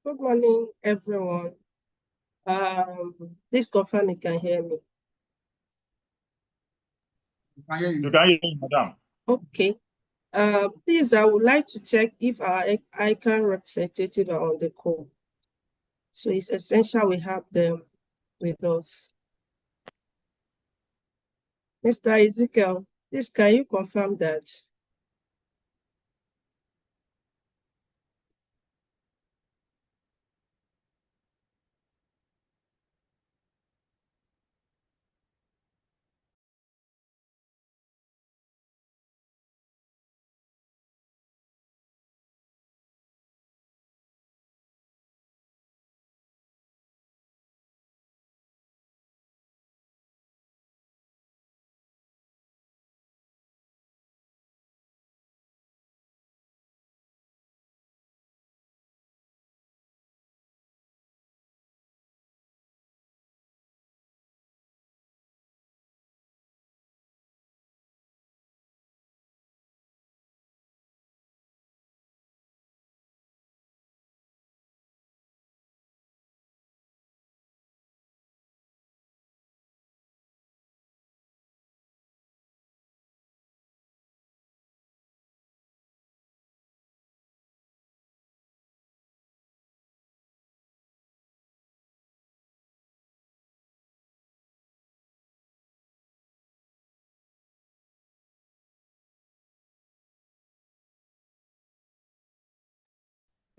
Good morning, everyone. Please confirm you can hear me. You can hear me, madam. Okay. Please, I would like to check if our ICAN representative are on the call. So it's essential we have them with us. Mr. Ezekiel, please can you confirm that?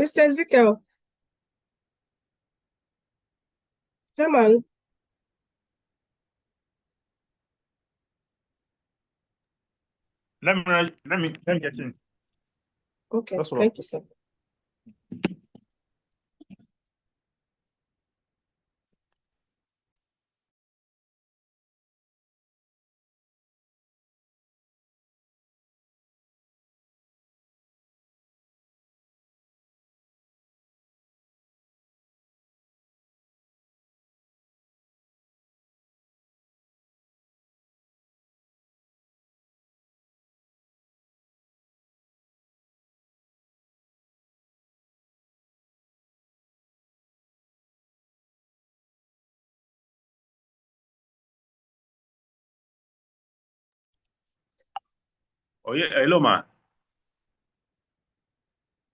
Mr. Ezekiel, come on. Let me get in. Okay, That's all. thank you, sir. Oh yeah, hello ma.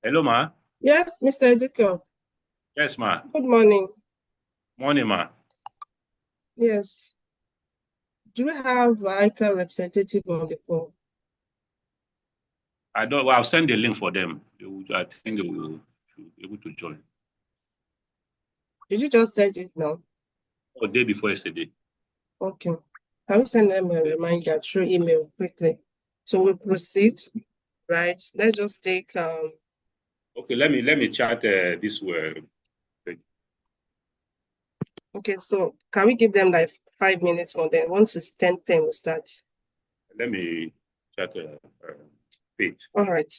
Hello ma. Yes, Mr. Ezekiel. Yes ma. Good morning. Morning ma. Yes. Do we have ICAN representative on the call? I don't. Well, I'll send the link for them. I think they will be able to join. Did you just send it now? Or day before yesterday. Okay. Can we send them a reminder through email quickly? So we proceed, right? Let's just take Okay, let me chat this way. okay, so can we give them like 5 minutes more? Then once it's 10:10, we'll start. Let me chat Faith All right.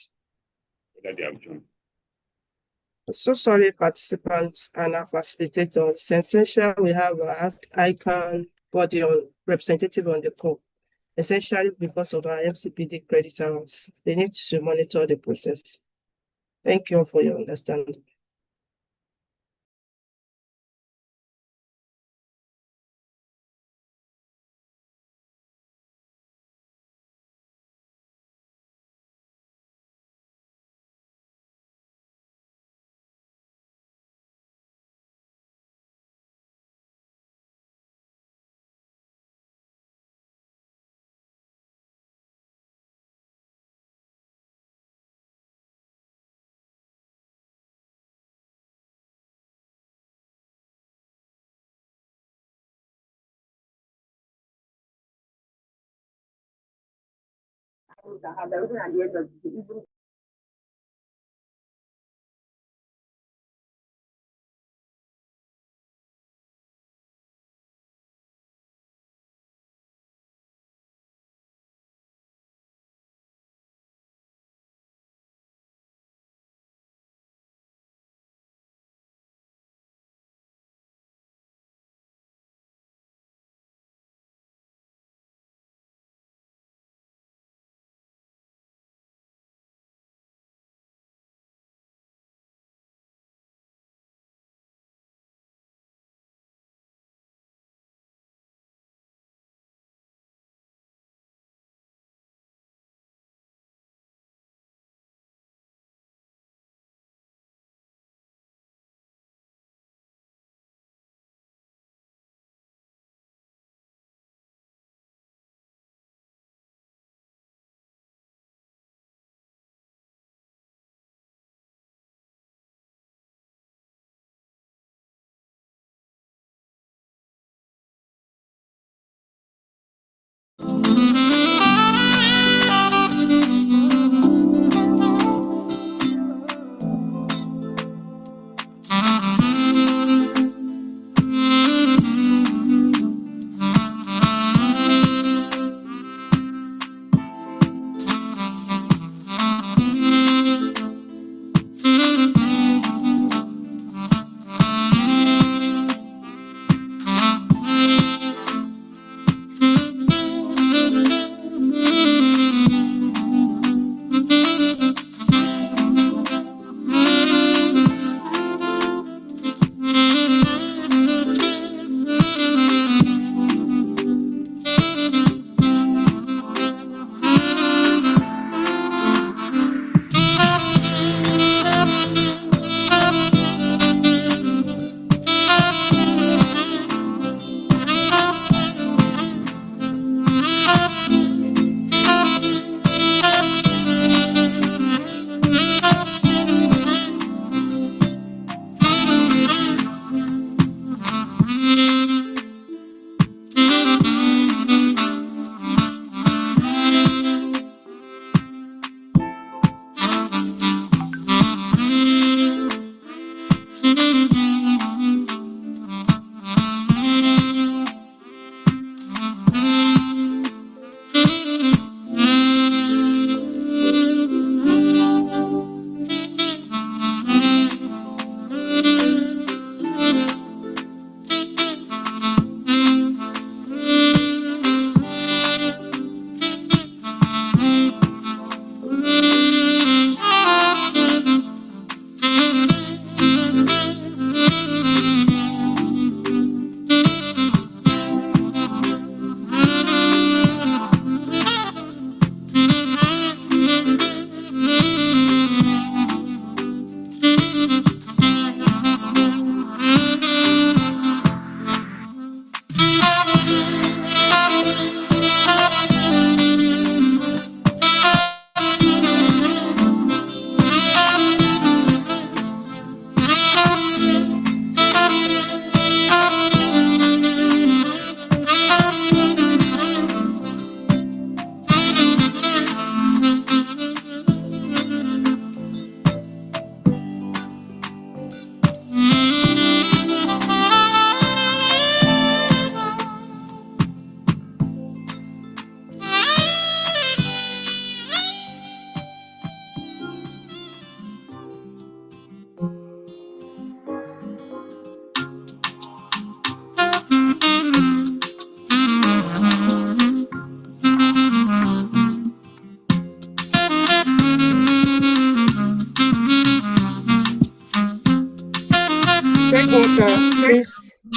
whether they have joined. So sorry, participants and our facilitators. It's essential we have our ICAN body on representative on the call, essentially because of our MCPD credit hours. They need to monitor the process. Thank you all for your understanding.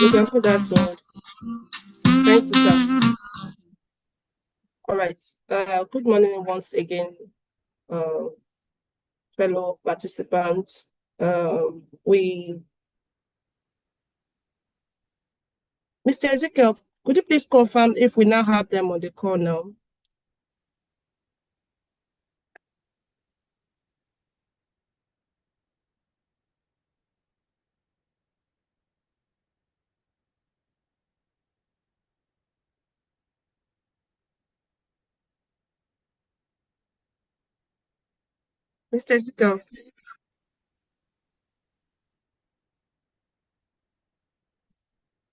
You can put that to hold. Thank you, sir. All right. Good morning once again, fellow participants. Mr. Ezekiel, could you please confirm if we now have them on the call now? Mr. Ezekiel.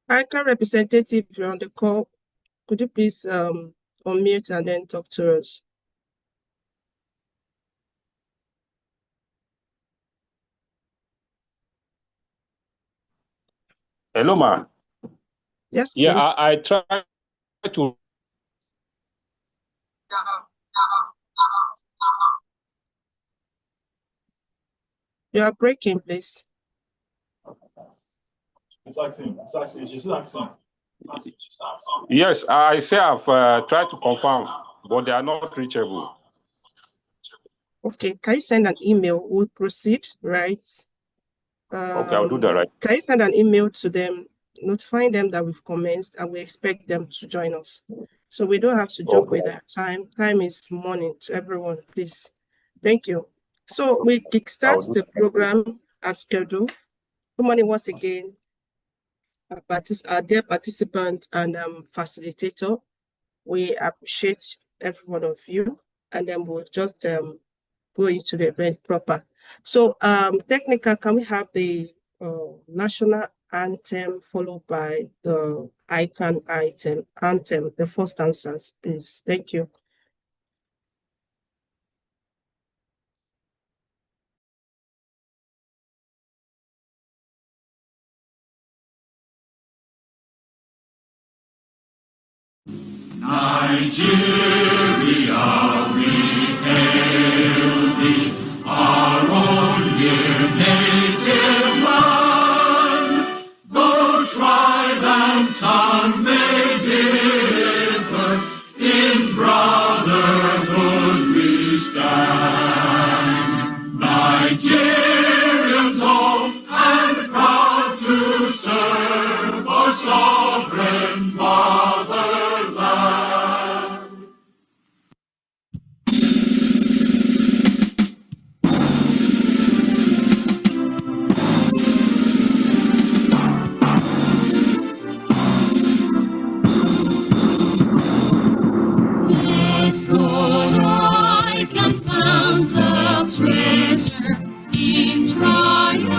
Ican representative, you're on the call. Could you please unmute and then talk to us? Hello, ma. Yes, Yeah, please. I try to. You are breaking, please. Yes, I say I've tried to confirm, but they are not reachable. Okay, can you send an email? We'll proceed, right? Okay, I'll do that, right? Can you send an email to them, notifying them that we've commenced and we expect them to join us? So we don't have to joke with that time. Time is morning to everyone, please. Thank you. So we kickstart the program as scheduled. Good morning once again, our dear participant and facilitator. We appreciate every one of you, and then we'll just go into the event proper. So technical, can we have the national anthem followed by the Ican anthem, the first answers, please? Thank you. Nigeria, we hail thee, our own dear native land. Though tribe and tongue may differ, in brotherhood we stand. Nigerians all and proud to serve our sovereign fatherland. Yes, Lord, I can found a treasure in triumph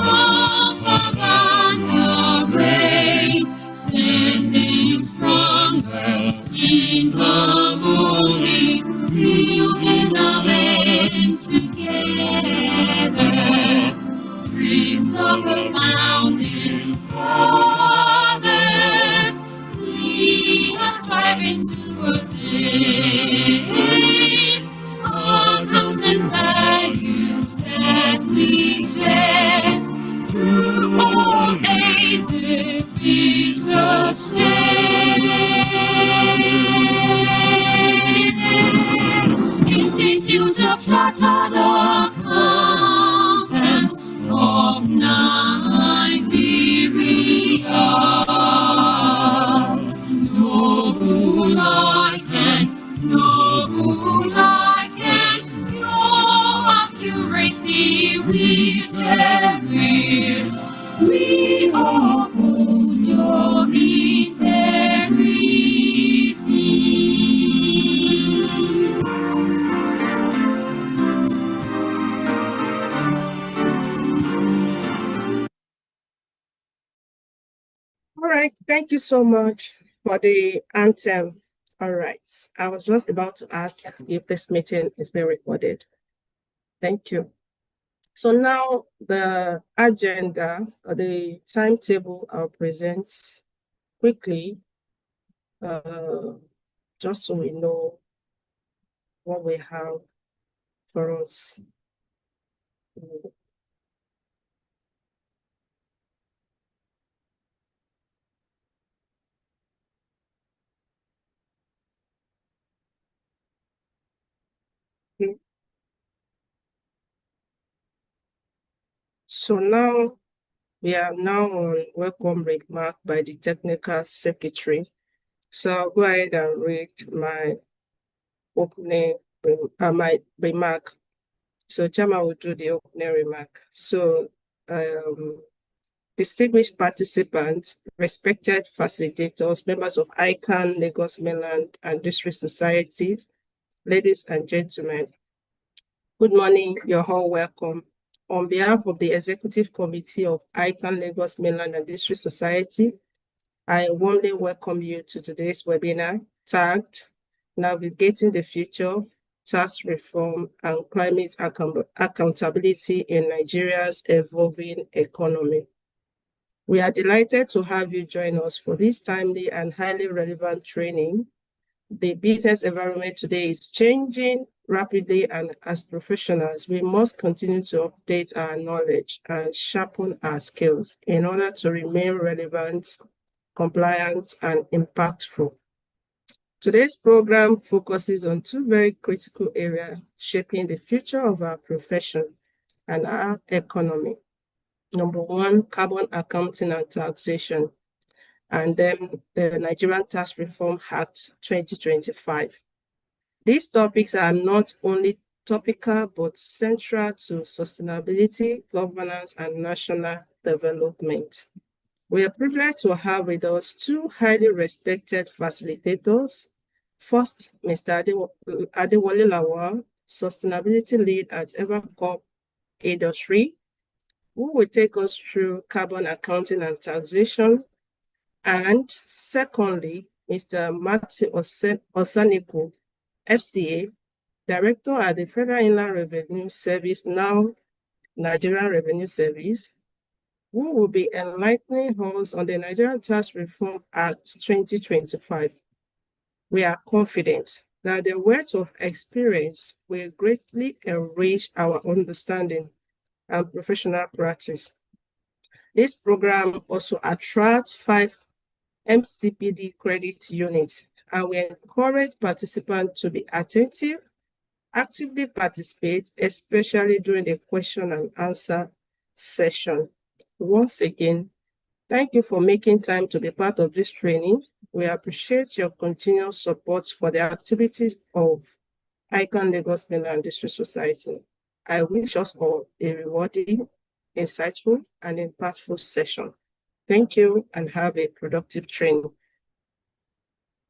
and array, standing stronger in harmony, building our land together. Dreams of our founding fathers, we are striving to attain. Our counts and values that we share, through all ages we sustain. Institute of Chartered Accountants of Nigeria, noble Ican, your accuracy we cherish. We uphold your integrity. All right, thank you so much for the anthem. All right, I was just about to ask if this meeting is being recorded. Thank you. So now the agenda, the timetable I'll present quickly, just so we know what we have for us. So now we are now on welcome remark by the technical secretary. So I'll go ahead and read my opening my remark. So Chama will do the opening remark. So distinguished participants, respected facilitators, members of Ican, Lagos Mainland and District Societies, ladies and gentlemen, good morning, you're all welcome. On behalf of the Executive Committee of Ican, Lagos Mainland and District Society, I warmly welcome you to today's webinar tagged Navigating the Future, Tax Reform and Climate Accountability in Nigeria's Evolving Economy. We are delighted to have you join us for this timely and highly relevant training. The business environment today is changing rapidly, and as professionals, we must continue to update our knowledge and sharpen our skills in order to remain relevant, compliant, and impactful. Today's program focuses on two very critical areas shaping the future of our profession and our economy. Number one, carbon accounting and taxation, and then the Nigerian Tax Reform Act 2025. These topics are not only topical, but central to sustainability, governance, and national development. We are privileged to have with us two highly respected facilitators. First, Mr. Adewale Lawal, Sustainability Lead at Evercorp Industry, who will take us through carbon accounting and taxation. And secondly, Mr. Matthew Osaniko, FCA, Director at the Federal Inland Revenue Service, now Nigerian Revenue Service, who will be enlightening us on the Nigerian Tax Reform Act 2025. We are confident that the wealth of experience will greatly enrich our understanding and professional practice. This program also attracts 5 MCPD credit units, and we encourage participants to be attentive, actively participate, especially during the question and answer session. Once again, thank you for making time to be part of this training. We appreciate your continuous support for the activities of Ican Lagos Mainland District Society. I wish us all a rewarding, insightful, and impactful session. Thank you and have a productive training.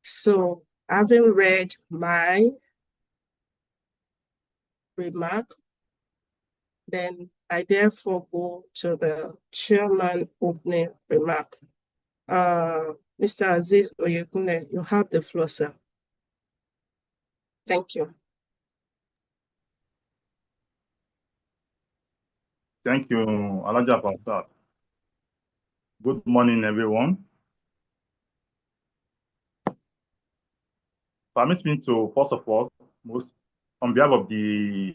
So, having read my remark, then I therefore go to the chairman opening remark. Mr. Aziz Oyekune, you have the floor, sir. Thank you. Thank you, Alaja Pastor. Good morning, everyone. Permit me to, first of all, on behalf of the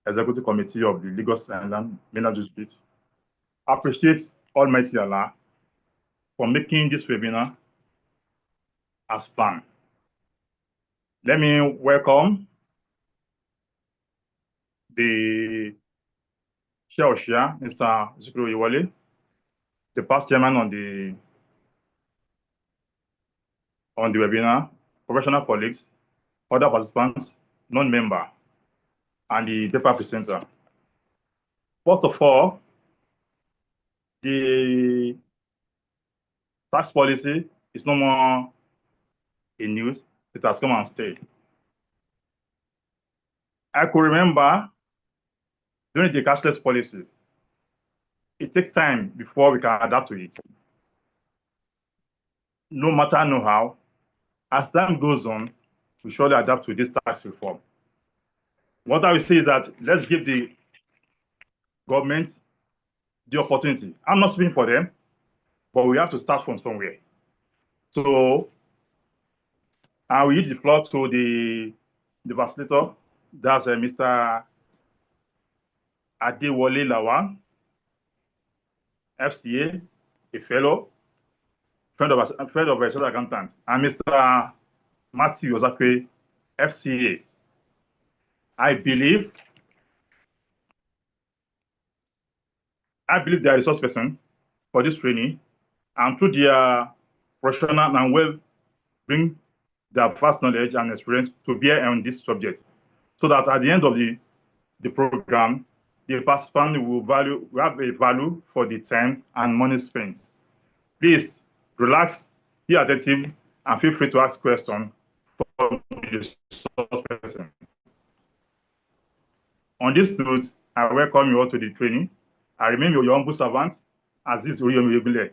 Executive Committee of the Lagos Mainland District, appreciate Almighty Allah for making this webinar as planned. Let me welcome the Chair of Share, Mr. Zikro Iwale, the past chairman on the webinar, professional colleagues, other participants, non-member, and the paper presenter. First of all, the tax policy is no more in news. It has come and stayed. I could remember during the cashless policy, it takes time before we can adapt to it. No matter how, as time goes on, we surely adapt to this tax reform. What I will say is that let's give the government the opportunity. I'm not speaking for them, but we have to start from somewhere. So I will give the floor to the facilitator. That's Mr. Adewale Lawal, FCA, a fellow, friend of a chartered accountant, and Mr. Matthew Osakwe, FCA. I believe I believe they are a resource person for this training, and through their professional and well bring their vast knowledge and experience to bear on this subject, so that at the end of the program, the participant will have a value for the time and money spent. Please relax, be attentive, and feel free to ask questions from the resource person. On this note, I welcome you all to the training. I remain your humble servant, Aziz Uriyomi,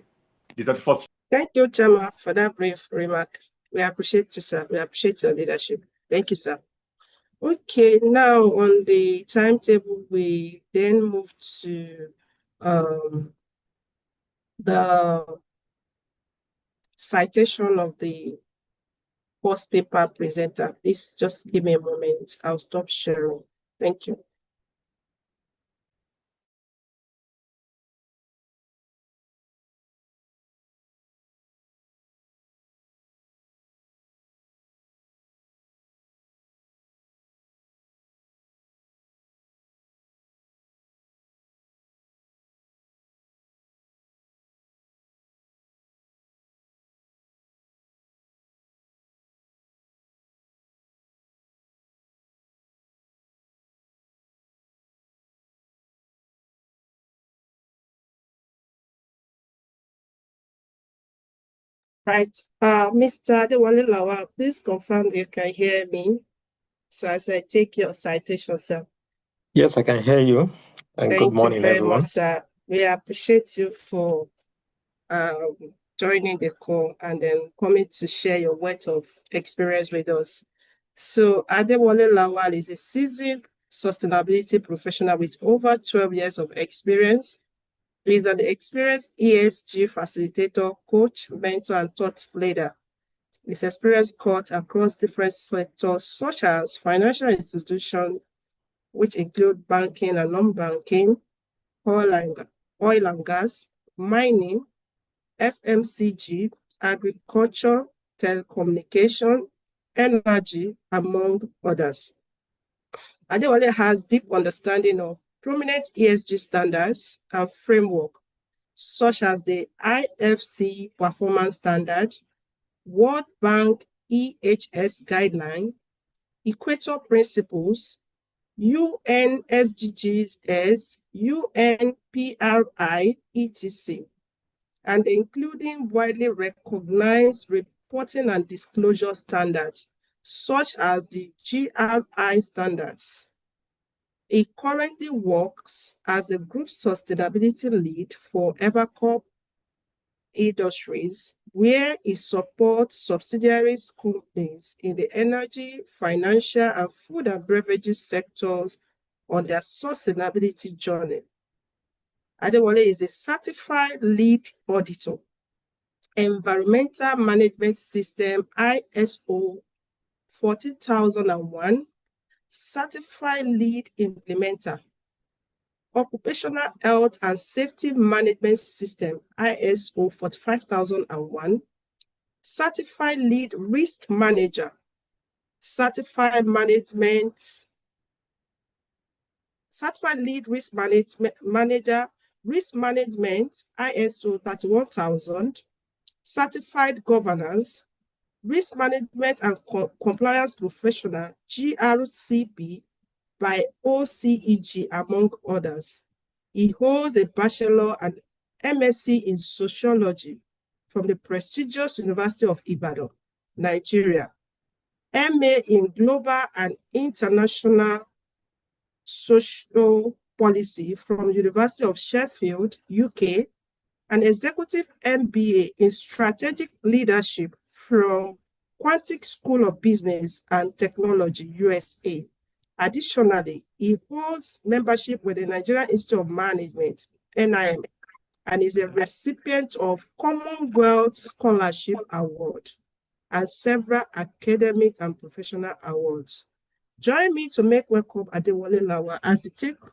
the 31st. Thank you, Chama, for that brief remark. We appreciate you, sir. We appreciate your leadership. Thank you, sir. Okay, now on the timetable, we then move to the citation of the post paper presenter. Please just give me a moment. I'll stop sharing. Thank you. Right. Mr. Adewale Lawal, please confirm you can hear me. So as I take your citation, sir. Yes, I can hear you. And good morning, Thank you very everyone. much, sir. We appreciate you for joining the call and then coming to share your wealth of experience with us. So Adewale Lawal is a seasoned sustainability professional with over 12 years of experience. He is an experienced ESG facilitator, coach, mentor, and thought leader. His experience cut across different sectors such as financial institutions, which include banking and non-banking, oil and gas, mining, FMCG, agriculture, telecommunication, energy, among others. Adewale has deep understanding of prominent ESG standards and framework, such as the IFC Performance Standard, World Bank EHS Guideline, Equator Principles, UN SDGs, UN PRI, etc., and including widely recognized reporting and disclosure standards, such as the GRI standards. He currently works as a group sustainability lead for Evercorp Industries, where he supports subsidiaries companies in the energy, financial, and food and beverages sectors on their sustainability journey. Adewale is a certified lead auditor, Environmental Management System ISO 14001, certified lead implementer, Occupational Health and Safety Management System ISO 45001, certified lead risk manager, certified lead risk manager, risk management ISO 31000, certified governance, risk management and compliance professional GRCP by OCEG, among others. He holds a bachelor and MSc in sociology from the prestigious University of Ibadan, Nigeria, MA in global and international social policy from University of Sheffield, UK, an executive MBA in strategic leadership from Quantic School of Business and Technology, USA. Additionally, he holds membership with the Nigerian Institute of Management, NIM, and is a recipient of Commonwealth Scholarship Award and several academic and professional awards. Join me to make welcome Adewale Lawal as he takes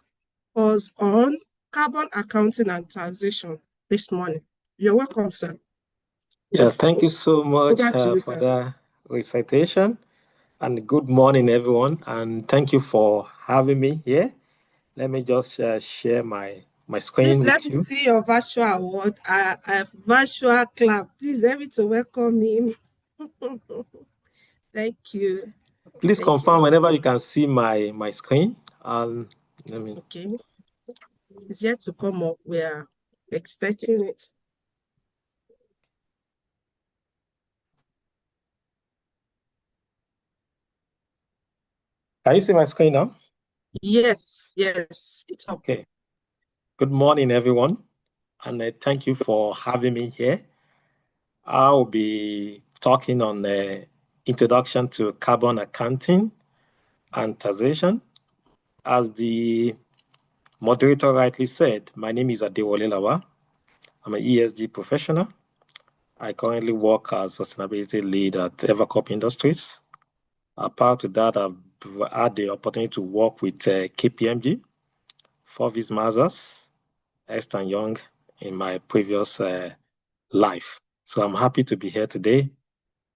us on carbon accounting and taxation this morning. You're welcome, sir. Yeah, thank you so much you, for that recitation. And good morning, everyone. And thank you for having me here. Let me just share my my screen Please with let me you. see your virtual award. A virtual clap. Please help me to welcome him. Thank you. Please Thank confirm you. whenever you can see my screen. Okay. It's yet to come up. We are expecting it. Can you see my screen now? Yes, yes, it's up. Okay. Good morning, everyone, and thank you for having me here. I'll be talking on the introduction to carbon accounting and taxation. As the moderator rightly said, my name is Adewale Lawa. I'm an ESG professional. I currently work as sustainability lead at Evercorp Industries. Apart to that, I've had the opportunity to work with KPMG, Forvis Mazars, Ernst & Young in my previous life. So I'm happy to be here today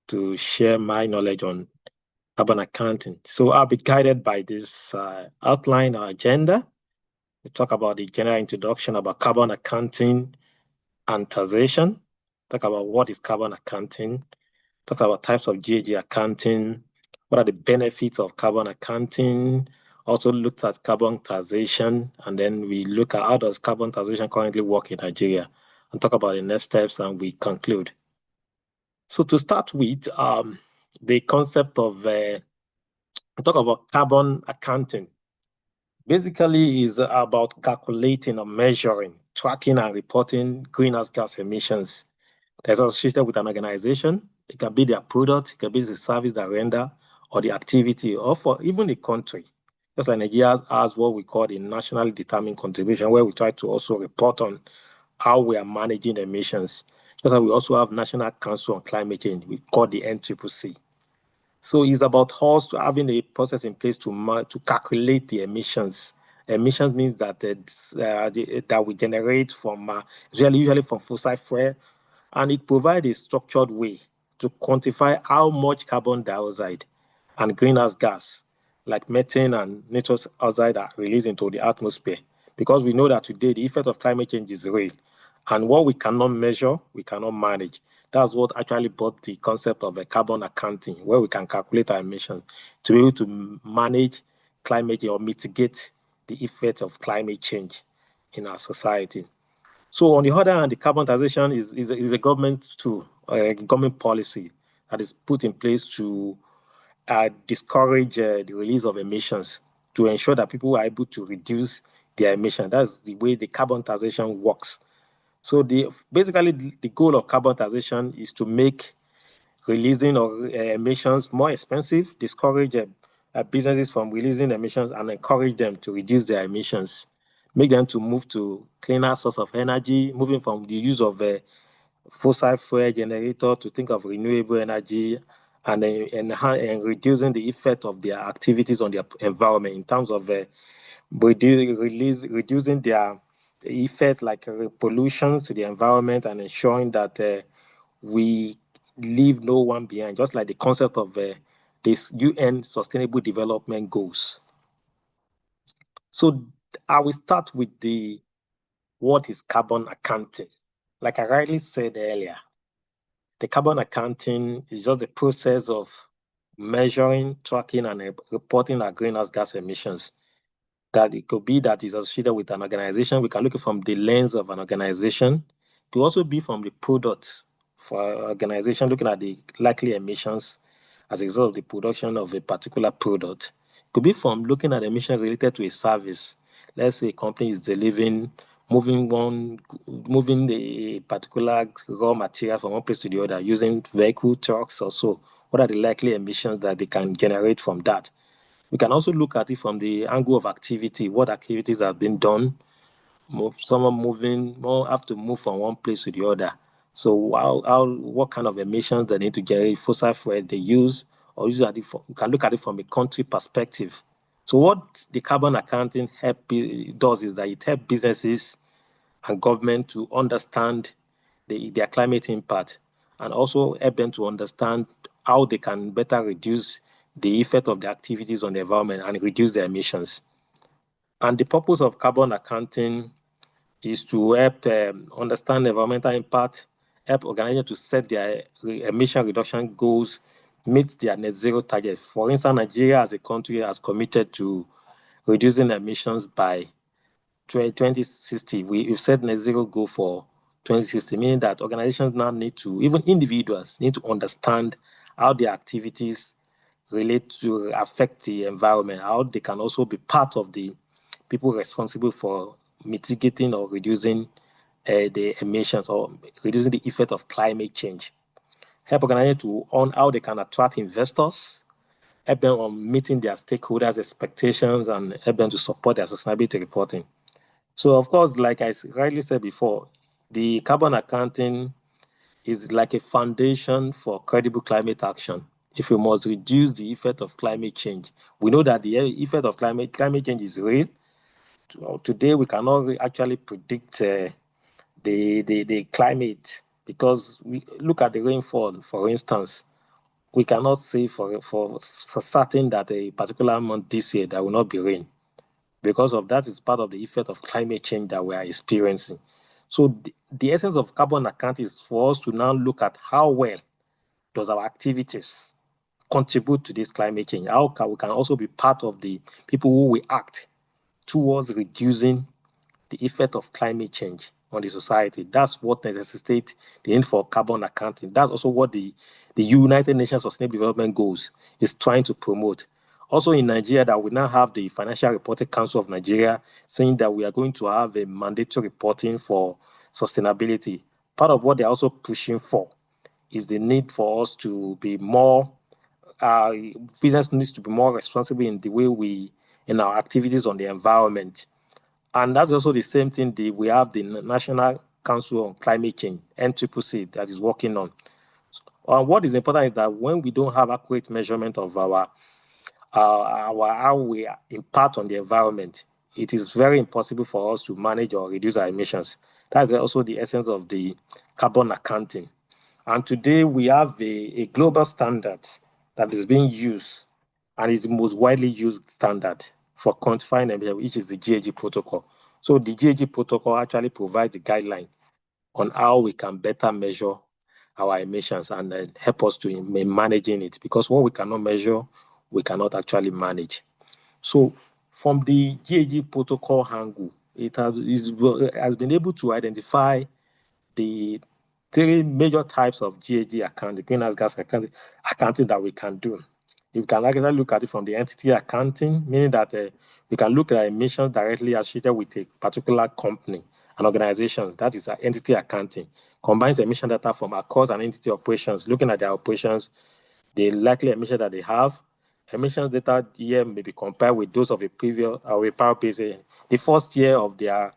to share my knowledge on carbon accounting. So I'll be guided by this outline or agenda. We talk about the general introduction about carbon accounting and taxation. Talk about what is carbon accounting. Talk about types of GHG accounting. What are the benefits of carbon accounting? Also looked at carbon taxation, and then we look at how does carbon taxation currently work in Nigeria, and talk about the next steps, and we conclude. So to start with, the concept of talk about carbon accounting. Basically, is about calculating or measuring, tracking, and reporting greenhouse gas emissions that's associated with an organization. It can be their product, it can be the service they render, or the activity, or for even the country. Just like Nigeria has what we call the nationally determined contribution, where we try to also report on how we are managing emissions. Just like we also have National Council on Climate Change, we call the NCCC. So it's about us having a process in place to calculate the emissions. Emissions means that that we generate from usually from fossil fuel, and it provides a structured way to quantify how much carbon dioxide and greenhouse gas like methane and nitrous oxide are released into the atmosphere. Because we know that today the effect of climate change is real, and what we cannot measure, we cannot manage. That's what actually brought the concept of a carbon accounting, where we can calculate our emissions to be able to manage climate or mitigate the effect of climate change in our society. So on the other hand, the carbon taxation is a government tool, a government policy that is put in place to discourage the release of emissions, to ensure that people are able to reduce their emission. That's the way the carbon taxation works. So basically the goal of carbon taxation is to make releasing of emissions more expensive, discourage businesses from releasing emissions, and encourage them to reduce their emissions, make them to move to cleaner source of energy, moving from the use of fossil fuel generator to think of renewable energy, and reducing the effect of their activities on their environment in terms of reducing their effect like pollution to the environment, and ensuring that we leave no one behind, just like the concept of this UN Sustainable Development Goals. So I will start with what is carbon accounting. Like I rightly said earlier, the carbon accounting is just the process of measuring, tracking, and reporting our greenhouse gas emissions. That it could be that is associated with an organization. We can look from the lens of an organization. It could also be from the product for an organization, looking at the likely emissions as a result of the production of a particular product. It could be from looking at emissions related to a service. Let's say a company is delivering, moving the particular raw material from one place to the other using vehicle, trucks, or so. What are the likely emissions that they can generate from that? We can also look at it from the angle of activity. What activities have been done? Someone moving, more have to move from one place to the other. So what kind of emissions they need to generate, fossil fuel they use, or use at we can look at it from a country perspective. So what the carbon accounting does is that it helps businesses and government to understand their climate impact, and also help them to understand how they can better reduce the effect of the activities on the environment and reduce their emissions. And the purpose of carbon accounting is to help understand environmental impact, help organizations to set their emission reduction goals, meet their net zero target. For instance, Nigeria as a country has committed to reducing emissions by 2060. We've set net zero goal for 2060, meaning that organizations now need to, even individuals need to understand how their activities relate to affect the environment, how they can also be part of the people responsible for mitigating or reducing the emissions or reducing the effect of climate change. Help organizations to on how they can attract investors, help them on meeting their stakeholders' expectations, and help them to support their sustainability reporting. So, of course, like I rightly said before, the carbon accounting is like a foundation for credible climate action. If we must reduce the effect of climate change, we know that the effect of climate change is real. Today, we cannot actually predict the climate because we look at the rainfall, for instance. We cannot say for certain that a particular month this year there will not be rain because of that is part of the effect of climate change that we are experiencing. So the essence of carbon account is for us to now look at how well does our activities contribute to this climate change. How can we can also be part of the people who will act towards reducing the effect of climate change on the society. That's what necessitates the need for carbon accounting. That's also what the United Nations Sustainable Development Goals is trying to promote. Also in Nigeria, that we now have the Financial Reporting Council of Nigeria saying that we are going to have a mandatory reporting for sustainability. Part of what they're also pushing for is the need for us to be more, business needs to be more responsible in the way we, in our activities on the environment. And that's also the same thing we have the National Council on Climate Change, NCCC, that is working on. What is important is that when we don't have accurate measurement of our how we impact on the environment, it is very impossible for us to manage or reduce our emissions. That's also the essence of the carbon accounting. And today we have a global standard that is being used and is the most widely used standard for quantifying emissions, which is the GHG protocol. So the GHG protocol actually provides a guideline on how we can better measure our emissions and help us to in managing it, because what we cannot measure, we cannot actually manage. So from the GHG protocol angle, it has been able to identify the three major types of GHG accounting, greenhouse gas accounting that we can do. You can actually look at it from the entity accounting, meaning that we can look at emissions directly associated with a particular company and organizations. That is entity accounting. Combines emission data from across an entity operations, looking at their operations, the likely emission that they have. Emissions data here may be compared with those of a previous or a power base. The first year of their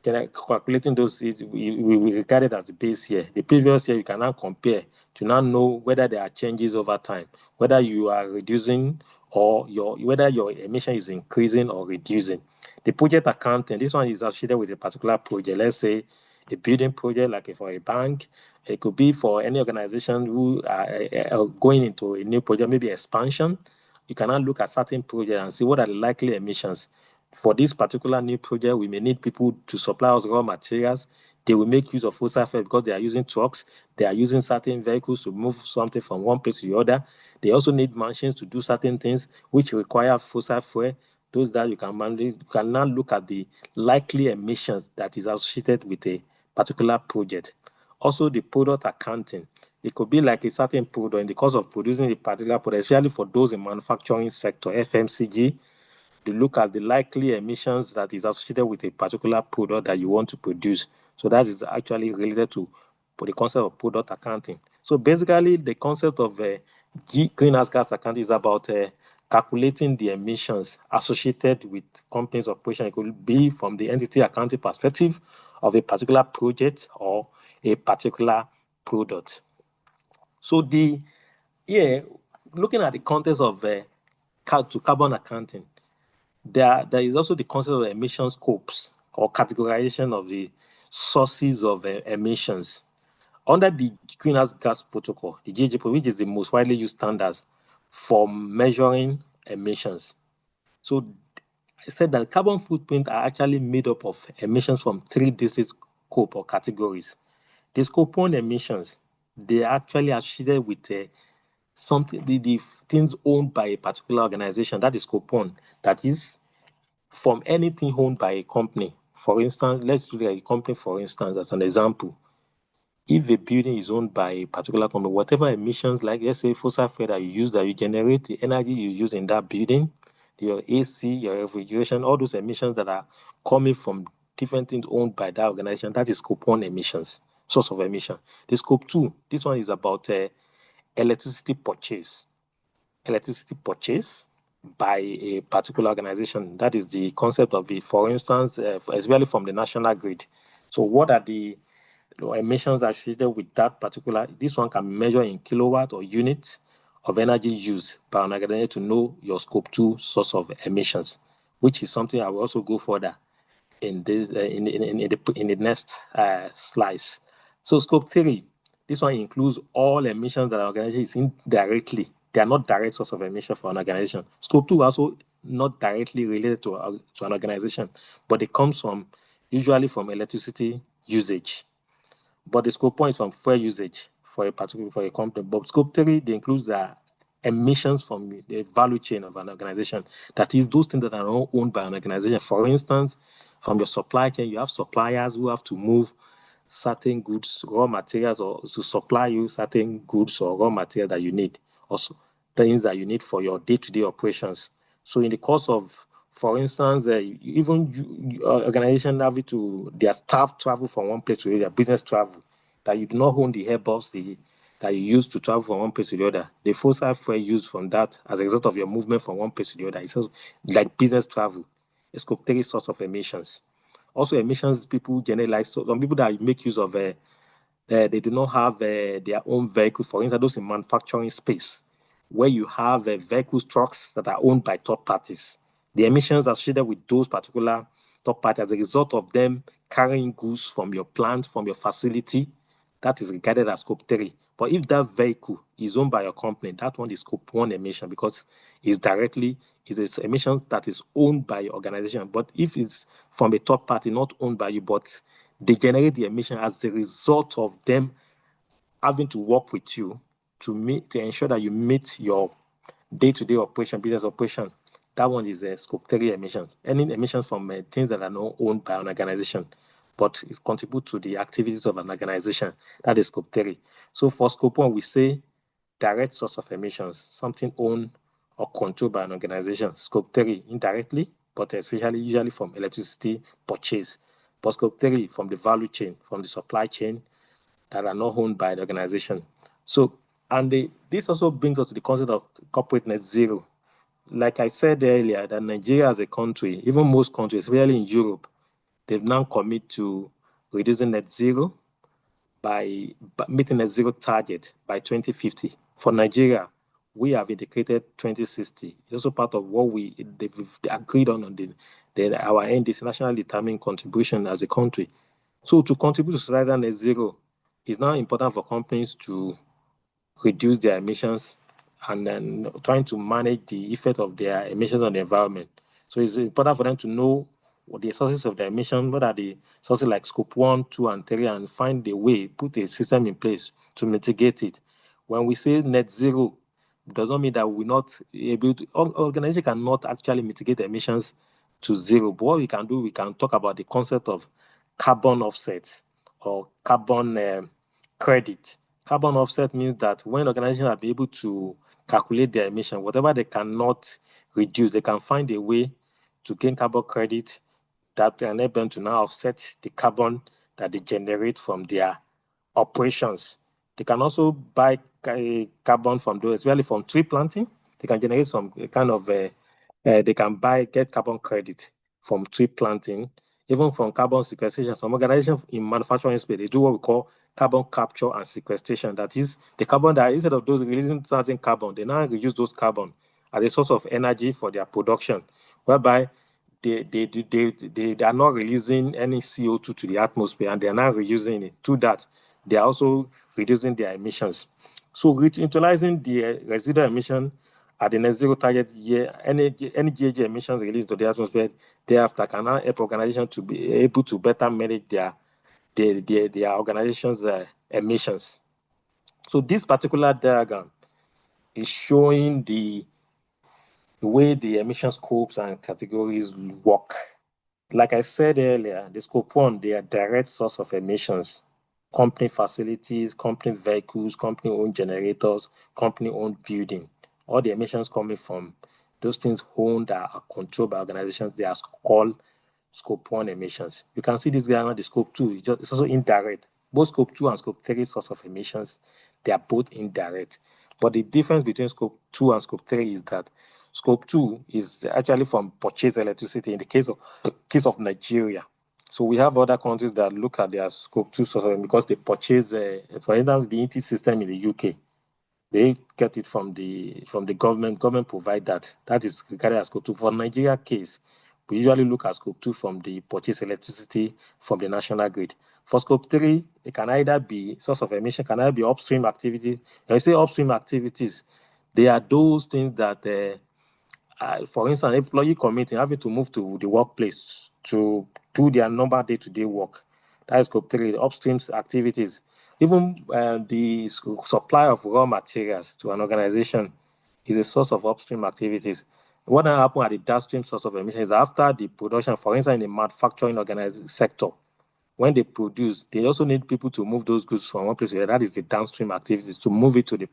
calculating those, we regard it as the base year. The previous year, you can now compare to now know whether there are changes over time, whether you are reducing or whether your emission is increasing or reducing. The project accounting, this one is associated with a particular project. Let's say a building project, like for a bank. It could be for any organization who are going into a new project, maybe expansion. You cannot look at certain projects and see what are the likely emissions. For this particular new project, we may need people to supply us raw materials. They will make use of fossil fuel because they are using trucks. They are using certain vehicles to move something from one place to the other. They also need machines to do certain things which require fossil fuel. Those that you can now look at the likely emissions that is associated with a particular project. Also, the product accounting. It could be like a certain product in the course of producing a particular product, especially for those in manufacturing sector, FMCG. You look at the likely emissions that is associated with a particular product that you want to produce. So that is actually related to the concept of product accounting. So basically, the concept of greenhouse gas accounting is about calculating the emissions associated with companies' operation. It could be from the entity accounting perspective of a particular project or a particular product. So looking at the context of carbon accounting, there is also the concept of emission scopes or categorization of the sources of emissions. Under the greenhouse gas protocol, the GHG, which is the most widely used standard for measuring emissions. So I said that carbon footprint are actually made up of emissions from 3 distinct scope or categories. The scope 1 emissions, they actually are associated with something, the things owned by a particular organization. That is scope 1. That is from anything owned by a company. For instance, let's look at a company, for instance, as an example. If a building is owned by a particular company, whatever emissions, like let's say fossil fuel that you use, that you generate, the energy you use in that building, your AC, your refrigeration, all those emissions that are coming from different things owned by that organization, that is scope 1 emissions, source of emission. The scope 2, this one is about electricity purchase. Electricity purchase by a particular organization. That is the concept of it. For instance, especially from the national grid. So what are the emissions associated with that particular? This one can be measured in kilowatt or units of energy used by an organization to know your scope 2 source of emissions, which is something I will also go further in this in the next slides. So scope 3, this one includes all emissions that an organization is indirectly. They are not direct source of emission for an organization. Scope 2 also not directly related to an organization, but it comes from usually from electricity usage. But the scope 1 is from fuel usage for a company. But scope 3, they include the emissions from the value chain of an organization. That is those things that are not owned by an organization. For instance, from your supply chain, you have suppliers who have to move certain goods, raw materials, or to supply you certain goods or raw material that you need, also things that you need for your day-to-day operations. So in the course of, for instance, even organization have it to their staff travel from one place to the other, business travel, that you do not own the airbus that you use to travel from one place to the other. The fossil fuel used from that as a result of your movement from one place to the other. It's also like business travel. It's scope 3 source of emissions. Also, emissions people generate, like some people that make use of, they do not have their own vehicle. For instance, those in manufacturing space, where you have vehicles, trucks that are owned by third parties. The emissions associated with those particular third parties as a result of them carrying goods from your plant, from your facility, that is regarded as scope 3. But if that vehicle is owned by your company, that one is scope 1 emission because it's directly is emission that is owned by your organization. But if it's from a third party, not owned by you, but they generate the emission as a result of them having to work with you to ensure that you meet your day-to-day operation, business operation, that one is a scope 3 emission. Any emissions from things that are not owned by an organization, but it contributes to the activities of an organization, that is scope 3. So for scope 1, we say direct source of emissions, something owned or controlled by an organization. Scope 3, indirectly, but especially usually from electricity purchase. But scope 3 from the value chain, from the supply chain that are not owned by the organization. So, and this also brings us to the concept of corporate net zero. Like I said earlier, that Nigeria as a country, even most countries, especially in Europe, they've now committed to reducing net zero by meeting a zero target by 2050. For Nigeria, we have indicated 2060. It's also part of what they've agreed on our NDC, national determined contribution as a country. So to contribute to societal net zero, it's now important for companies to reduce their emissions and then trying to manage the effect of their emissions on the environment. So it's important for them to know what the sources of the emission, what are the sources like scope 1, 2, and 3, and find a way, put a system in place to mitigate it. When we say net zero, it does not mean that we're not able to, organization cannot actually mitigate emissions to zero. But what we can do, we can talk about the concept of carbon offsets or carbon credit. Carbon offset means that when organizations are able to calculate their emission, whatever they cannot reduce, they can find a way to gain carbon credit that enable them to now offset the carbon that they generate from their operations. They can also buy carbon from those, especially from tree planting. They can generate some kind of, they can get carbon credit from tree planting, even from carbon sequestration. Some organizations in manufacturing space, they do what we call carbon capture and sequestration. That is the carbon that instead of those releasing certain carbon, they now reuse those carbon as a source of energy for their production, whereby they are not releasing any CO2 to the atmosphere, and they are now reusing it. To that, they are also reducing their emissions. So utilizing the residual emission at the net zero target year, any GHG emissions released to the atmosphere thereafter can now help organizations to be able to better manage their organization's emissions. So this particular diagram is showing the way the emission scopes and categories work. Like I said earlier, the scope 1, they are direct source of emissions. Company facilities, company vehicles, company-owned generators, company-owned building. All the emissions coming from those things owned that are controlled by organizations, they are called scope 1 emissions. You can see this guy on the scope 2, it's also indirect. Both scope 2 and scope 3 source of emissions, they are both indirect. But the difference between scope 2 and scope 3 is that scope 2 is actually from purchased electricity in the case of Nigeria. So we have other countries that look at their scope 2 source because they purchase, for instance, the ET system in the UK. They get it from the government. Government provide that. That is regarded as scope 2. For Nigeria case, we usually look at scope 2 from the purchased electricity from the national grid. For scope 3, it can either be source of emission, can either be upstream activity. When I say upstream activities, they are those things that, for instance, employee committing, having to move to the workplace to do their normal day-to-day work. That is scope 3, upstream activities. Even the supply of raw materials to an organization is a source of upstream activities. What happens at the downstream source of emissions is after the production, for instance, in the manufacturing sector, when they produce, they also need people to move those goods from one place to the other. That is the downstream activities, to move it to the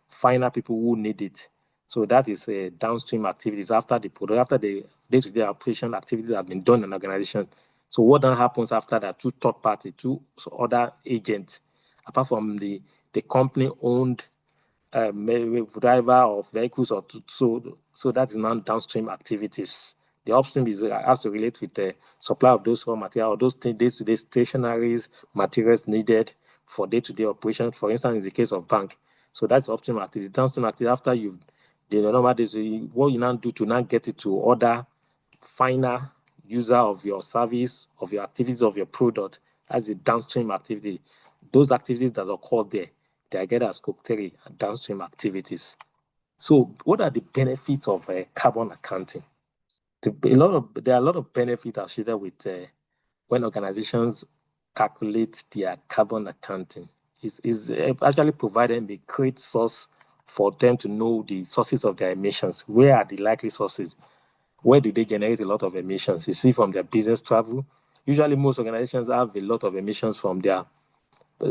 final people who need it. So that is downstream activities after the product, after the day-to-day operation activities have been done in an organization. So what then happens after that? Two third party, two other agents, apart from the company-owned driver of vehicles, or so that is now downstream activities. The upstream has to relate with the supply of those raw materials or those day-to-day stationaries, materials needed for day-to-day operation. For instance, in the case of bank. So that's upstream activity. Downstream activity, after you've the normal days, what you now do to now get it to other final user of your service, of your activities, of your product, that's the downstream activity. Those activities that are called there, they are getting as scope 3 downstream activities. So what are the benefits of carbon accounting? There are a lot of benefits associated with when organizations calculate their carbon accounting. Is actually providing a great source for them to know the sources of their emissions. Where are the likely sources? Where do they generate a lot of emissions? You see from their business travel. Usually most organizations have a lot of emissions from their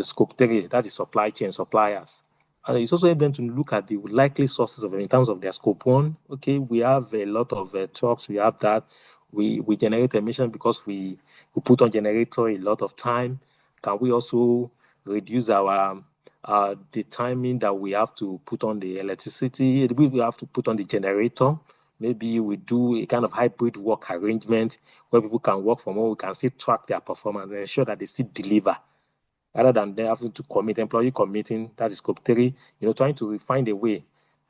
scope 3, that is supply chain, suppliers. And it's also able to look at the likely sources of it in terms of their scope 1. Okay, we have a lot of trucks, we have that. We generate emission because we put on generator a lot of time. Can we also reduce our the timing that we have to put on the electricity? We have to put on the generator. Maybe we do a kind of hybrid work arrangement where people can work from home. We can still track their performance and ensure that they still deliver, rather than them having to employee committing, that is scope 3, trying to find a way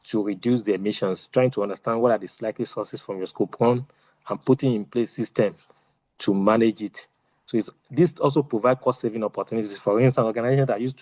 to reduce the emissions, trying to understand what are the likely sources from your scope 1 and putting in place system to manage it. So this also provides cost-saving opportunities. For instance, organizations that used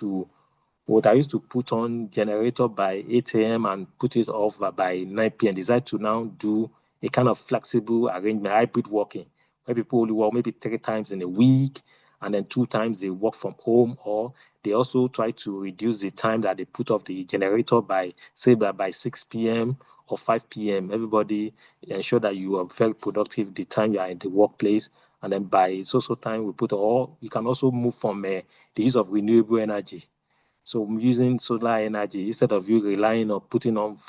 to put on generator by 8 a.m. and put it off by 9 p.m. decide to now do a kind of flexible arrangement, hybrid working, where people only work maybe 3 times in a week, and then 2 times they work from home, or they also try to reduce the time that they put off the generator by 6 p.m. or 5 p.m. Everybody ensure that you are very productive the time you are in the workplace, and then by so time we put, or you can also move from the use of renewable energy. So using solar energy instead of you relying on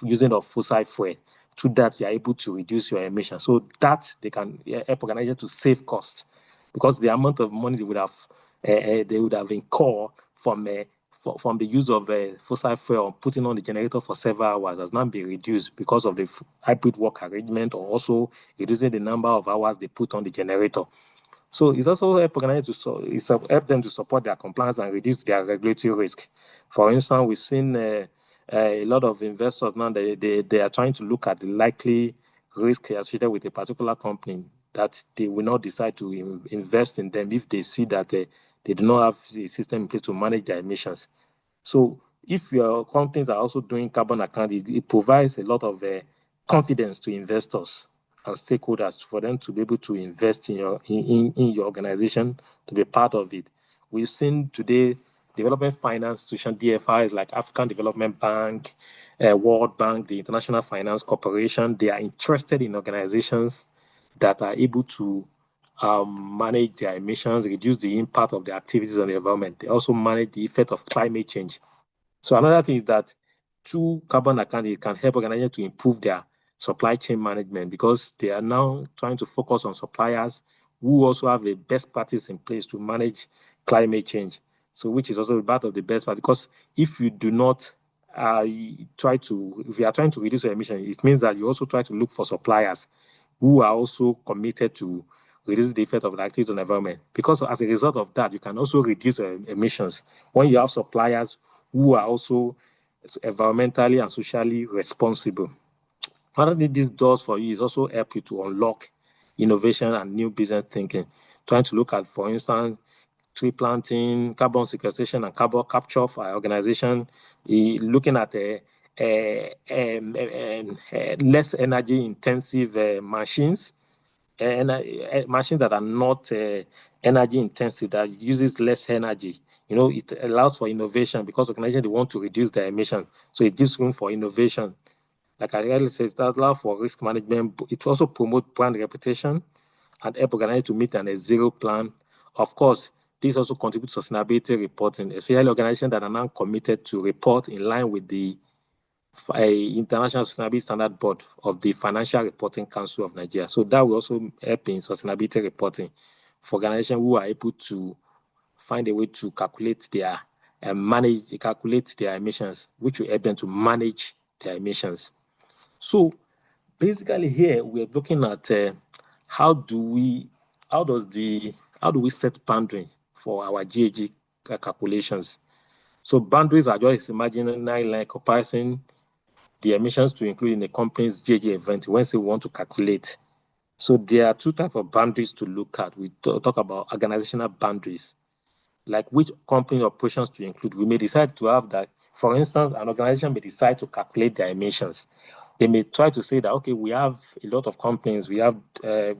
using of fossil fuel. Through that, you are able to reduce your emissions. So that they can help organizations to save costs, because the amount of money they would have incurred from the use of fossil fuel, putting on the generator for several hours, has now been reduced because of the hybrid work arrangement, or also reducing the number of hours they put on the generator. So it's also help organizations help them to support their compliance and reduce their regulatory risk. For instance, we've seen a lot of investors now, they are trying to look at the likely risk associated with a particular company, that they will not decide to invest in them if they see that they do not have a system in place to manage their emissions. So if your companies are also doing carbon accounting, it provides a lot of confidence to investors and stakeholders for them to be able to invest in your organization, to be part of it. We've seen today development finance institutions, DFIs like African Development Bank, World Bank, the International Finance Corporation. They are interested in organizations that are able to manage their emissions, reduce the impact of their activities on the environment. They also manage the effect of climate change. So another thing is that through carbon accounting, it can help organizations to improve their supply chain management, because they are now trying to focus on suppliers who also have the best practice in place to manage climate change. So which is also part of the best part, because if you do not if you are trying to reduce your emission, it means that you also try to look for suppliers who are also committed to reduce the effect of the activities on the environment. Because as a result of that, you can also reduce emissions when you have suppliers who are also environmentally and socially responsible. One of this does for you is also help you to unlock innovation and new business thinking. Trying to look at, for instance, tree planting, carbon sequestration, and carbon capture for our organization. Looking at less energy intensive machines, and machines that are not energy intensive, that uses less energy. It allows for innovation, because organizations, they want to reduce their emissions. So it gives room for innovation. Like I earlier said, it allows for risk management. It also promotes brand reputation and help organizations to meet an zero plan. Of course, this also contributes to sustainability reporting, especially organizations that are now committed to report in line with the International Sustainability Standard Board of the Financial Reporting Council of Nigeria. So that will also help in sustainability reporting for organizations who are able to find a way to calculate their emissions, which will help them to manage their emissions. So basically here we're looking at how do we set boundaries for our GHG calculations. So boundaries are just imaginary line comprising the emissions to include in a company's GHG event when they want to calculate. So there are two types of boundaries to look at. We talk about organizational boundaries, like which company operations to include. We may decide to have that. For instance, an organization may decide to calculate their emissions. They may try to say that, okay, we have a lot of companies. We are a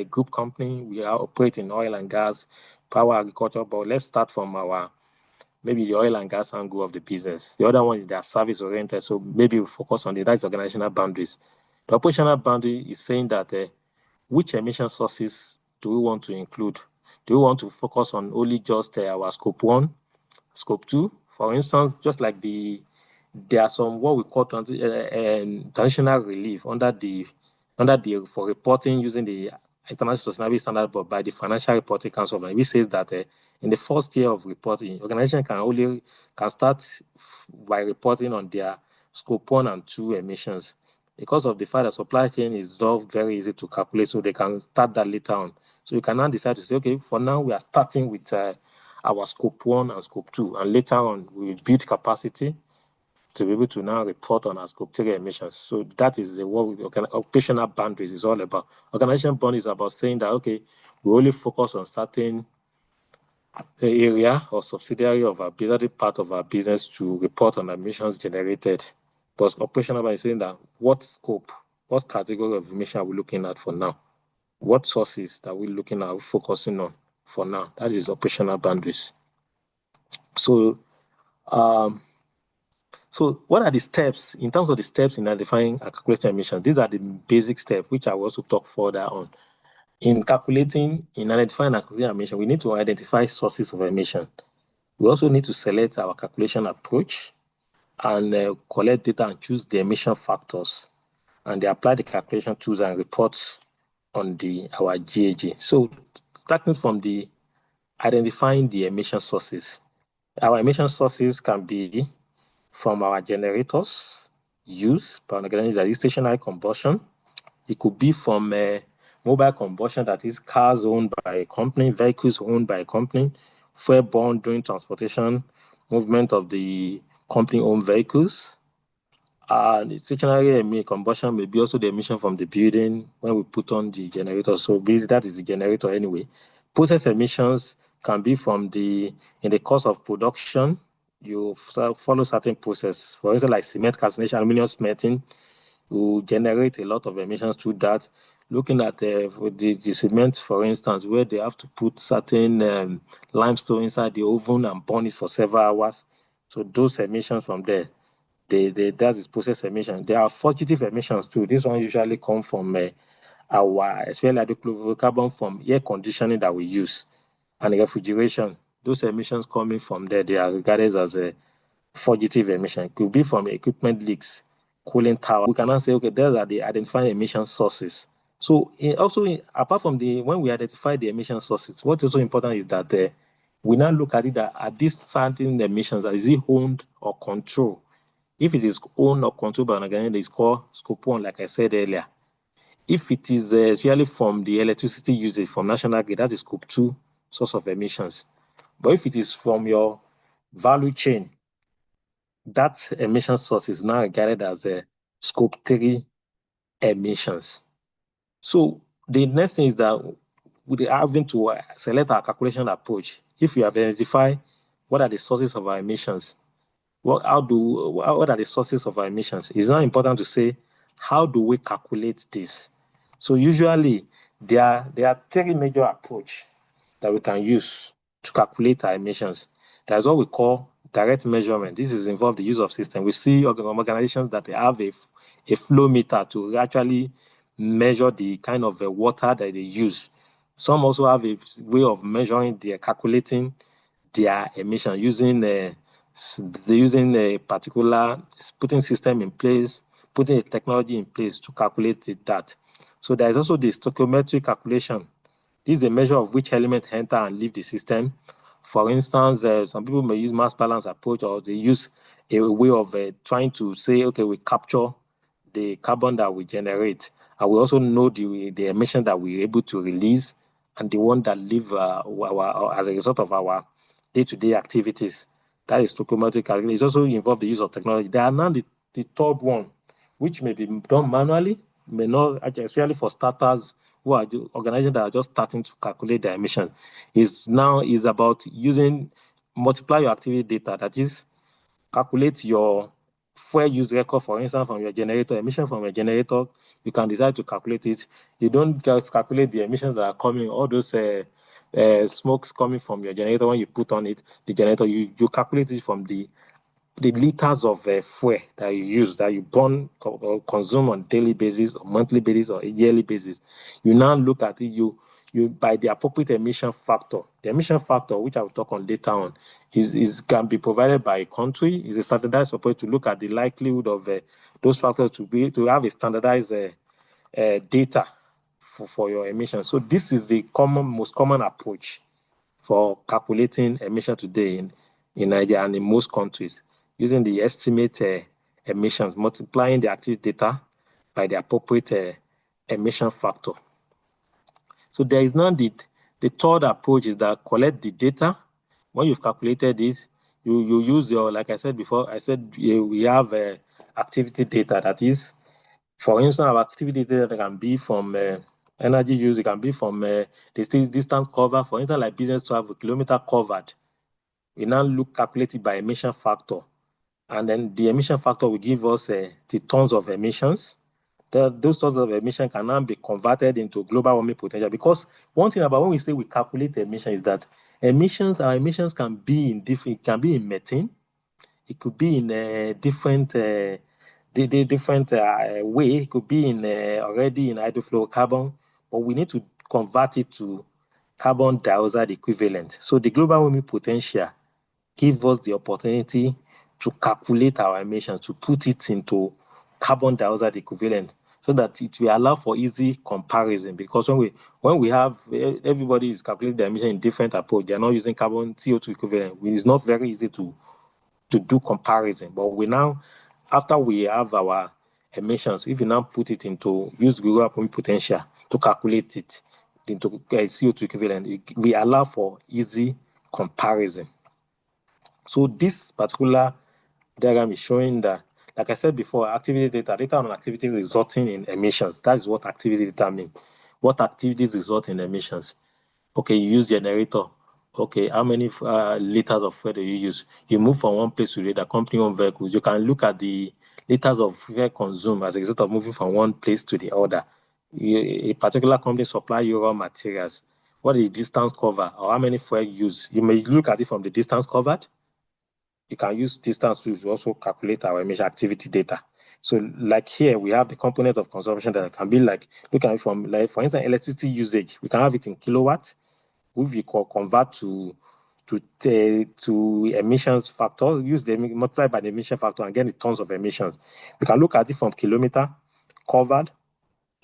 group company. We are operating oil and gas, power, agriculture. But let's start from maybe the oil and gas angle of the business. The other one is their service oriented. So maybe we focus on that's organizational boundaries. The operational boundary is saying that which emission sources do we want to include? Do we want to focus on only just our scope 1, scope 2? For instance, just like there are some what we call transitional relief under the for reporting using the International Sustainability Standard Board by the Financial Reporting Council, which says that in the first year of reporting, organization can start by reporting on their scope 1 and 2 emissions. Because of the fact that supply chain is not very easy to calculate, so they can start that later on. So you can now decide to say, okay, for now we are starting with our scope 1 and scope 2, and later on we will build capacity to be able to now report on our scope 3 emissions. So that is what operational boundaries is all about. Organization boundary is about saying that, okay, we only focus on certain area or subsidiary of our business, part of our business, to report on emissions generated. But operational boundary is saying that what scope, what category of emission are we looking at for now? What sources that we're looking at, focusing on for now? That is operational boundaries. So what are the steps, in terms of the steps in identifying and calculating emissions? These are the basic steps, which I will also talk further on. In identifying and calculating emissions, we need to identify sources of emission. We also need to select our calculation approach and collect data and choose the emission factors, and they apply the calculation tools and reports on our GHG. So starting from the identifying the emission sources. Our emission sources can be from our generators used by an organization, that is stationary combustion. It could be from mobile combustion, that is cars owned by a company, vehicles owned by a company, fuel burn during transportation, movement of the company-owned vehicles. The stationary combustion may be also the emission from the building when we put on the generator. So that is the generator anyway. Process emissions can be in the course of production you follow certain process. For instance, like cement calcination, aluminum smelting, you generate a lot of emissions through that. Looking at the cement, for instance, where they have to put certain limestone inside the oven and burn it for several hours. So those emissions from there, that is process emission. There are fugitive emissions too. This one usually come from especially the chlorofluorocarbon from air conditioning that we use and refrigeration. Those emissions coming from there, they are regarded as a fugitive emission. It could be from equipment leaks, cooling tower. We cannot say, okay, those are the identified emission sources. So apart from when we identify the emission sources, what's also important is that we now look at it that are these certain emissions, is it owned or controlled? If it is owned or controlled by an organization, it's called scope 1, like I said earlier. If it is really from the electricity usage from national grid, that is scope 2 source of emissions. But if it is from your value chain, that emission source is now regarded as a scope 3 emissions. So the next thing is that we are having to select our calculation approach. If we have identified what are the sources of our emissions, what are the sources of our emissions? It's not important to say, how do we calculate this? So usually there are 3 major approach that we can use to calculate our emissions. That's what we call direct measurement. This is involved the use of system. We see organizations that have a flow meter to actually measure the kind of water that they use. Some also have a way of measuring calculating their emission using a particular putting system in place, putting a technology in place to calculate that. So there is also the stoichiometric calculation. This is a measure of which element enter and leave the system. For instance, some people may use mass balance approach, or they use a way of trying to say, okay, we capture the carbon that we generate, and we also know the emission that we're able to release and the one that live as a result of our day-to-day activities. That is stoichiometric calculation. It also involves the use of technology. There are now the third one, which may be done manually, may not, especially for starters who are organizations that are just starting to calculate their emission. Is about multiply your activity data. That is, calculate your fuel use record, for instance, from your generator, emission from your generator. You can decide to calculate it. You don't just calculate the emissions that are coming, all those smokes coming from your generator when you put on it, the generator, you calculate it from the liters of fuel that you use, that you burn or consume on daily basis, or monthly basis, or a yearly basis. You now look at it, you by the appropriate emission factor. The emission factor, which I will talk on later on, can be provided by a country. Is a standardized approach to look at the likelihood of those factors to have a standardized data for your emissions. So this is the most common approach for calculating emission today in Nigeria and in most countries, using the estimate emissions, multiplying the active data by the appropriate emission factor. So there is now the third approach is that collect the data. When you've calculated it, you use your, like I said before, we have activity data. That is, for instance, our activity data can be from energy use, it can be from distance cover, for instance, like business travel, kilometer covered. We now calculate it by emission factor. And then the emission factor will give us the tons of emissions. Those tons of emission can now be converted into global warming potential. Because one thing about when we say we calculate emission is that our emissions can be in methane, it could be in a different way, it could be in already in hydrofluorocarbon, but we need to convert it to carbon dioxide equivalent. So the global warming potential give us the opportunity to calculate our emissions, to put it into carbon dioxide equivalent, so that it will allow for easy comparison. Because when we have everybody is calculating their emission in different approach, they are not using carbon CO2 equivalent. It's not very easy to do comparison. But after we have our emissions, if you now put it into use global warming potential to calculate it into CO2 equivalent, we allow for easy comparison. So this particular diagram is showing that, like I said before, activity data on activity resulting in emissions. That is what activity data means. What activities result in emissions? Okay, you use generator. okay, how many liters of fuel do you use? You move from one place to the other, company-owned vehicles. You can look at the liters of fuel consumed as a result of moving from one place to the other. A particular company supply you raw materials. What is the distance cover or how many fuel used? You may look at it from the distance covered. You can use distance to also calculate our emission activity data. So like here, we have the component of consumption that can be like, look at it from, like, for instance, electricity usage. We can have it in kilowatts, which we call convert to emissions factor, use the multiply by the emission factor and get the tons of emissions. We can look at it from kilometer covered,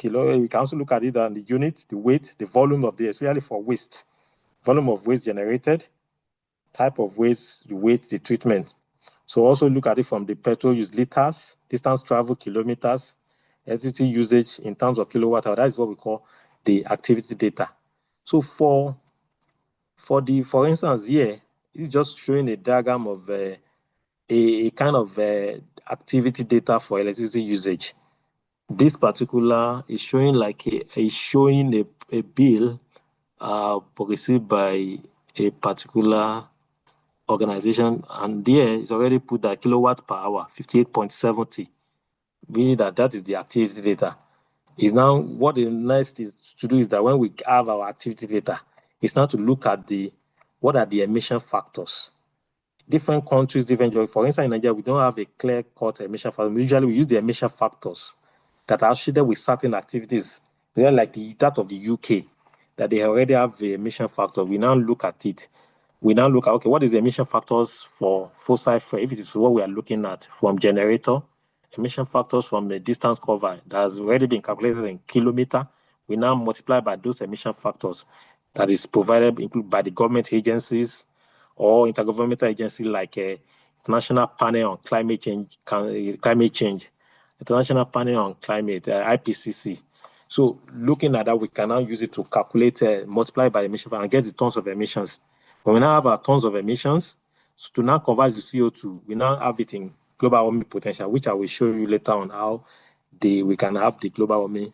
we can also look at it on the unit, the weight, the volume of the, especially for waste, volume of waste generated, type of waste, the weight, the treatment. So also look at it from the petrol use liters, distance travel kilometers, electricity usage in terms of kilowatt hour. That is what we call the activity data. So for instance here, it's just showing a diagram of a kind of activity data for electricity usage. This particular is showing like a bill received by a particular organization, and there is already put that kilowatt per hour 58.70, meaning that is the activity data. Is now what the next is to do is that when we have our activity data, it's now to look at what are the emission factors. Different countries, different. For instance, in Nigeria, we don't have a clear-cut emission factor. Usually, we use the emission factors that are associated with certain activities. They are like that of the UK, that they already have the emission factor. We now look at it. We now look at, okay, what is the emission factors for fossil fuel? If it is what we are looking at from generator, emission factors from the distance covered that has already been calculated in kilometer, we now multiply by those emission factors that is provided by the government agencies or intergovernmental agency like International Panel on Climate Change, International Panel on Climate, IPCC. So looking at that, we can now use it to calculate, multiply by emission and get the tons of emissions. When we now have our tons of emissions, so to now convert the CO2, we now have it in global warming potential, which I will show you later on how we can have the global warming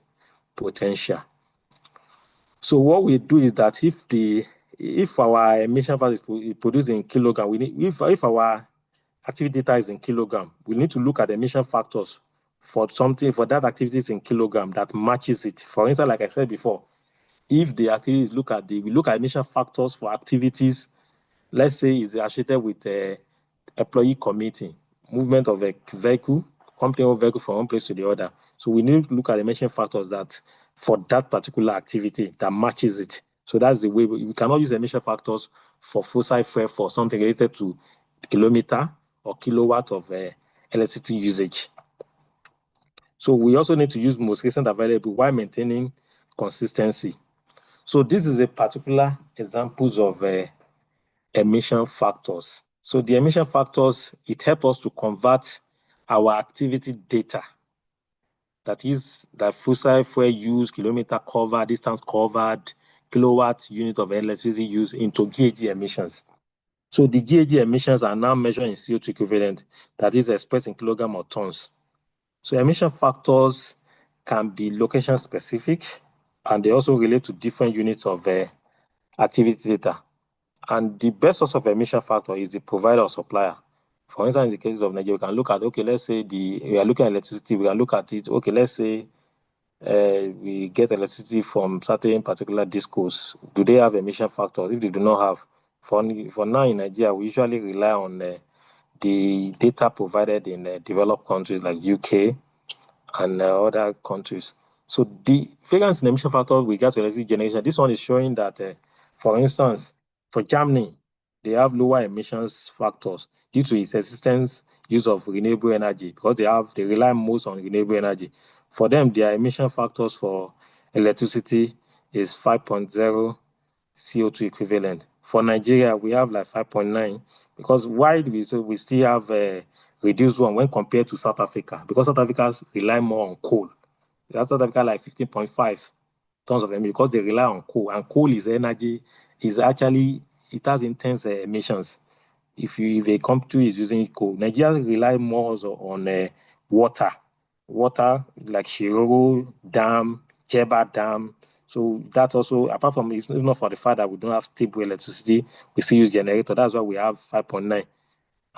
potential. So what we do is that if our emission value is produced in kilogram, if our activity data is in kilogram, we need to look at the emission factors for that activities in kilogram that matches it. For instance, like I said before, if the activities we look at emission factors for activities, let's say is associated with employee commuting, movement of a vehicle, company-owned vehicle from one place to the other. So we need to look at the emission factors that for that particular activity that matches it. So that's the way we cannot use emission factors for fossil fuel for something related to kilometer or kilowatt of electricity usage. So we also need to use most recent available while maintaining consistency. So this is a particular examples of emission factors. So the emission factors, it helps us to convert our activity data. That is the fossil fuel use, kilometer covered, distance covered, kilowatt unit of electricity use into GHG emissions. So the GHG emissions are now measured in CO2 equivalent, that is expressed in kilogram or tons. So emission factors can be location specific, and they also relate to different units of activity data. And the best source of emission factor is the provider or supplier. For instance, in the case of Nigeria, we can look at, okay, let's say we are looking at electricity, we can look at it, okay, let's say we get electricity from certain particular discos. Do they have emission factors? If they do not have, for now in Nigeria, we usually rely on the data provided in developed countries like UK and other countries. So the figures in emission factor we get to electricity generation, this one is showing that, for instance, for Germany, they have lower emissions factors due to its existence use of renewable energy because they rely most on renewable energy. For them, their emission factors for electricity is 5.0 CO2 equivalent. For Nigeria, we have like 5.9 because why do we still have a reduced one when compared to South Africa? Because South Africa rely more on coal. South Africa like 15.5 tons of energy because they rely on coal, and coal is energy, it has intense emissions. If a country is using coal, Nigeria rely more on water like Shiroro Dam, Jeba Dam, So that also, apart from it's not for the fact that we don't have stable electricity, we still use generator. That's why we have 5.9,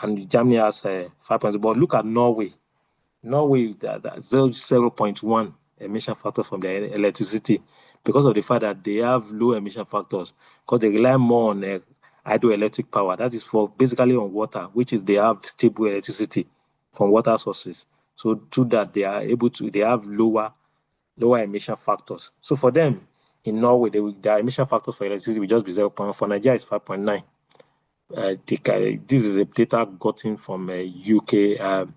and Germany has 5.0. But look at Norway. Norway that 0.1 emission factor from their electricity because of the fact that they have low emission factors because they rely more on hydroelectric power. That is for basically on water, which is they have stable electricity from water sources. So through that they are able to, they have lower emission factors. So for them in Norway, their emission factors for electricity will just be 0.1. For Nigeria, it's 5.9. This is a data gotten from UK.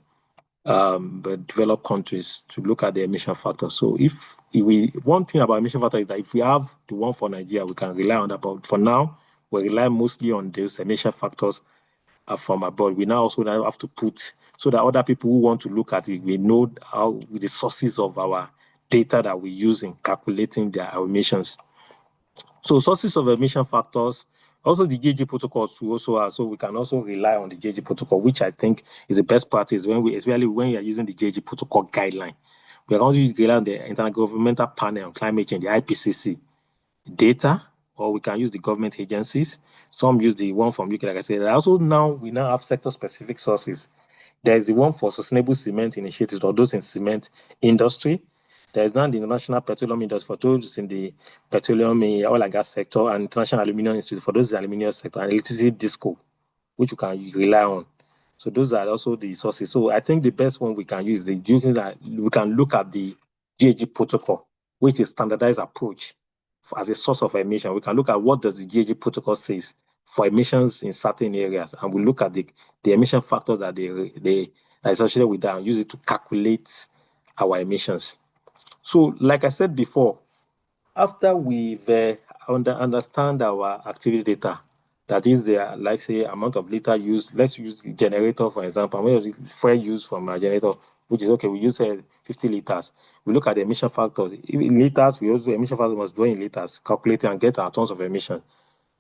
But developed countries to look at the emission factor. So if we, one thing about emission factor is that if we have the one for Nigeria, we can rely on that. But for now, we rely mostly on those emission factors from abroad. We now also have to put so that other people who want to look at it, we know how the sources of our data that we use in calculating their emissions. So sources of emission factors, also the GHG protocols we also have, so we can also rely on the GHG protocol, which I think is the best practice especially when you are using the GHG protocol guideline. We are going to rely on the Intergovernmental Panel on Climate Change, the IPCC data, or we can use the government agencies. Some use the one from UK, like I said. We now have sector-specific sources. There is the one for sustainable cement initiatives or those in cement industry. There is now the International Petroleum Industry for those in the petroleum, oil and gas sector, and International Aluminium Institute for those in the aluminium sector, and electricity disco, which you can rely on. So those are also the sources. So I think the best one we can use is we can look at the GHG protocol, which is standardized approach as a source of emission. We can look at what does the GHG protocol says for emissions in certain areas, and we look at the emission factors that they are associated with that and use it to calculate our emissions. So, like I said before, after we've understand our activity data, that is the, like say, amount of liter used. Let's use the generator, for example. Amount of fuel used from a generator, which is okay. We use 50 liters. We look at the emission factors. In liters, we also emission factor must go in liters, calculate and get our tons of emission.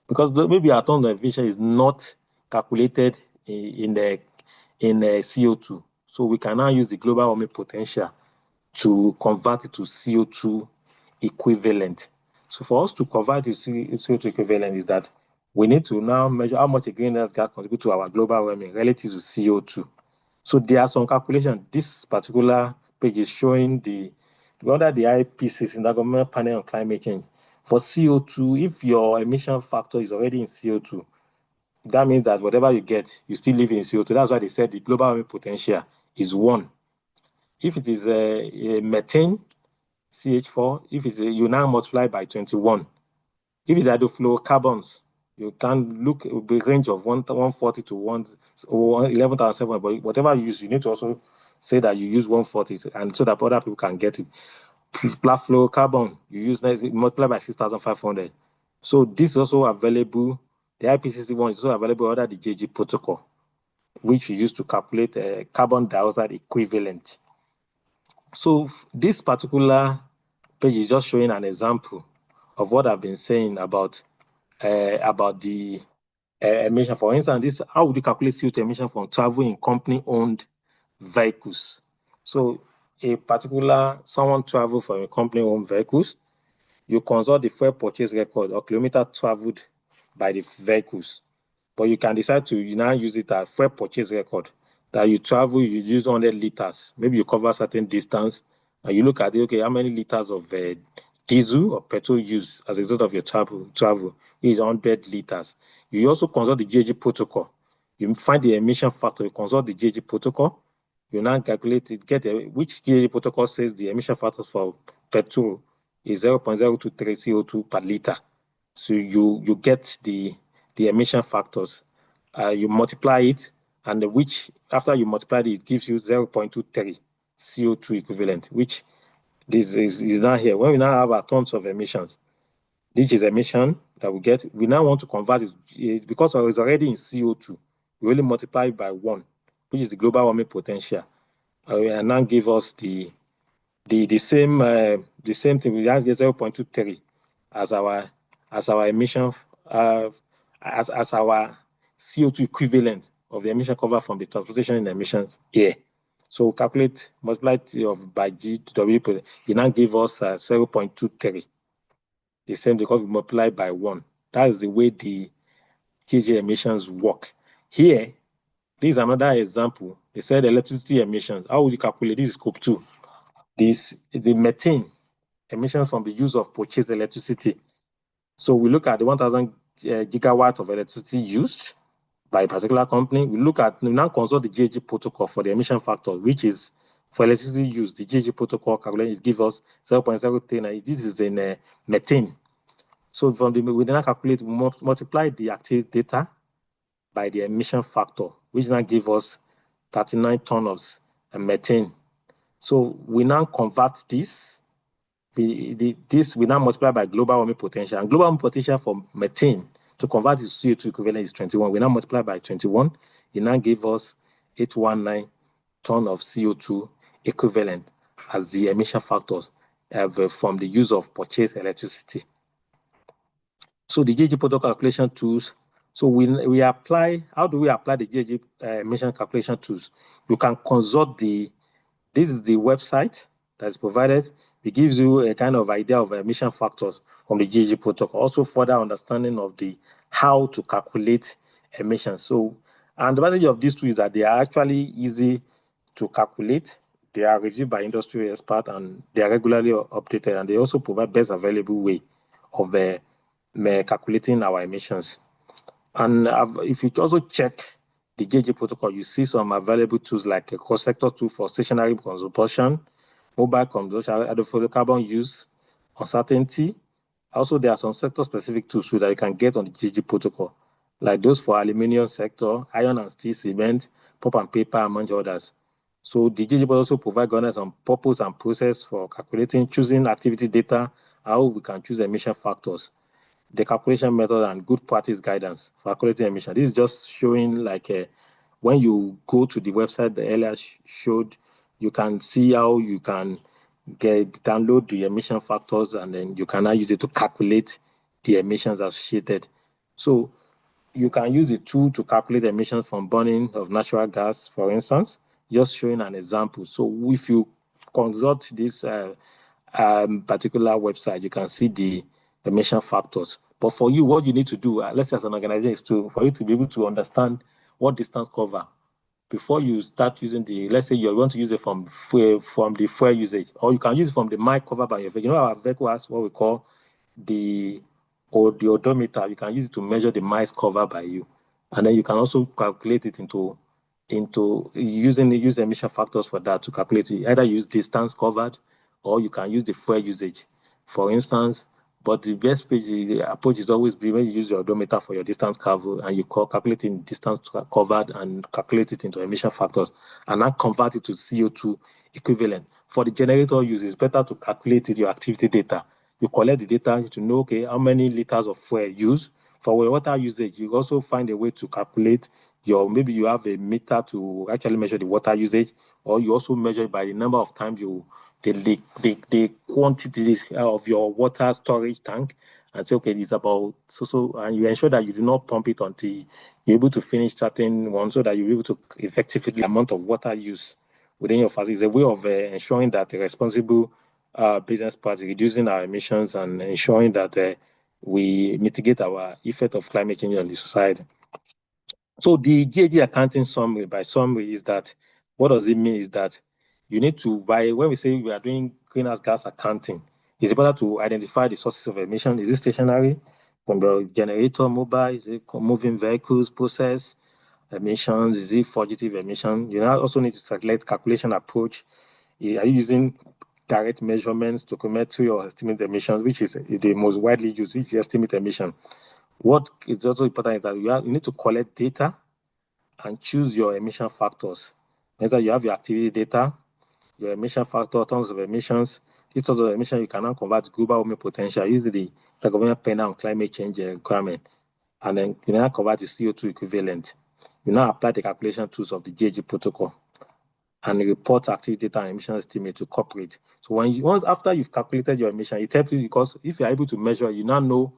Because maybe our tons of emission is not calculated in CO2. So we can now use the global warming potential to convert it to CO2 equivalent. So for us to convert to CO2 equivalent is that we need to now measure how much a greenhouse gas contributes to our global warming relative to CO2. So there are some calculations. This particular page is showing under the IPCC, the Intergovernmental Panel on Climate Change. For CO2, if your emission factor is already in CO2, that means that whatever you get, you still live in CO2. That's why they said the global warming potential is 1. If it is a methane, CH4, if it's you now multiply by 21. If it's hydrofluorocarbons, you can look at the range of 140 to 11,700, but whatever you use, you need to also say that you use 140, and so that other people can get it. Fluorocarbon, you use multiply by 6,500. So this is also available. The IPCC one is also available under the GHG protocol, which we use to calculate carbon dioxide equivalent. So this particular page is just showing an example of what I've been saying about the emission. For instance, how would you calculate CO2 emission from travel in company-owned vehicles? So someone travel from a company-owned vehicles, you consult the fuel purchase record or kilometer traveled by the vehicles. But you can decide to now use it as fuel purchase record. That you travel, you use 100 liters. Maybe you cover a certain distance, and you look at it, okay, how many liters of diesel or petrol use as a result of your travel is 100 liters. You also consult the GHG protocol. You find the emission factor, you consult the GHG protocol, you now calculate it, which GHG protocol says the emission factor for petrol is 0.023 CO2 per liter. So you get the emission factors. You multiply it, and which after you multiply it gives you 0.23 CO2 equivalent, which this is now here. When we now have our tons of emissions, this is emission that we get. We now want to convert it because it's already in CO2. We only multiply it by 1, which is the global warming potential, and now give us the same thing. We have 0.23 as our emission as our CO2 equivalent of the emission covered from the transportation in emissions here. So calculate, multiply it by GW, it now give us 0.23. the same because we multiply by 1. That is the way the GHG emissions work. Here, this is another example. They said electricity emissions. How would you calculate? This is scope 2. The methane emissions from the use of purchased electricity. So we look at the 1,000 gigawatts of electricity used by a particular company. We now consult the GHG protocol for the emission factor, which is for electricity use. The GHG protocol calculation gives us 0.039. This is in methane. So we then calculate, multiply the active data by the emission factor, which now gives us 39 tons of methane. So we now convert this. We now multiply by global warming potential. And global warming potential for methane to convert to CO2 equivalent is 21. We now multiply by 21. It now gives us 819 tons of CO2 equivalent as the emission factors from the use of purchased electricity. So the GHG protocol calculation tools. So we apply. How do we apply the GHG emission calculation tools? You can consult this is the website that is provided. It gives you a kind of idea of emission factors from the GHG protocol. Also further understanding of how to calculate emissions. So, and the advantage of these tools is that they are actually easy to calculate. They are reviewed by industry experts and they are regularly updated, and they also provide best available way of calculating our emissions. And if you also check the GHG protocol, you see some available tools like a cross-sector tool for stationary consumption, mobile consumption, hydrofluorocarbon use, uncertainty. Also, there are some sector-specific tools that you can get on the GHG protocol, like those for aluminium sector, iron and steel, cement, pulp and paper, among others. So the GHG protocol also provides guidance on purpose and process for calculating, choosing activity data, how we can choose emission factors, the calculation method, and good practice guidance for calculating emission. This is just showing when you go to the website the earlier showed, you can see how you can download the emission factors, and then you can now use it to calculate the emissions associated. So you can use the tool to calculate emissions from burning of natural gas, for instance, just showing an example. So if you consult this particular website, you can see the emission factors. But for you, what you need to do, let's say as an organization, is for you to be able to understand what distance cover before you start using let's say you want to use it from the fuel usage, or you can use it from the mile covered by your vehicle. You know, our vehicle has what we call the odometer. You can use it to measure the miles covered by you, and then you can also calculate it into use emission factors for that to calculate it. Either use distance covered, or you can use the fuel usage, for instance. But the best approach is always be when you use your odometer for your distance covered, and you calculating distance covered and calculate it into emission factors, and then convert it to CO2 equivalent. For the generator use, it's better to calculate your activity data. You collect the data to know, okay, how many liters of fuel used. For your water usage, you also find a way to calculate maybe you have a meter to actually measure the water usage, or you also measure by the number of times the quantity of your water storage tank, and say, okay, it's about so, and you ensure that you do not pump it until you're able to finish certain one, so that you're able to effectively the amount of water use within your facility. It's a way of ensuring that a responsible business practice, reducing our emissions, and ensuring that we mitigate our effect of climate change on the society. So the GHG accounting summary is that, what does it mean is that you need to, when we say we are doing greenhouse gas accounting, it's important to identify the sources of emission. Is it stationary, from the generator, mobile? Is it moving vehicles, process emissions? Is it fugitive emission? You now also need to select calculation approach. Are you using direct measurements, stoichiometry, or estimate emissions, which is the most widely used, which is estimate emission? What is also important is that you need to collect data and choose your emission factors. Means that you have your activity data, your emission factor, tons of emissions. These tons of emissions you can now convert to global warming potential using the government panel on climate change requirement, and then you now convert to CO2 equivalent. You now apply the calculation tools of the GHG protocol and report activity data and emission estimate to corporate. So once after you've calculated your emission, it helps you, because if you're able to measure, you now know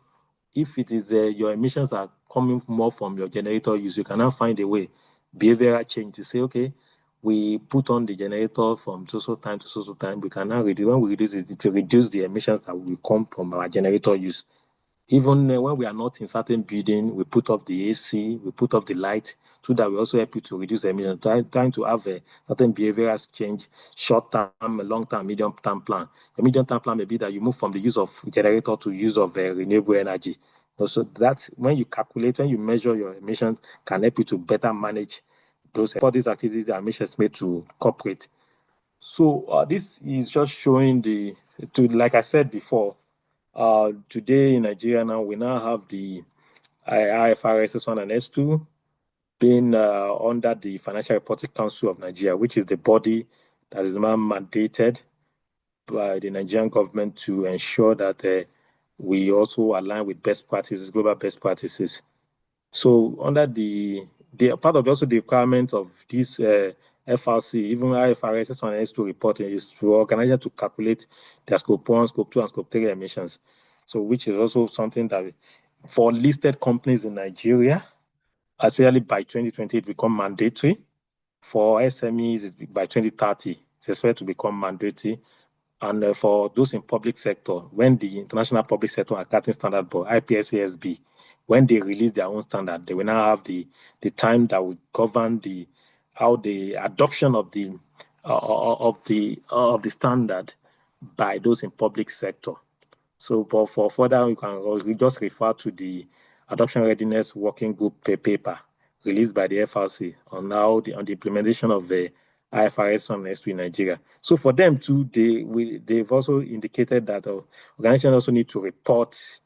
if it is your emissions are coming more from your generator use. You can now find a way, behavioral change, to say, okay, we put on the generator from so time to so time. We can now reduce, when we reduce it, it will reduce the emissions that will come from our generator use. Even when we are not in certain building, we put up the AC, we put up the light, so that we also help you to reduce emissions. Trying to have a certain behavioral change, short-term, long-term, medium-term plan. The medium-term plan may be that you move from the use of generator to use of renewable energy. So that's when you calculate, when you measure your emissions, can help you to better manage those for these activities that emissions made to corporate. So this is just showing like I said before, today in Nigeria now, we now have the IFRS S1 and S2 being under the Financial Reporting Council of Nigeria, which is the body that is now mandated by the Nigerian government to ensure that we also align with best practices, global best practices. So under the part of also the requirement of this FRC, even IFRS S1 and S2 reporting, is for organizers to calculate their scope 1, scope 2, and scope 3 emissions. So which is also something that for listed companies in Nigeria, especially by 2020, it become mandatory. For SMEs, by 2030, it's expected to become mandatory. And for those in public sector, when the International Public Sector Accounting Standard Board, IPSASB, when they release their own standard, they will now have the time that will govern how the adoption of the standard by those in public sector. So, but for further, you can just refer to the Adoption Readiness Working Group paper released by the FRC on the implementation of the IFRS on S2 in Nigeria. So for them too, they've also indicated that organizations also need to report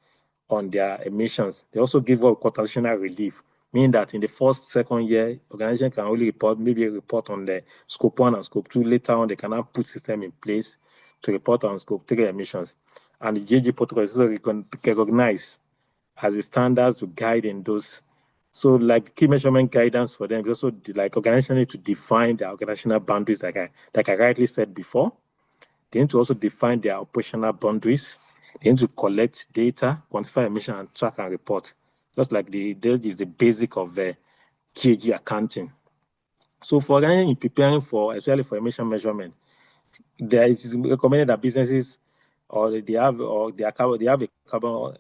on their emissions. They also give up quotational relief, meaning that in the first, second year, organization can only report on the scope 1 and scope 2. Later on, they can now put system in place to report on scope 3 emissions. And the GHG protocol is also recognized as the standards to guide in those. So like key measurement guidance for them, also like organizations need to define their organizational boundaries, like I rightly said before. They need to also define their operational boundaries. They need to collect data, quantify emission, and track and report. Just like that is the basic of the GHG accounting. So for in preparing especially for emission measurement, there is recommended that businesses they have a carbon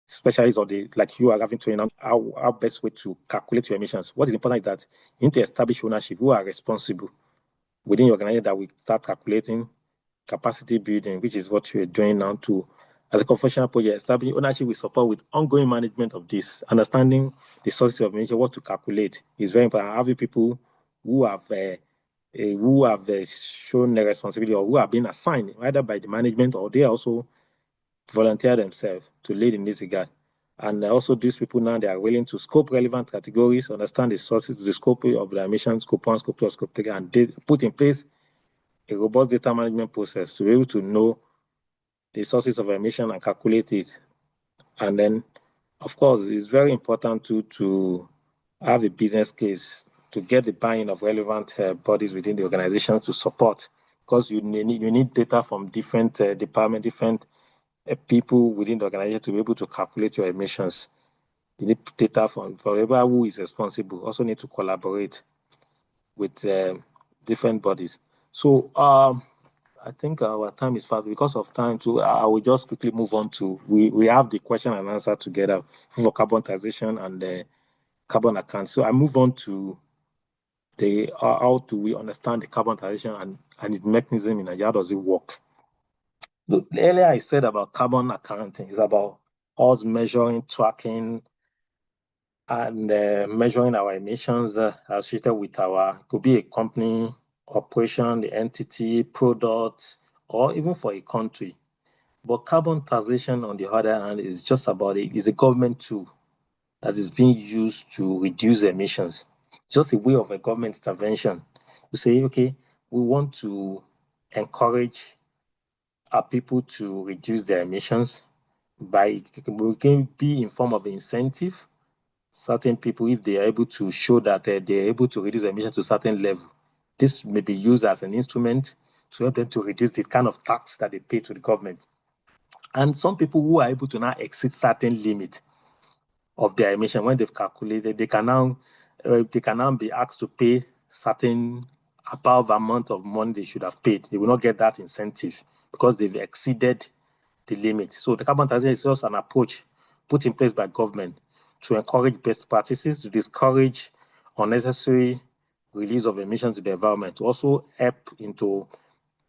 specialists, or like you are having to know how best way to calculate your emissions. What is important is that you need to establish ownership who are responsible within your organization, that we start calculating capacity building, which is what you're doing now to, as a professional project, establishing ownership with support with ongoing management of this, understanding the sources of emission, what to calculate is very important. Having people who have shown their responsibility, or who have been assigned either by the management, or they also volunteer themselves to lead in this regard. And also these people now, they are willing to scope relevant categories, understand the sources, the scope of the emissions, scope 1, scope 2, scope 3, and they put in place a robust data management process to be able to know the sources of emission and calculate it. And then, of course, it's very important to have a business case to get the buy-in of relevant bodies within the organization to support, because you need data from different departments, different people within the organization to be able to calculate your emissions. You need data from everyone who is responsible. Also need to collaborate with different bodies. So I think our time is fast. Because of time too, I will just quickly move on to, we have the question and answer together for carbon taxation and the carbon account. So I move on to how do we understand the carbon taxation and its mechanism in Nigeria. How does it work? Look, earlier I said about carbon accounting. It's about us measuring, tracking, and measuring our emissions associated with could be a company, operation, the entity, product, or even for a country. But carbon taxation, on the other hand, is just about is a government tool that is being used to reduce emissions. It's just a way of a government intervention to say, okay, we want to encourage our people to reduce their emissions we can be in form of incentive. Certain people, if they are able to show that they are able to reduce emissions to a certain level, this may be used as an instrument to help them to reduce the kind of tax that they pay to the government. And some people who are able to now exceed certain limit of their emission, when they've calculated, they can now they can now be asked to pay certain above amount of money they should have paid. They will not get that incentive because they've exceeded the limit. So the carbon taxation is just an approach put in place by government to encourage best practices, to discourage unnecessary release of emissions to the environment, to also help into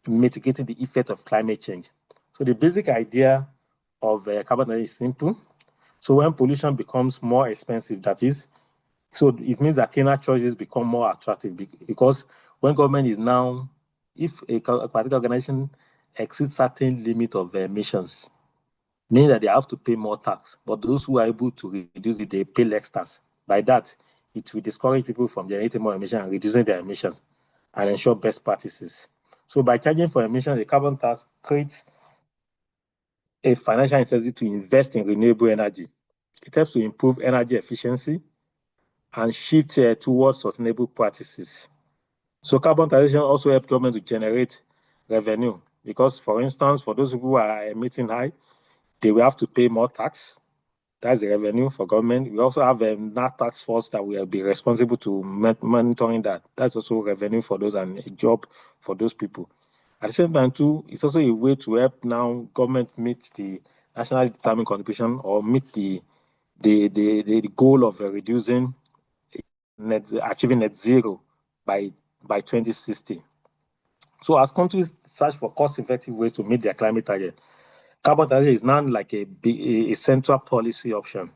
mitigating the effect of climate change. So the basic idea of carbon taxation is simple. So when pollution becomes more expensive, that is, so it means that cleaner choices become more attractive because when government is now, if a particular organization exceeds certain limit of emissions, meaning that they have to pay more tax. But those who are able to reduce it, they pay less tax. By that, it will discourage people from generating more emissions and reducing their emissions and ensure best practices. So by charging for emissions, the carbon tax creates a financial incentive to invest in renewable energy. It helps to improve energy efficiency and shift towards sustainable practices. So carbon taxation also helps government to generate revenue because, for instance, for those who are emitting high, they will have to pay more tax. That's the revenue for government. We also have a NAT tax force that will be responsible to monitoring that. That's also revenue for those and a job for those people. At the same time, too, it's also a way to help now government meet the nationally determined contribution or meet the goal of reducing achieving net zero by 2060. So as countries search for cost-effective ways to meet their climate target, carbon taxation is now like a central policy option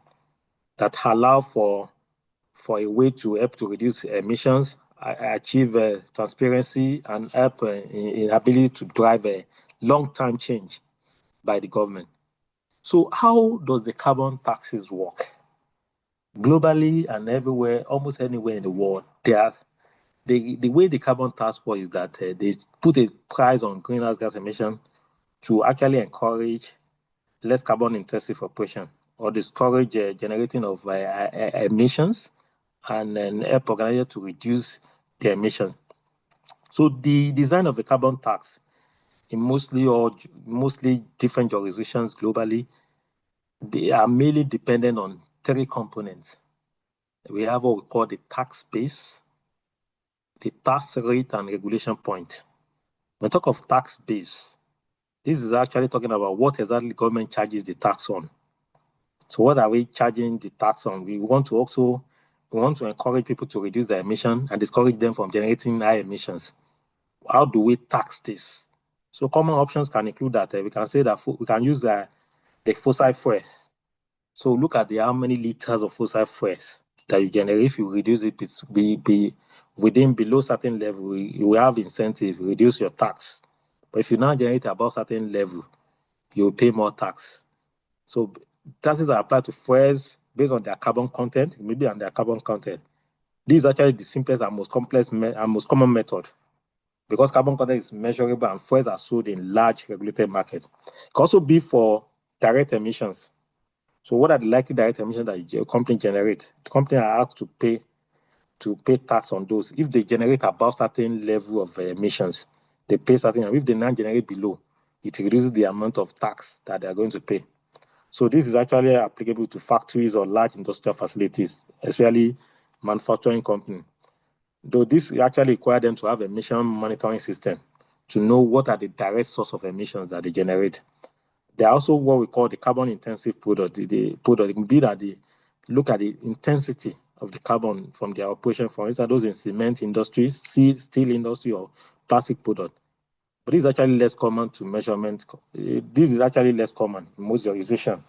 that allow for a way to help to reduce emissions, achieve transparency, and help in ability to drive a long-term change by the government. So how does the carbon taxes work? Globally and everywhere, almost anywhere in the world, the way the carbon tax works is that they put a price on greenhouse gas emission to actually encourage less carbon intensive operation or discourage generating of emissions and then help organizers to reduce their emissions. So the design of the carbon tax in mostly different jurisdictions globally, they are mainly dependent on three components. We have what we call the tax base, the tax rate, and regulation point. When we talk of tax base, this is actually talking about what exactly government charges the tax on. So what are we charging the tax on? We want to encourage people to reduce their emission and discourage them from generating high emissions. How do we tax this? So common options can include that. We can say that we can use the fossil fuel. So look at how many liters of fossil fuels that you generate. If you reduce it, be within below certain level, you will have incentive, reduce your tax. But if you now generate above certain level, you will pay more tax. So taxes are applied to fuels based on their carbon content, maybe on their carbon content. This is actually the simplest and most complex and most common method because carbon content is measurable and fuels are sold in large regulated markets. It can also be for direct emissions. So what are the likely direct emissions that your company generates? The company are asked to pay tax on those. If they generate above certain level of emissions, they pay certain. If they not generate below, it reduces the amount of tax that they are going to pay. So this is actually applicable to factories or large industrial facilities, especially manufacturing companies. Though this actually requires them to have emission monitoring system to know what are the direct source of emissions that they generate. There are also what we call the carbon intensive product. The product can be that they look at the intensity of the carbon from their operation, for instance, those in cement industry, steel industry, or plastic product. But this is actually less common to measurement. This is actually less common in most jurisdictions,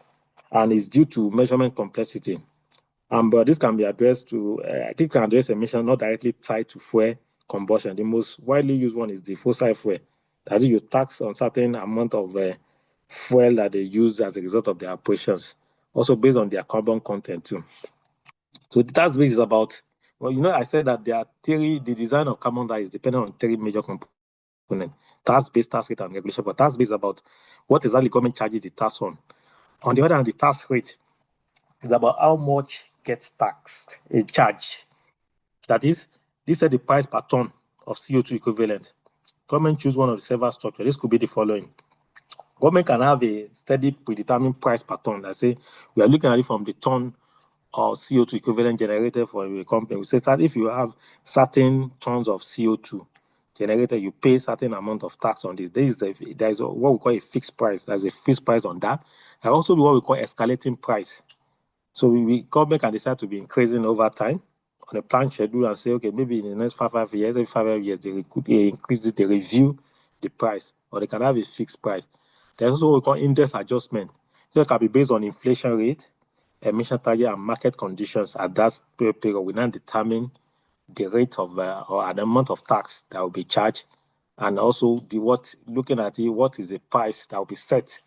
and it's due to measurement complexity. But this can be addressed to, I think, can address emission not directly tied to fuel combustion. The most widely used one is the fossil fuel. That is, you tax on certain amount of fuel that they use as a result of their operations, also based on their carbon content too. So the tax base is about, I said that the design of carbon tax is dependent on three major components: tax base, tax rate, and regulation. But tax base is about what exactly government charges the tax on. On the other hand, the tax rate is about how much gets taxed, a charge. That is, this is the price per ton of CO2 equivalent. Government choose one of the several structures. This could be the following. Government can have a steady predetermined price per ton. That say we are looking at it from the ton or CO2 equivalent generated for a company. We say that if you have certain tons of CO2 generated, you pay certain amount of tax on this. There is what we call a fixed price. There's a fixed price on that. There also be what we call escalating price. So government can decide to be increasing over time on a planned schedule and say, okay, maybe in the next 5 years, every 5 years, they could increase it, they review the price, or they can have a fixed price. There's also what we call index adjustment. It can be based on inflation rate, emission target, and market conditions at that period. We now determine the rate of or an amount of tax that will be charged, and also looking at it, what is the price that will be set.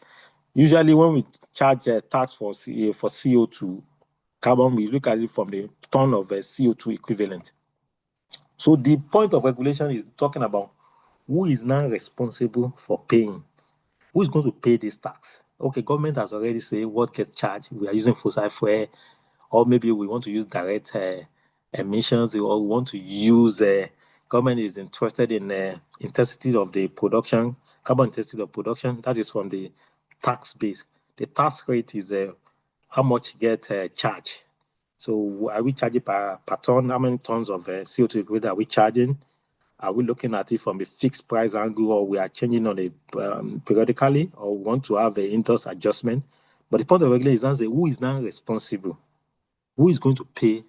Usually, when we charge a tax for CO2 carbon, we look at it from the ton of CO2 equivalent. So the point of regulation is talking about who is now responsible for paying. Who is going to pay this tax? Okay, government has already said what gets charged. We are using fossil fuel, or maybe we want to use direct emissions, or we want to use government is interested in intensity of the production, carbon intensity of production. That is from the tax base. The tax rate is how much get charged. So are we charging per ton? How many tons of CO2 equivalent are we charging? Are we looking at it from a fixed price angle, or we are changing on it periodically, or we want to have an index adjustment? But the point of regulation is now say who is now responsible? Who is going to pay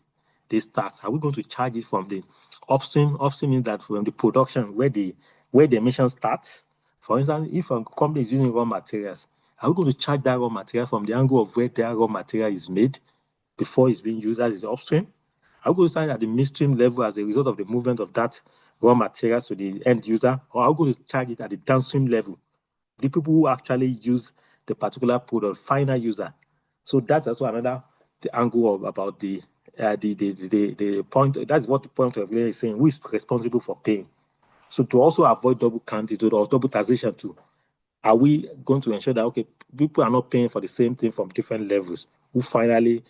this tax? Are we going to charge it from the upstream? Upstream means that from the production where the emission starts. For instance, if a company is using raw materials, are we going to charge that raw material from the angle of where that raw material is made before it's being used as the upstream? Are we going to charge at the midstream level as a result of the movement of that raw materials to the end user, or are we going to charge it at the downstream level, the people who actually use the particular product, final user? So that's also another angle about the point. That's what the point of regulation is saying. Who is responsible for paying? So to also avoid double counting or double taxation too, are we going to ensure that okay, people are not paying for the same thing from different levels? Who finally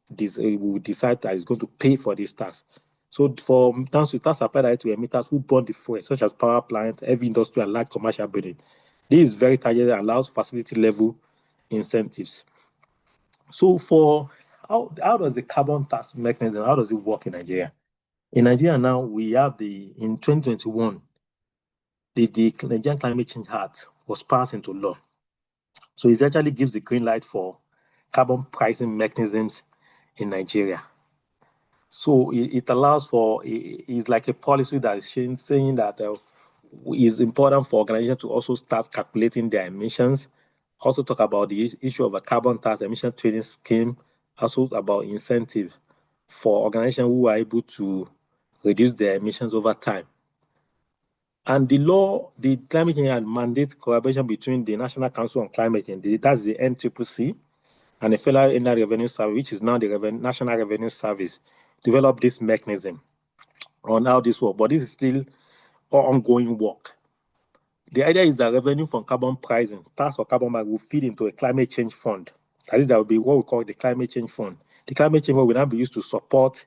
will decide that is going to pay for this tax? So for tax apply that to emitters who burn the fuel, such as power plants, heavy industry, and large commercial building. This is very targeted and allows facility level incentives. So for how does the carbon tax mechanism, how does it work in Nigeria? In Nigeria now, we have in 2021, the Nigerian Climate Change Act was passed into law. So it actually gives the green light for carbon pricing mechanisms in Nigeria. So it allows for, it's like a policy that is saying that it's important for organizations to also start calculating their emissions. Also talk about the issue of a carbon tax emission trading scheme, also about incentive for organizations who are able to reduce their emissions over time. And the law, the climate change mandates collaboration between the National Council on Climate Change, that's the NCCC, and the Federal Inland Revenue Service, which is now the National Revenue Service, develop this mechanism on how this works. But this is still ongoing work. The idea is that revenue from carbon pricing, tax or carbon market, will feed into a climate change fund. That is, that will be what we call the climate change fund. The climate change fund will now be used to support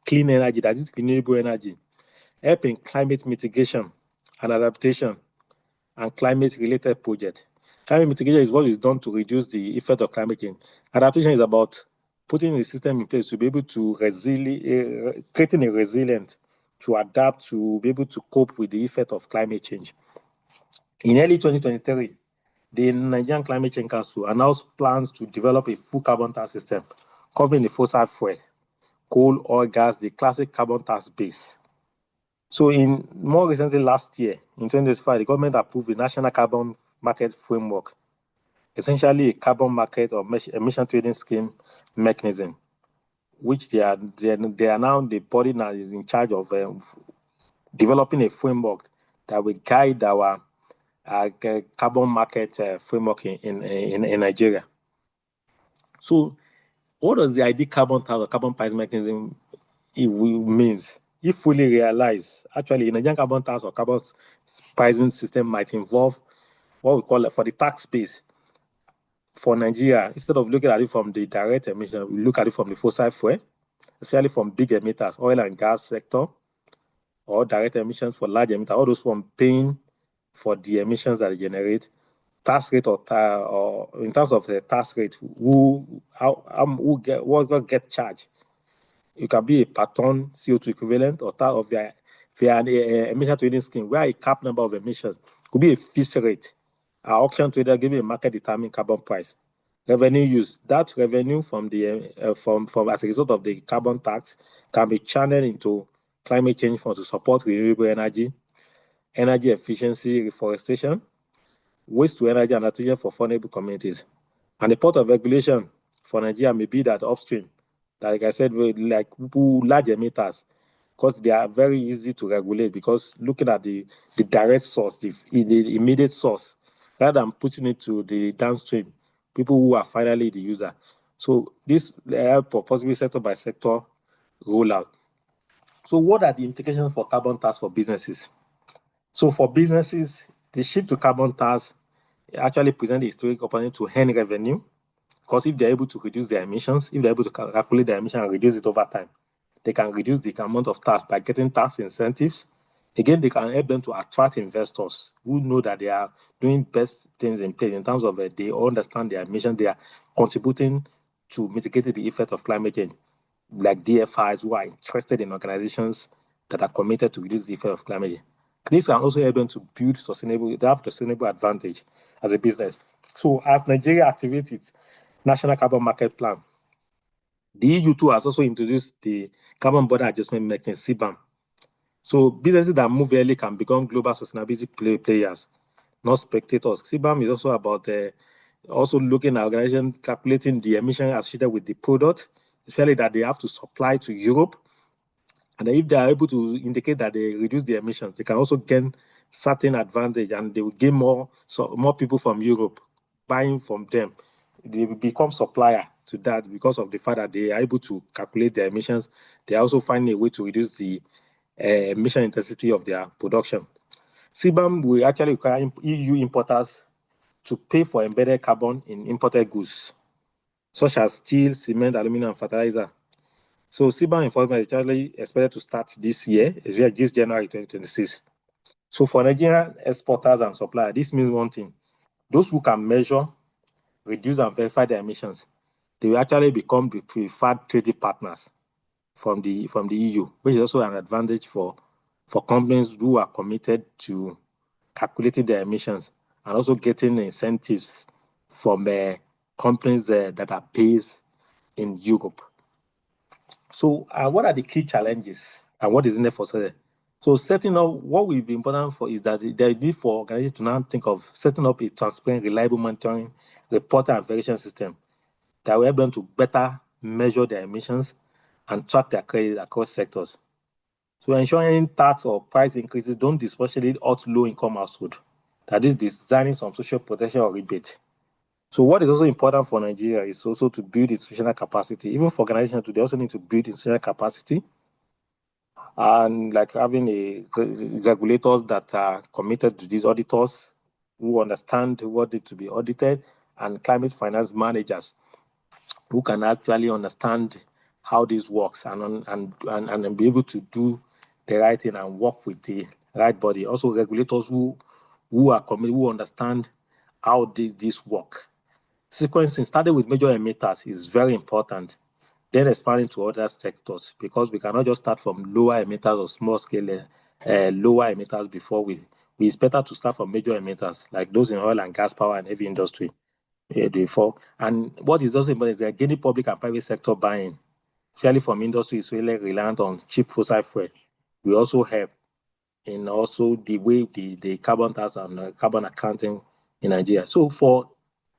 clean energy, that is renewable energy, helping climate mitigation and adaptation and climate-related projects. Climate mitigation is what is done to reduce the effect of climate change. Adaptation is about putting a system in place to be able to creating a resilient to adapt to be able to cope with the effect of climate change. In early 2023, the Nigerian Climate Change Council announced plans to develop a full carbon tax system covering the fossil fuel, coal, oil, gas, the classic carbon tax base. So more recently last year, in 2025, the government approved the National Carbon Market Framework, essentially a carbon market or emission trading scheme mechanism, which they are now the body that is in charge of developing a framework that will guide our carbon market framework in Nigeria. So what does the ID carbon tax or carbon price mechanism means? If fully realized, actually, a Nigerian carbon tax or carbon pricing system might involve what we call for the tax base. For Nigeria, instead of looking at it from the direct emission, we look at it from the fossil fuel, especially from big emitters, oil and gas sector, or direct emissions for large emitters, all those from paying for the emissions that they generate. tax rate or in terms of the tax rate, who get charged. It can be a per ton CO2 equivalent or part of via an emission trading scheme where a cap number of emissions could be a fixed rate. Our auction trader giving a market determined carbon price. Revenue use, that revenue from the from as a result of the carbon tax can be channeled into climate change funds to support renewable energy efficiency, reforestation, waste to energy and nitrogen for vulnerable communities. And the part of regulation for Nigeria may be that upstream, like I said, like large emitters, because they are very easy to regulate because looking at the direct source, the immediate source, rather than putting it to the downstream, people who are finally the user. So this help possibly sector by sector rollout. So what are the implications for carbon tax for businesses? So for businesses, the shift to carbon tax actually present a historic opportunity to earn revenue, because if they're able to reduce their emissions, if they're able to calculate their emission and reduce it over time, they can reduce the amount of tax by getting tax incentives. Again, they can help them to attract investors who know that they are doing best things in place in terms of they understand their mission, they are contributing to mitigating the effect of climate change, like DFIs who are interested in organizations that are committed to reduce the effect of climate change. This can also help them to build sustainable advantage as a business. So as Nigeria activates its National Carbon Market Plan, the EU too has also introduced the Carbon Border Adjustment Mechanism, CBAM. So businesses that move early can become global sustainability players, not spectators. CBAM is also about also looking at organizations calculating the emission associated with the product, especially that they have to supply to Europe. And if they are able to indicate that they reduce the emissions, they can also gain certain advantage, and they will gain more people from Europe buying from them. They will become supplier to that because of the fact that they are able to calculate their emissions. They are also finding a way to reduce the emission intensity of their production. CBAM will actually require EU importers to pay for embedded carbon in imported goods, such as steel, cement, aluminum, and fertilizer. So CBAM enforcement is actually expected to start this year, this January 2026. So for Nigerian exporters and suppliers, this means one thing: those who can measure, reduce, and verify their emissions, they will actually become the preferred trading partners from the EU, which is also an advantage for companies who are committed to calculating their emissions and also getting incentives from companies that are based in Europe. So what are the key challenges and what is in there for setting? So setting up, what will be important for is that there is need for organizations to now think of setting up a transparent, reliable monitoring, reporting, and verification system that will help them to better measure their emissions and track their credit across sectors. So ensuring tax or price increases don't disproportionately hurt low-income households. That is designing some social protection or rebate. So what is also important for Nigeria is also to build institutional capacity. Even for organizations, they also need to build institutional capacity, and like having regulators that are committed to these, auditors who understand what needs to be audited, and climate finance managers who can actually understand how this works and be able to do the right thing and work with the right body. Also regulators who are committed, who understand how this work. Sequencing, starting with major emitters, is very important, then expanding to other sectors, because we cannot just start from lower emitters or small scale lower emitters before it's better to start from major emitters, like those in oil and gas, power, and heavy industry. Before. And what is also important is that gaining public and private sector buying, especially from industry is really reliant on cheap fossil fuel. We also help in also the way the carbon tax and carbon accounting in Nigeria. So for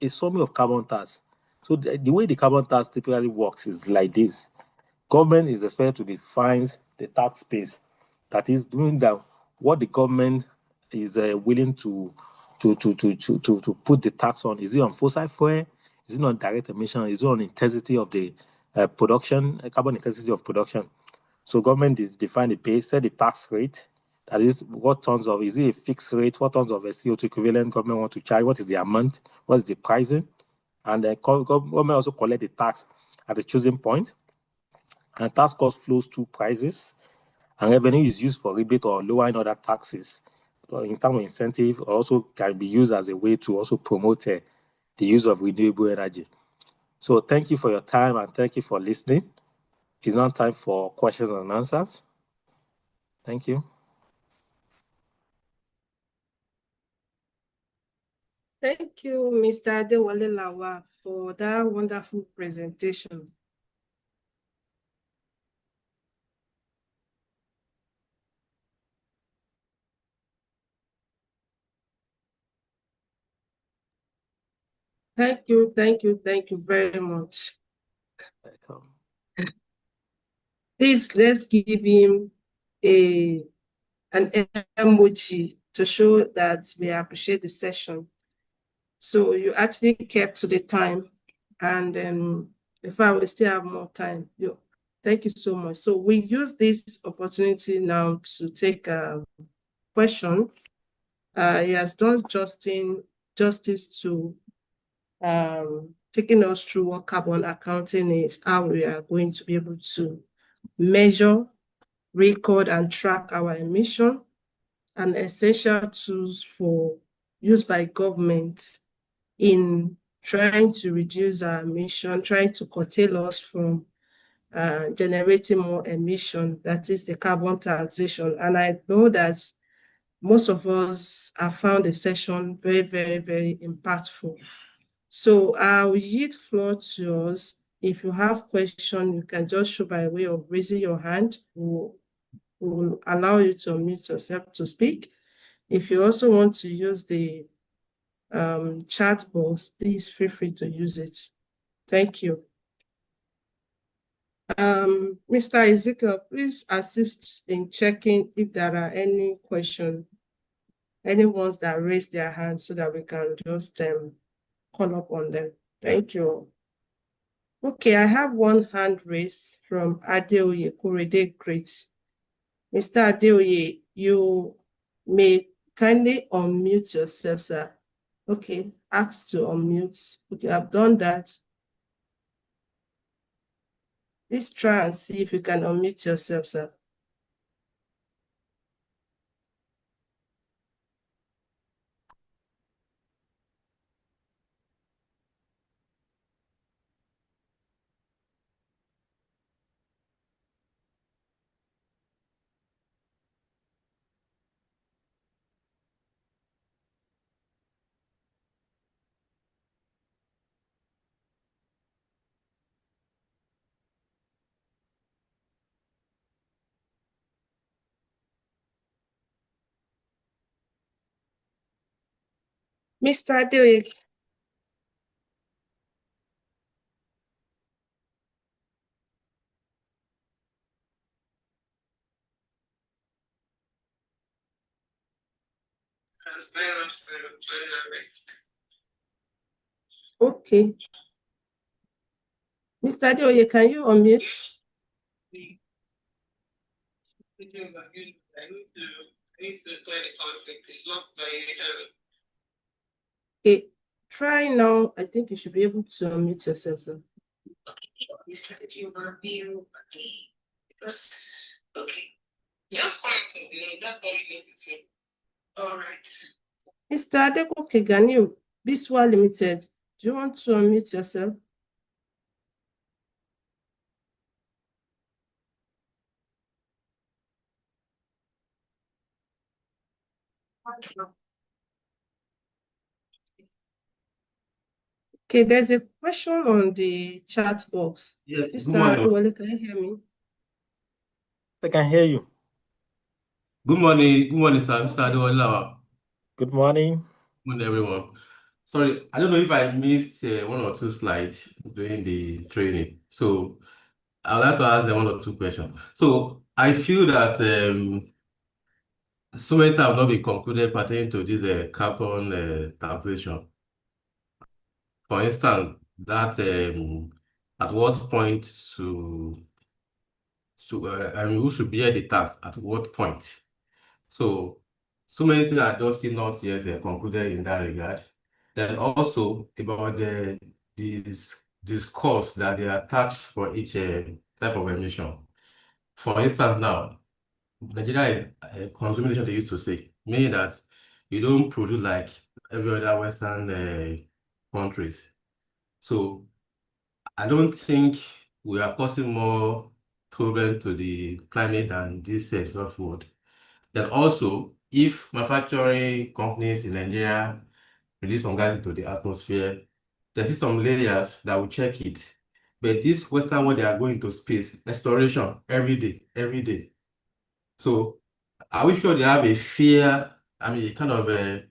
a summary of carbon tax, so the way the carbon tax typically works is like this. Government is expected to define the tax base. That is doing that what the government is willing to put the tax on. Is it on fossil fuel? Is it on direct emission? Is it on intensity of the production, carbon intensity of production? So government is define the base, set the tax rate. That is, what tons of, is it a fixed rate? What tons of a CO2 equivalent government want to charge? What is the amount? What is the pricing? And then government also collect the tax at the choosing point. And tax cost flows through prices, and revenue is used for rebate or lowering other taxes in terms of incentive, also can be used as a way to also promote the use of renewable energy. So thank you for your time and thank you for listening. It's now time for questions and answers. Thank you. Thank you, Mr. Adewale Lawa, for that wonderful presentation. Thank you very much. Welcome. Please, let's give him an emoji to show that we appreciate the session. So you actually kept to the time, and in fact, we still have more time. Thank you so much. So we use this opportunity now to take a question. He has done justice to taking us through what carbon accounting is, how we are going to be able to measure, record, and track our emission, and essential tools for use by government in trying to reduce our emission, trying to curtail us from generating more emission, that is the carbon taxation. And I know that most of us have found the session very, very, very impactful. So I will yield floor to us. If you have questions, you can just show by way of raising your hand. We'll allow you to unmute yourself to speak. If you also want to use the chat box, please feel free to use it. Thank you. Mr. Ezekiel, please assist in checking if there are any questions, any ones that raise their hand so that we can just call up on them. Thank you. Okay, I have one hand raised from Adeoye Korede Great. Mr. Adeoye, you may kindly unmute yourself, sir. Okay, ask to unmute. Okay, I've done that. Please try and see if you can unmute yourself, sir. Mr. Adeoye. Okay. Mr. Adeoye, can you unmute? Okay, try now. I think you should be able to unmute yourself, sir. Okay. Just that's all you need to do. All right. Mr. Adekoke Ganiu, Biswa Limited, do you want to unmute yourself? Okay, there's a question on the chat box. Yes, Mr. good morning. Adewale, can you hear me? I can hear you. Good morning, sir. Mr. Adewale. Good morning. Good morning, everyone. Sorry, I don't know if I missed one or two slides during the training. So I would like to ask them one or two questions. So I feel that so many have not been concluded pertaining to this carbon taxation. For instance, that at what point who should bear the tax at what point? So many things are just still not yet concluded in that regard. Then also about these costs that they are attached for each type of emission. For instance, now Nigeria is consuming emission they used to say meaning that you don't produce like every other Western countries. So I don't think we are causing more problem to the climate than this developed world. Then also, if manufacturing companies in Nigeria release some gas into the atmosphere, there's some layers that will check it. But this Western world, they are going to space exploration every day, every day. So are we sure they have a fair, I mean, kind of a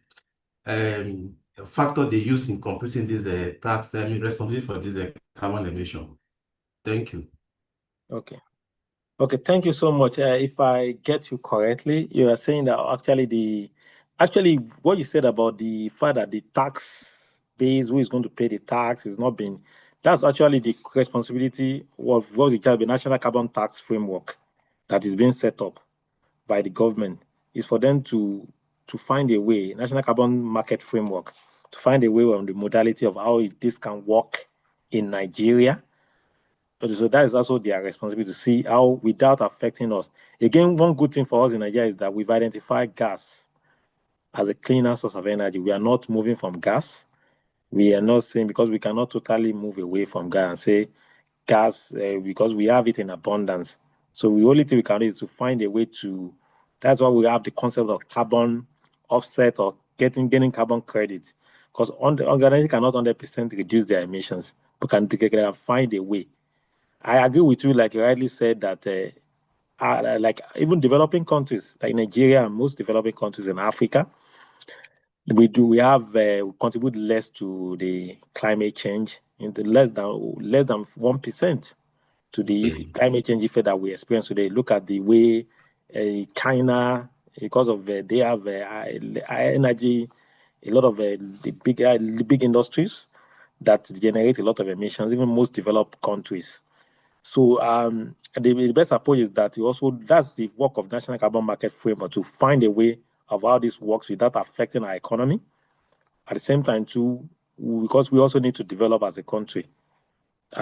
factor they use in computing this tax, I mean, responsibility for this carbon emission? Thank you. Okay. Okay, thank you so much. If I get you correctly, you are saying that actually what you said about the fact that the tax base, who is going to pay the tax, is not being, that's actually the responsibility of what we call the National Carbon Tax Framework that is being set up by the government, is for them to find a way, National Carbon Market Framework, to find a way on the modality of how this can work in Nigeria. So that is also their responsibility to see how, without affecting us. Again, one good thing for us in Nigeria is that we've identified gas as a cleaner source of energy. We are not moving from gas. We are not saying, because we cannot totally move away from gas and say gas, because we have it in abundance. So the only thing we can do is to find a way to, that's why we have the concept of carbon offset or getting carbon credit. Because organizations cannot 100% reduce their emissions, but they can find a way. I agree with you, like you rightly said, that like even developing countries like Nigeria and most developing countries in Africa, we contribute less to the climate change, into less than 1% to the climate change effect that we experience today. Look at the way China, because of they have energy, a lot of the big industries that generate a lot of emissions, even most developed countries. So the best approach is that that's the work of National Carbon Market Framework, to find a way of how this works without affecting our economy. At the same time, too, because we also need to develop as a country,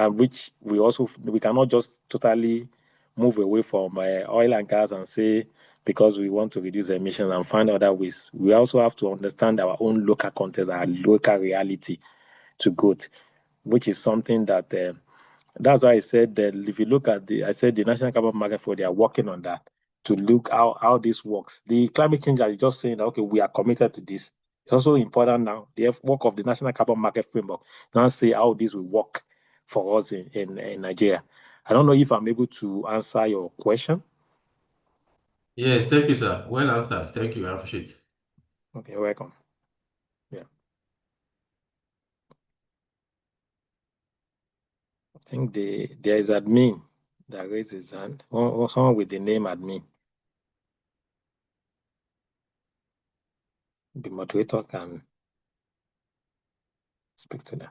which we cannot just totally move away from oil and gas and say because we want to reduce emissions and find other ways. We also have to understand our own local context, our local reality to good, which is something that. That's why I said that if you look at the National Carbon Market Framework, they are working on that to look how this works. The climate change is just saying that, okay, we are committed to this. It's also important now, the work of the National Carbon Market Framework, now say how this will work for us in Nigeria. I don't know if I'm able to answer your question. Yes, thank you, sir. Well answered. Thank you. I appreciate it. Okay, welcome. Yeah. I think there is admin that raised his hand, or someone with the name admin. The moderator can speak to them.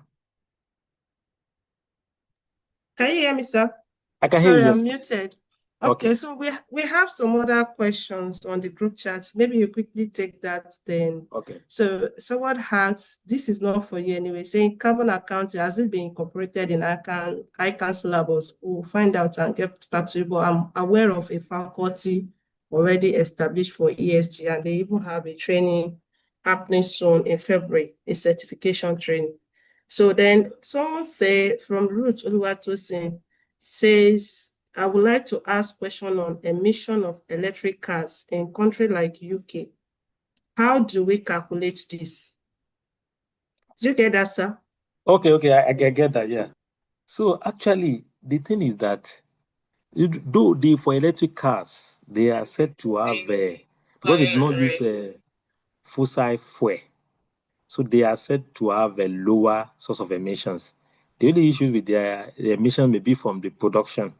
Can you hear me, sir? I can hear you. Sorry, Yes, I'm please. muted. Okay. So we have some other questions on the group chat. Maybe you quickly take that then. Okay. So someone asks, this is not for you anyway, saying carbon accounting, has it been incorporated in Ican syllabus? We'll find out and get back to you, but I'm aware of a faculty already established for ESG, and they even have a training happening soon in February, a certification training. So then someone say from Ruth Oluwatosin says, I would like to ask question on emission of electric cars in country like UK. How do we calculate this? Did you get that, sir? Okay, I get that, yeah. So actually, the thing is that for electric cars, they are said to have because they do not use fossil fuel, so they are said to have a lower source of emissions. The only issue with their emission may be from the production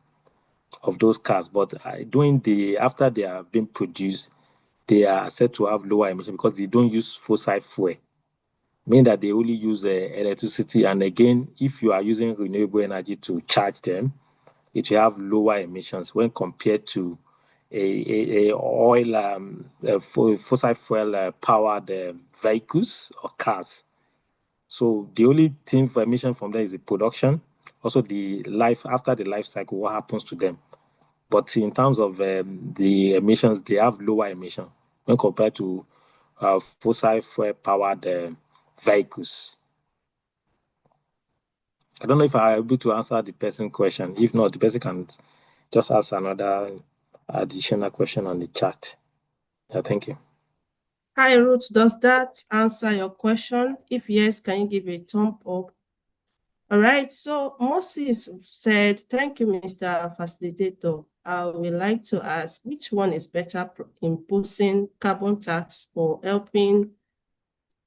of those cars, but after they are being produced, they are said to have lower emission because they don't use fossil fuel, meaning that they only use electricity. And again, if you are using renewable energy to charge them, it will have lower emissions when compared to a fossil fuel powered vehicles or cars. So the only thing for emission from there is the production, also the life after the life cycle, what happens to them. But in terms of the emissions, they have lower emission when compared to fossil fuel powered vehicles. I don't know if I'm able to answer the person question. If not, the person can just ask another additional question on the chat. Yeah, thank you. Hi, Ruth. Does that answer your question? If yes, can you give a thumb up? All right. So Moses said, "Thank you, Mr. Facilitator. I would like to ask, which one is better, imposing carbon tax or helping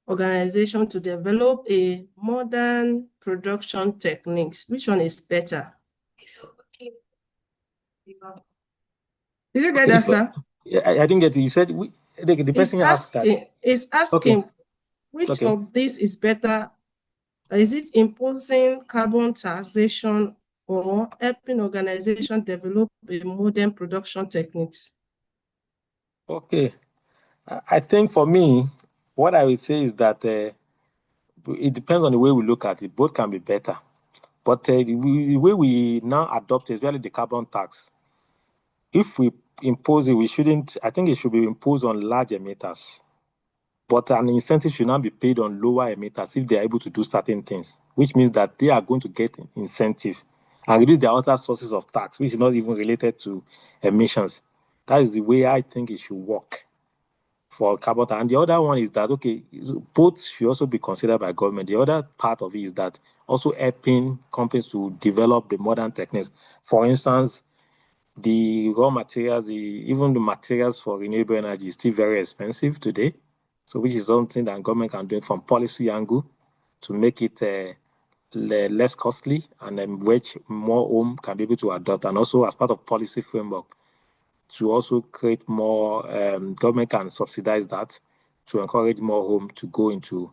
organization to develop a modern production techniques? Which one is better?" Did you get that, sir? Yeah, I didn't get it. You said the person asked that. Is asking which Okay. of these is better? Is it imposing carbon taxation or helping organization develop a modern production techniques? Okay. I think for me, what I would say is that it depends on the way we look at it. Both can be better. But the way we now adopt is really the carbon tax. If we impose it, I think it should be imposed on large emitters. But an incentive should not be paid on lower emitters if they are able to do certain things, which means that they are going to get incentive and reduce their other sources of tax, which is not even related to emissions. That is the way I think it should work for carbon tax. And the other one is that, okay, both should also be considered by government. The other part of it is that also helping companies to develop the modern techniques. For instance, the raw materials, even the materials for renewable energy is still very expensive today. So which is something that government can do from policy angle to make it less costly, and which more home can be able to adopt. And also as part of policy framework to also create more, government can subsidize that to encourage more home to go into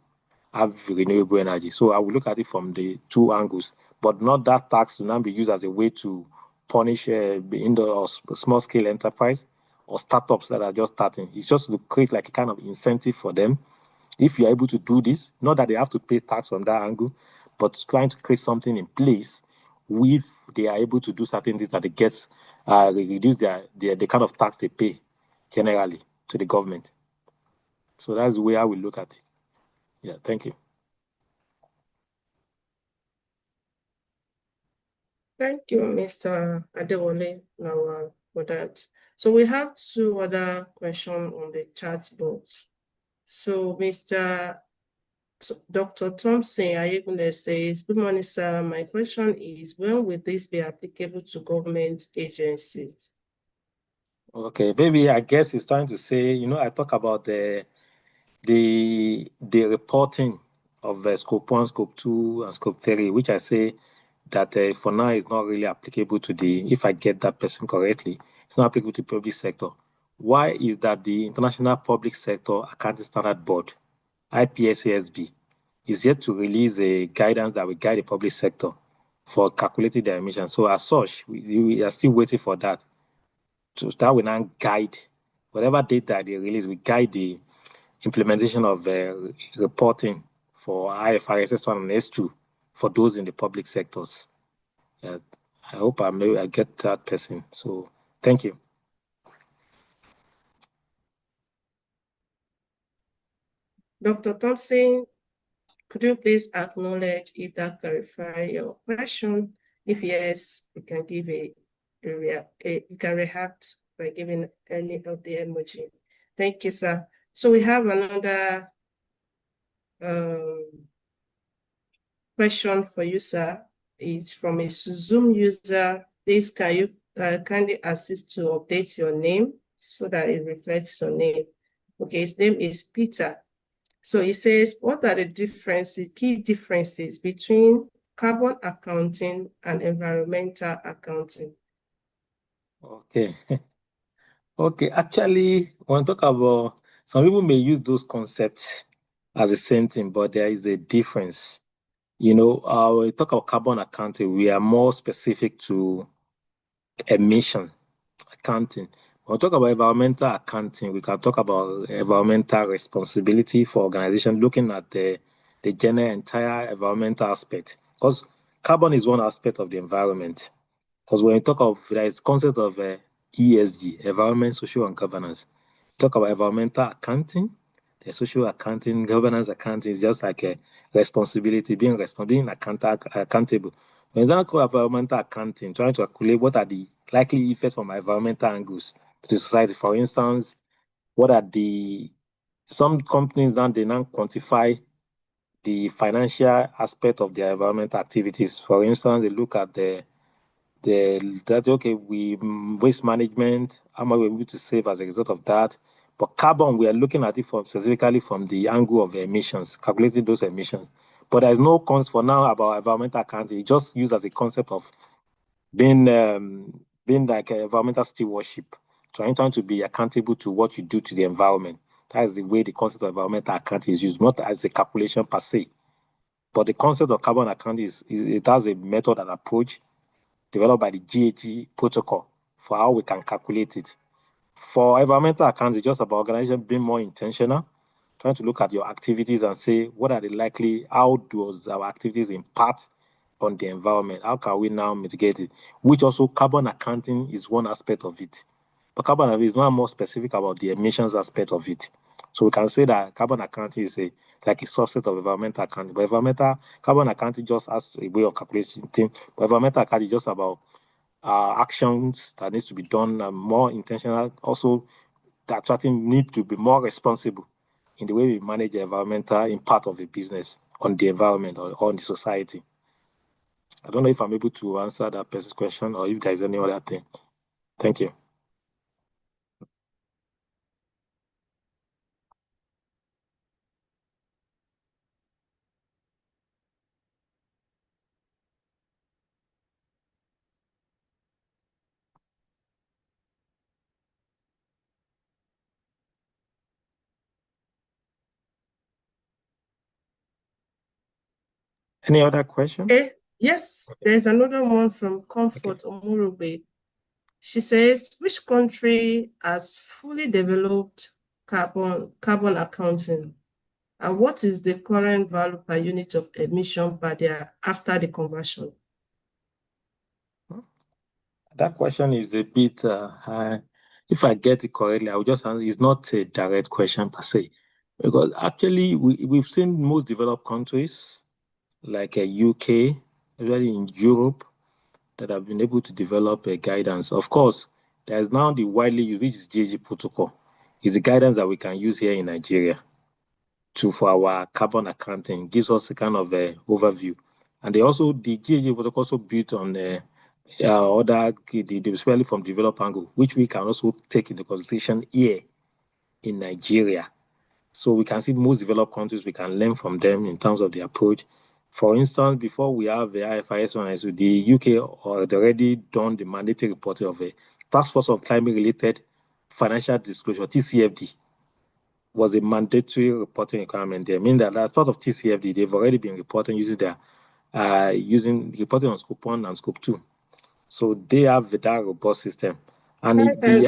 have renewable energy. So I will look at it from the two angles, but not that tax to now be used as a way to punish indoor or small scale enterprise or startups that are just starting. It's just to create like a kind of incentive for them. If you're able to do this, not that they have to pay tax from that angle, but trying to create something in place if they are able to do certain things that they get reduce the kind of tax they pay generally to the government. So that's the way I will look at it. Yeah, thank you. Thank you, Mr. Adewale Lawal, for that. So we have two other questions on the chat box. So Dr. Thompson Ayegune says, "Good morning, sir. My question is, when will this be applicable to government agencies?" Okay, maybe I guess it's trying to say, I talk about the reporting of scope 1, scope 2, and scope 3, which I say that for now is not really applicable to if I get that person correctly, it's not applicable to public sector. Why is that the International Public Sector Accounting Standard Board, IPSASB, is yet to release a guidance that will guide the public sector for calculating their emissions. So as such, we are still waiting for that. So that will now guide whatever data they release, we guide the implementation of reporting for IFRS S1 and S2 for those in the public sectors. I hope I get that person. So thank you. Dr. Thompson, could you please acknowledge if that clarifies your question? If yes, you can give you can react by giving any of the emoji. Thank you, sir. So we have another question for you, sir. It's from a Zoom user. Please, can you kindly assist to update your name so that it reflects your name? Okay, his name is Peter. So he says, what are the key differences between carbon accounting and environmental accounting? Okay. Okay, actually, when we talk about, some people may use those concepts as the same thing, but there is a difference. When we talk about carbon accounting, we are more specific to emission accounting. When we talk about environmental accounting, we can talk about environmental responsibility for organization, looking at the general entire environmental aspect. Because carbon is one aspect of the environment. Because when you talk of, there is concept of ESG, environment, social, and governance. Talk about environmental accounting, the social accounting, governance accounting is just like a responsibility, being accountable. When you don't call environmental accounting, trying to calculate what are the likely effects from environmental angles to the society. For instance, what are some companies now they now quantify the aspect of their environmental activities. For instance, they look at waste management, how much we're able to save as a result of that. But carbon, we are looking at it specifically from the angle of emissions, calculating those emissions. But there's no concept for now about environmental accounting. It's just used as a concept of being like environmental stewardship, trying to be accountable to what you do to the environment. That is the way the concept of environmental accounting is used, not as a calculation per se. But the concept of carbon accounting it has a method and approach developed by the GHG protocol for how we can calculate it. For environmental accounting, it's just about organization being more intentional, trying to look at your activities and say, what are how does our activities impact on the environment? How can we now mitigate it? Which also carbon accounting is one aspect of it. But carbon accounting is not more specific about the emissions aspect of it. So we can say that carbon accounting is like a subset of environmental accounting. But carbon accounting just has a way of calculating things. But environmental accounting is just about actions that needs to be done more intentional. Also, the attracting need to be more responsible in the way we manage the environmental impact of a business on the environment or on the society. I don't know if I'm able to answer that person's question or if there's any other thing. Thank you. Any other question? Yes, there's another one from Comfort Omurube. She says, which country has fully developed carbon accounting? And what is the current value per unit of emission per year after the conversion? That question is a bit high. If I get it correctly, I will just answer. It's not a direct question per se, because actually we've seen most developed countries like UK, really in Europe, that have been able to develop a guidance. Of course, there's now the widely used, which is GHG protocol. It's the guidance that we can use here in Nigeria for our carbon accounting. Gives us a kind of overview. And the GHG protocol also built on especially from developed angle, which we can also take into consideration here in Nigeria. So we can see most developed countries, we can learn from them in terms of the approach. For instance, before we have the IFRS 1, the UK had already done the mandatory reporting of a Task Force on Climate-Related Financial Disclosure, TCFD, was a mandatory reporting requirement there. Meaning that as part of TCFD, they've already been reporting using reporting on Scope 1 and Scope 2. So they have that robust system. And the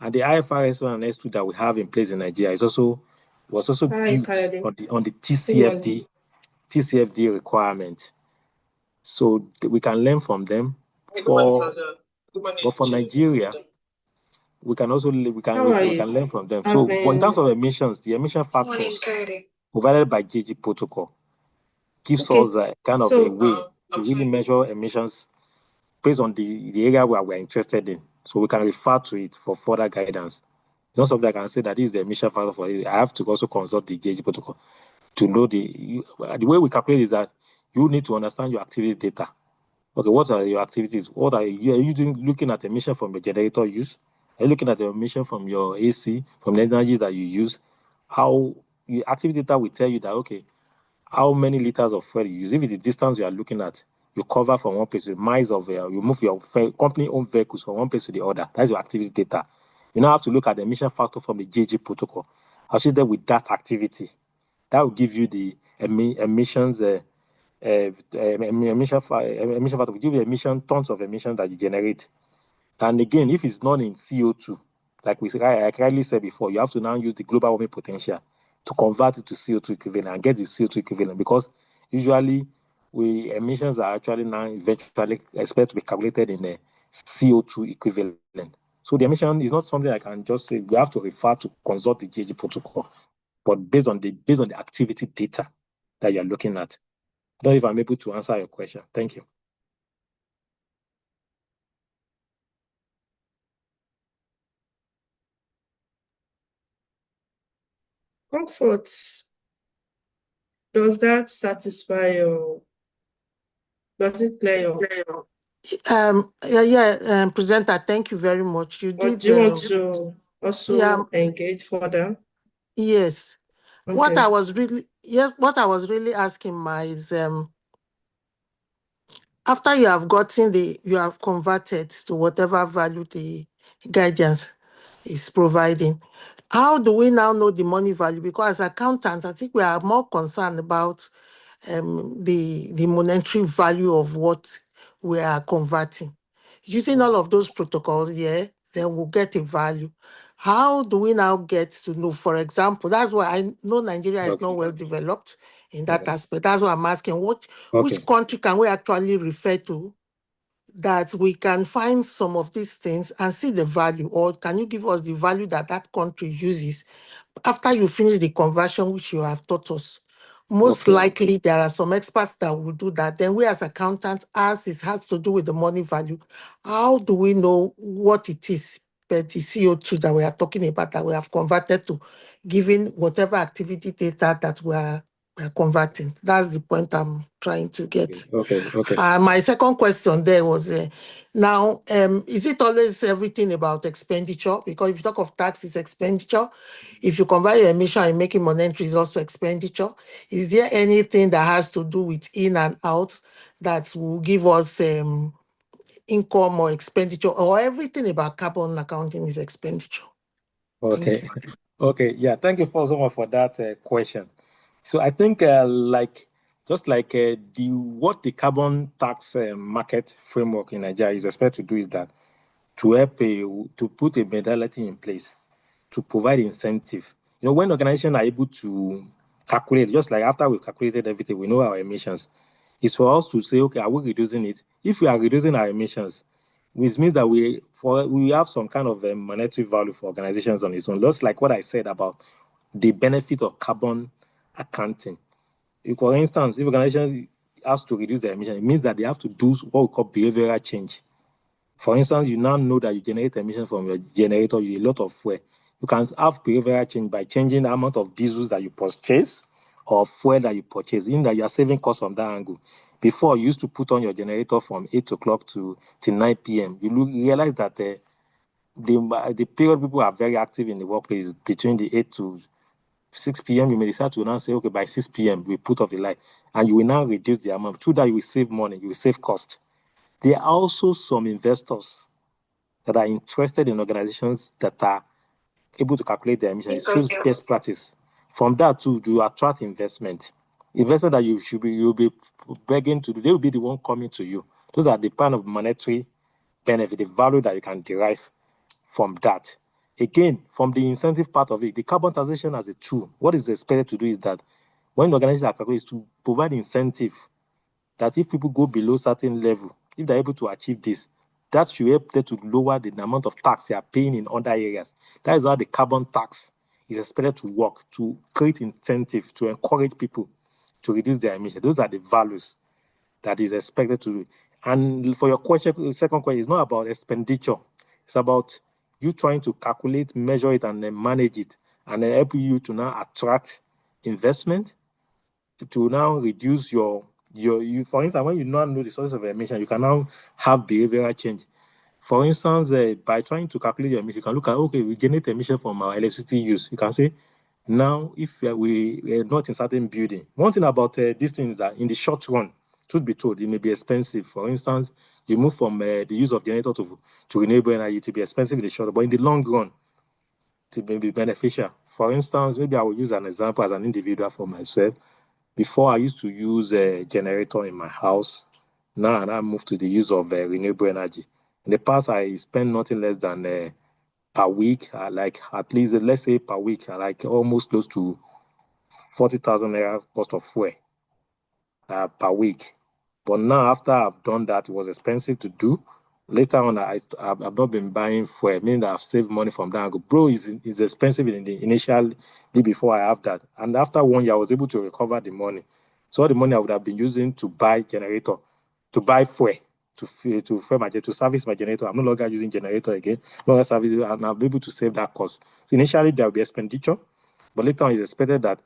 IFRS 1 and S2 that we have in place in Nigeria was also built on the TCFD requirement. So we can learn from them. But for Nigeria, we can learn from them. So in terms of emissions, the emission factors provided by GHG protocol gives us a kind of a way to really measure emissions based on the area where we're interested in. So we can refer to it for further guidance. It's not something I can say that this is the emission factor for it. I have to also consult the GHG protocol to know the way we calculate is that you need to understand your activity data. Okay, what are your activities? What are you doing? Looking at emission from your generator use? Are you looking at the emission from your AC, from the energy that you use? How your activity data will tell you that, okay, how many liters of fuel you use. If it's the distance you are looking at, you cover from one place to miles of you move your company-owned vehicles from one place to the other. That's your activity data. You now have to look at the emission factor from the GHG protocol. Associated with that activity, that will give you the emissions. Emission factor will give you tons of emission that you generate. And again, if it's not in CO2, like I kindly said before, you have to now use the global warming potential to convert it to CO2 equivalent and get the CO2 equivalent, because usually emissions are actually now eventually expected to be calculated in a CO2 equivalent. So the emission is not something I can just say. We have to refer to consult the GHG protocol, but based on the activity data that you're looking at. I don't know if I'm able to answer your question. Thank you. Comfort, does that satisfy your, does it clear your, Presenter, thank you very much. You or did. do you want to also Yeah. engage further? Yes. Okay. What I was really asking Ma is after you have you have converted to whatever value the guidance is providing, how do we now know the money value? Because as accountants, I think we are more concerned about the monetary value of what we are converting. Using all of those protocols, then we'll get a value. How do we now get to know? For example, that's why I know Nigeria is not well developed in that aspect. That's why I'm asking which country can we actually refer to that we can find some of these things and see the value, or can you give us the value that that country uses after you finish the conversion, which you have taught us? Most likely, there are some experts that will do that. Then we as accountants, as it has to do with the money value, how do we know what it is, but the CO2 that we are talking about that we have converted to, given whatever activity data that we are converting? That's the point I'm trying to get. Okay. My second question there was, now, is it always everything about expenditure? Because if you talk of tax, it's expenditure. If you convert your emission and making monetary, is also expenditure. Is there anything that has to do with in and out that will give us income or expenditure, or everything about carbon accounting is expenditure? Okay. Okay. Yeah. Thank you so much for that question. So I think what the carbon tax market framework in Nigeria is expected to do is that to help to put a modality in place to provide incentive. When organizations are able to calculate, just like after we've calculated everything, we know our emissions. It's for us to say, okay, are we reducing it? If we are reducing our emissions, which means that we have some kind of monetary value for organizations on its own. Just like what I said about the benefit of carbon accounting. For instance, if organizations has to reduce their emission, it means that they have to do what we call behavioral change. For instance, you now know that you generate emission from your generator, you a lot of fuel. You can have behavioral change by changing the amount of diesels that you purchase or fuel that you purchase, in that you are saving costs from that angle. Before, you used to put on your generator from 8 o'clock to 9 p.m. You realize that the period people are very active in the workplace between the 8 to 6 p.m. You may decide to now say, okay, by 6 p.m. we put off the light, and you will now reduce the amount. Through that, you will save money, you will save cost. There are also some investors that are interested in organizations that are able to calculate their emissions. It shows best practice. From that too, you attract investment that you'll be begging to do. They will be the one coming to you. Those are the kind of monetary benefit, the value that you can derive from that. Again, from the incentive part of it, the carbon taxation as a tool, what is expected to do is that when organizations are calculated, is to provide incentive that if people go below certain level, if they're able to achieve this, that should help them to lower the amount of tax they are paying in other areas. That is how the carbon tax is expected to work, to create incentive, to encourage people to reduce their emissions. Those are the values that is expected to do. And for your question, the second question, is not about expenditure. It's about you trying to calculate, measure it, and then manage it, and then help you to now attract investment, to now reduce your for instance, when you now know the source of emission, you can now have behavioral change. For instance, by trying to calculate your emission, you can look at, okay, we generate emission from our electricity use. You can say, now, if we are not in certain building, one thing about these things is that in the short run, truth be told, it may be expensive. For instance, you move from the use of generator to renewable energy to be expensive in the short run, but in the long run, it may be beneficial. For instance, maybe I will use an example as an individual for myself. Before, I used to use a generator in my house. Now, I moved to the use of renewable energy. In the past, I spent nothing less than per week, like at least, let's say per week, like almost close to 40,000 naira cost of fuel per week. But now, after I've done that, it was expensive to do. Later on, I've not been buying fuel, meaning that I've saved money from that. I go, bro, is expensive in the initially before I have that. And after 1 year, I was able to recover the money. So all the money I would have been using to buy generator, to buy fuel, to service my generator. I'm no longer using generator again. No longer service, and I'll be able to save that cost. So initially, there will be expenditure, but later on, it's expected that,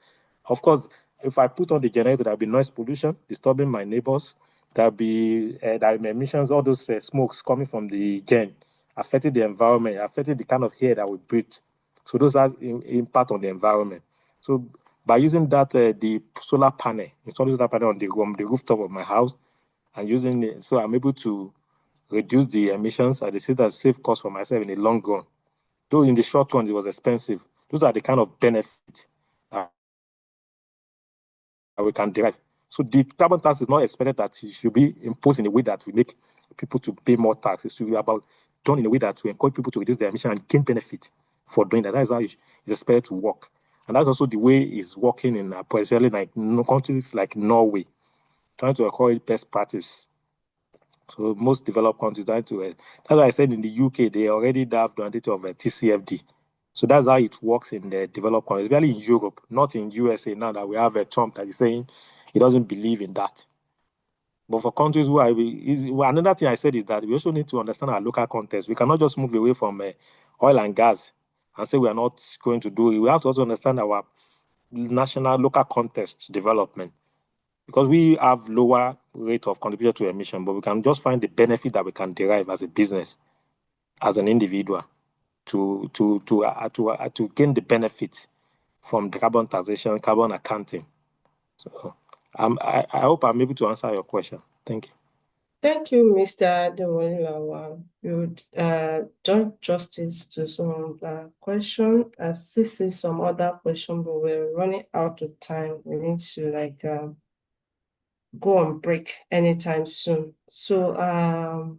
of course, if I put on the generator, there'll be noise pollution, disturbing my neighbors. There'll be emissions, all those smokes coming from the gen, affecting the environment, affecting the kind of air that we breathe. So those have impact on the environment. So by using that, the solar panel, installing solar panel on the rooftop of my house, and using it, so I'm able to reduce the emissions. I see that save cost for myself in the long run. Though in the short run, it was expensive. Those are the kind of benefits we can derive. So the carbon tax is not expected that it should be imposed in a way that will make people to pay more tax. It should be about done in a way that will encourage people to reduce their emission and gain benefit for doing that. That is how it's expected to work. And that's also the way it's working in especially like countries like Norway, trying to encourage best practice. So most developed countries trying to, that's why I said in the UK, they already have the mandate of TCFD. So that's how it works in the developed countries, especially in Europe, not in USA now that we have a Trump that is saying he doesn't believe in that. But for countries who another thing I said is that we also need to understand our local context. We cannot just move away from oil and gas and say we are not going to do it. We have to also understand our national local context development, because we have lower rate of contribution to emission, but we can just find the benefit that we can derive as a business, as an individual, to gain the benefit from the carbon taxation, carbon accounting. So I hope I'm able to answer your question. Thank you. Thank you, Mr. Adewale. You done justice to some of the questions. I've still seen some other questions, but we're running out of time. We need to go on break anytime soon. So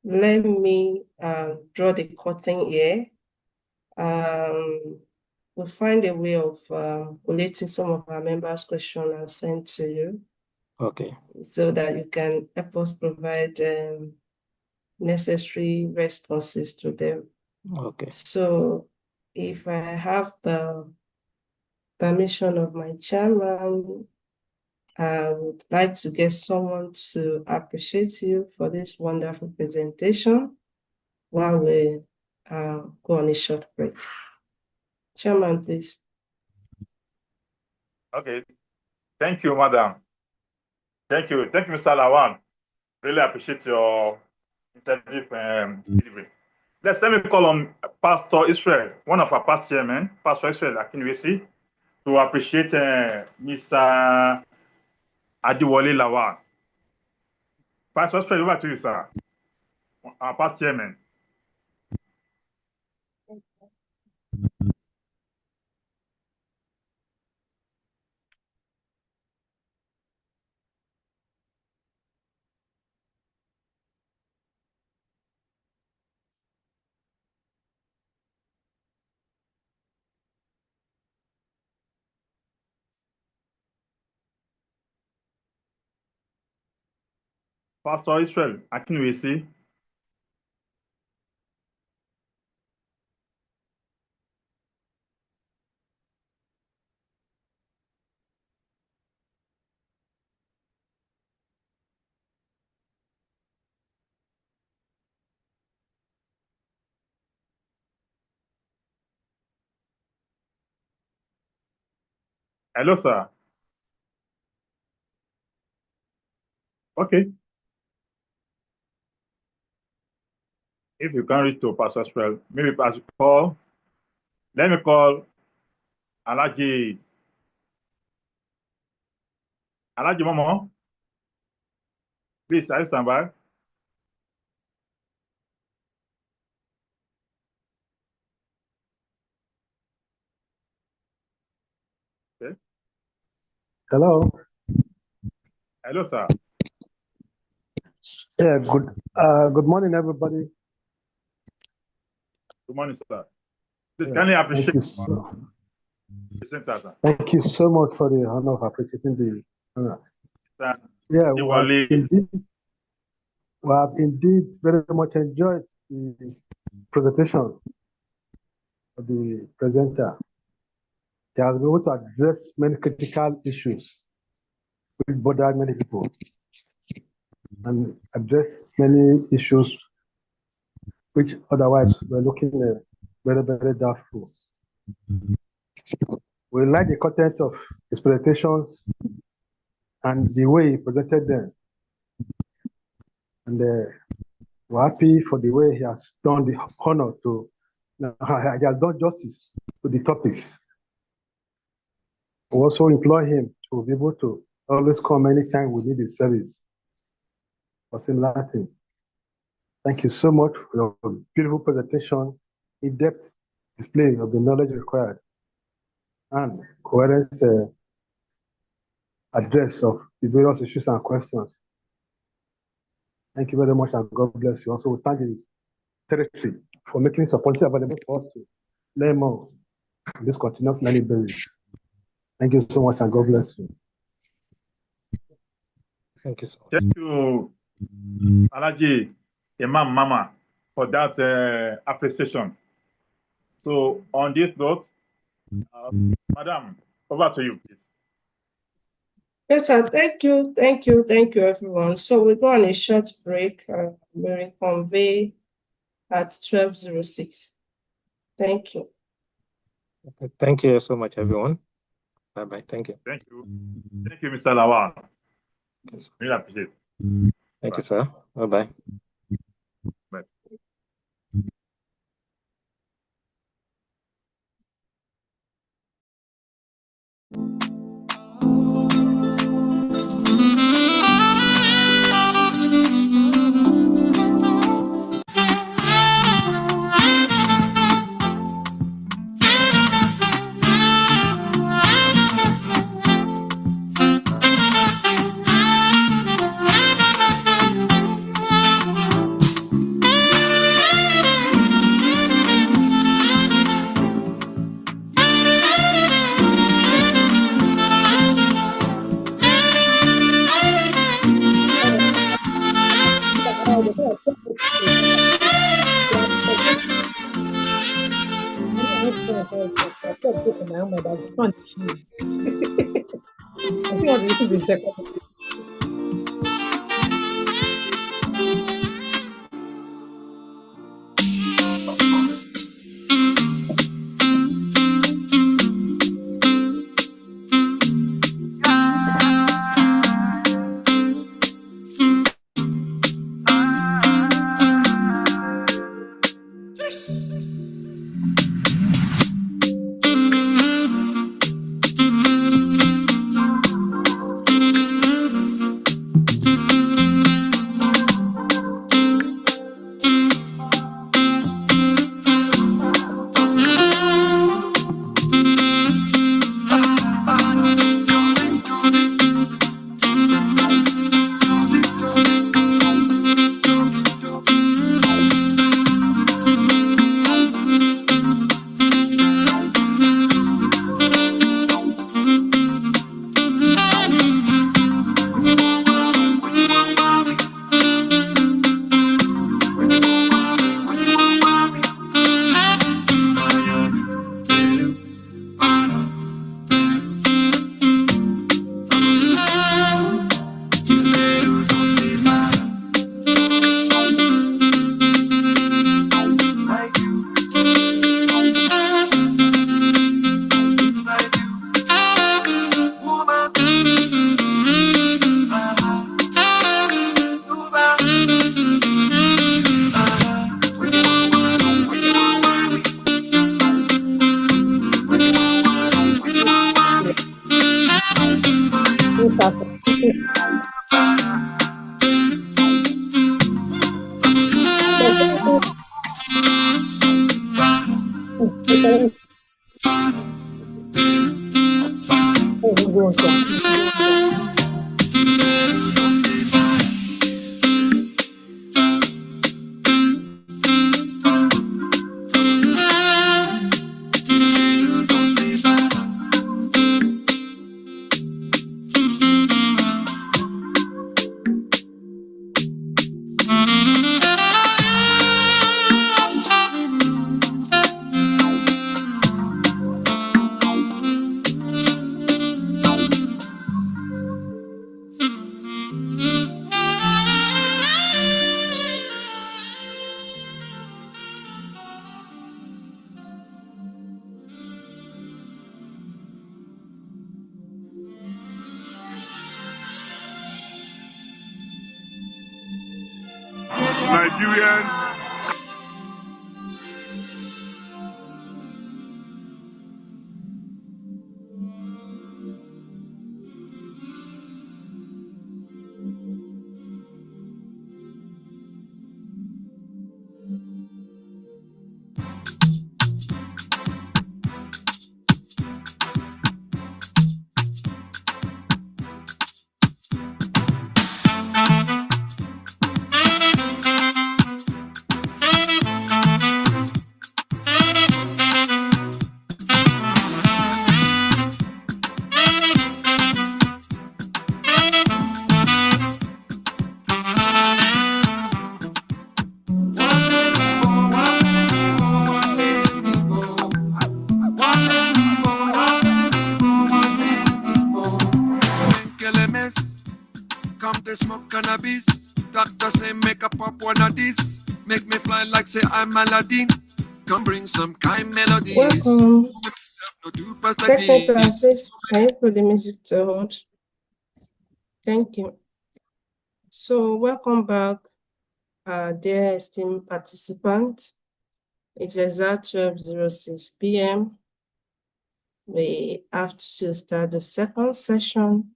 let me draw the curtain here. We'll find a way of collating some of our members' questions and send to you. Okay. So that you can help us provide necessary responses to them. Okay. So if I have the permission of my chairman, I would like to get someone to appreciate you for this wonderful presentation while we go on a short break. Chairman, please. Okay. Thank you, madam. Thank you, Mr. Lawan. Really appreciate your interview delivery. Let me call on Pastor Israel, one of our past chairmen, Pastor Israel Akinwesi, to appreciate Mr. Adewale Lawan. Pastor Israel, over to you, sir. Our past chairman. Pastor Israel Akinwesi. Hello, sir. Okay. If you can't reach to Pastor Israel, maybe as you call, let me call Alaji Momo. Please, are you stand by? Okay. Hello. Hello, sir. Yeah, good morning, everybody. Good morning, sir. Please, can you appreciate sir? Thank you so much for the honor of appreciating the honor. Yeah, well, indeed, We have indeed very much enjoyed the presentation of the presenter. They have been able to address many critical issues which bother many people and address many issues which otherwise were looking very, very doubtful. We like the content of his presentations and the way he presented them. And we're happy for the way he has done the honor to, he has done justice to the topics. We also employ him to be able to always come anytime we need his service or similar thing. Thank you so much for your beautiful presentation, in-depth display of the knowledge required, and coherent address of the various issues and questions. Thank you very much, and God bless you. Also, we thank the territory for making this opportunity available for us to learn more on this continuous learning basis. Thank you so much, and God bless you. Thank you so much. Thank you, Alaji Imam Mama, for that appreciation. So, on this note, Madam, over to you, please. Yes, sir. Thank you, everyone. So we go on a short break. We reconvene at 12:06. Thank you. Okay, thank you so much, everyone. Bye-bye. Thank you. Thank you. Thank you, Mr. Lawal. Yes. Really appreciate it. Thank Bye. you, sir. Bye-bye. Bye. Nigerians. LMS, come to smoke cannabis. Doctor say make a pop one of this. Make me fly like say I'm Aladdin. Come bring some kind melodies. Welcome. No do pass like Technical, this. please, can you put the music to hold? Thank you. So, welcome back, dear esteemed participants. It's exact 12:06 p.m. We have to start the second session,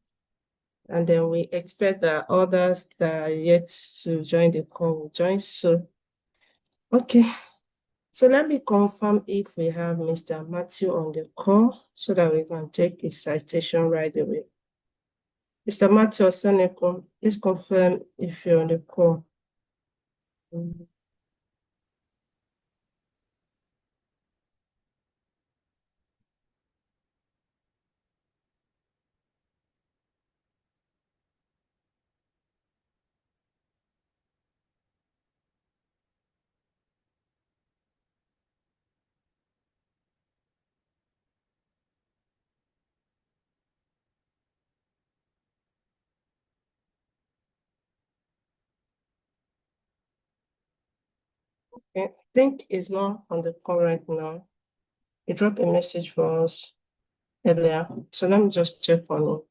and then we expect that others that are yet to join the call will join soon. Okay, so let me confirm if we have Mr. Matthew on the call so that we can take his citation right away. Mr. Matthew Osaneko, please confirm if you're on the call. I think he's not on the call right now. He dropped a message for us earlier, so let me just check on him.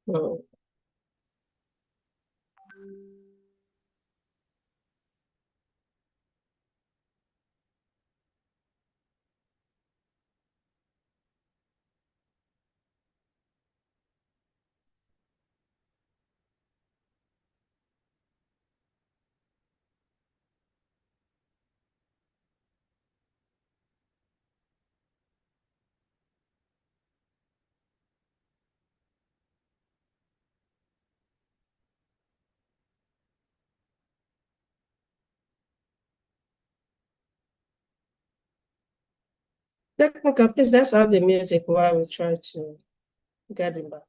No. Technical, please, let's have the music while we try to get him back.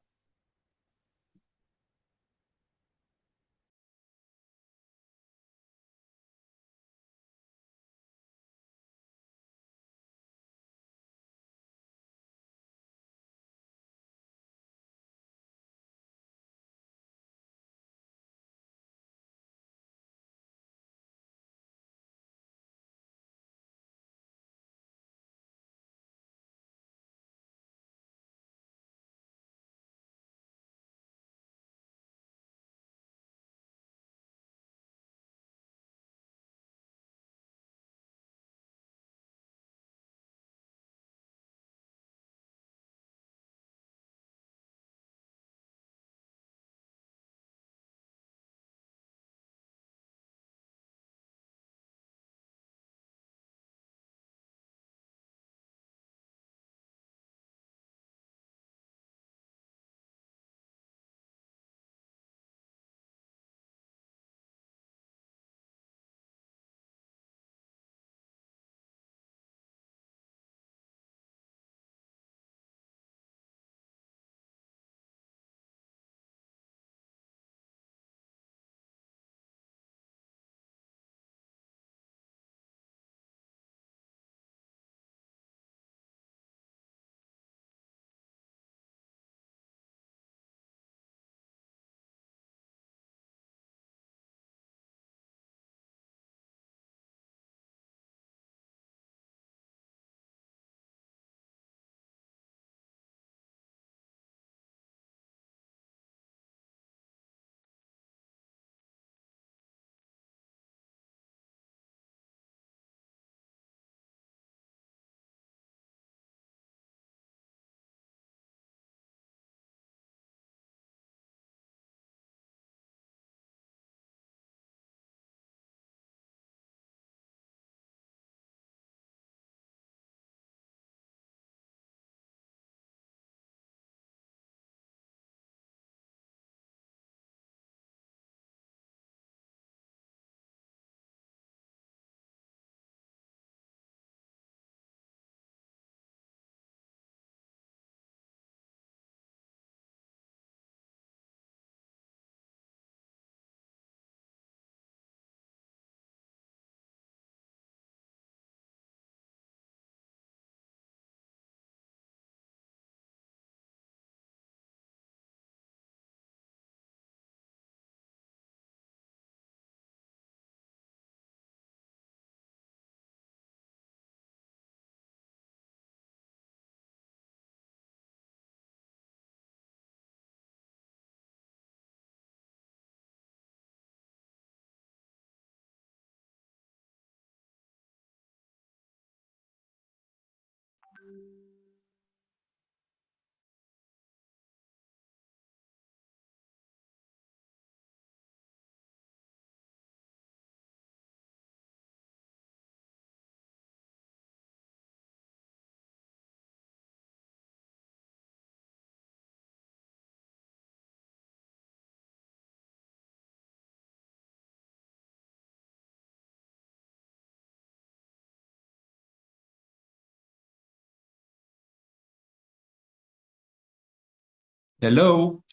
Hello.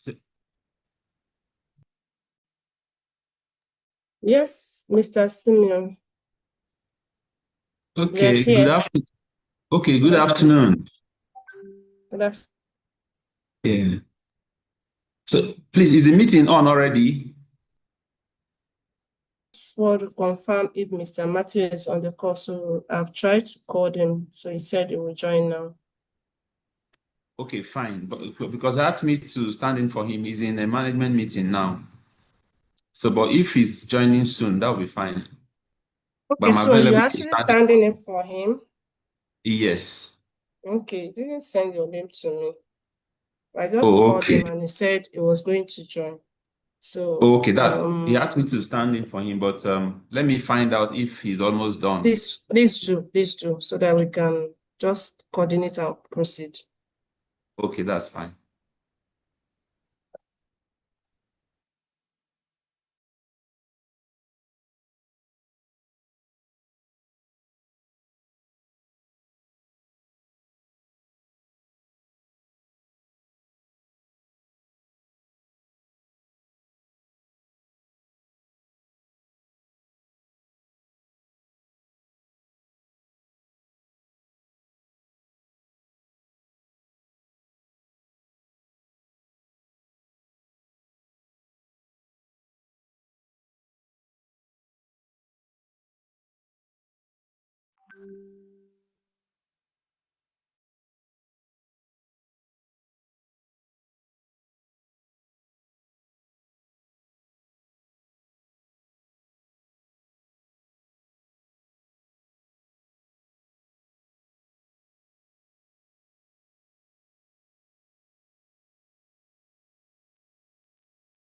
Yes, Mr. Simeon. We are Okay, here. good afternoon. Okay, good afternoon. Good afternoon. Yeah. So please, is the meeting on already? Just want to confirm if Mr. Matthew is on the call. So I've tried to call him. So he said he will join now. Okay, fine. But because I asked me to stand in for him, he's in a management meeting now. So, but if he's joining soon, that'll be fine. But Okay, I'm so you're available to actually stand in. standing in for him. Yes. Okay, didn't send your name to me. I just Oh, called okay. him and he said he was going to join. So Okay, that he asked me to stand in for him, but let me find out if he's almost done. please do, so that we can just coordinate and proceed. Okay, that's fine.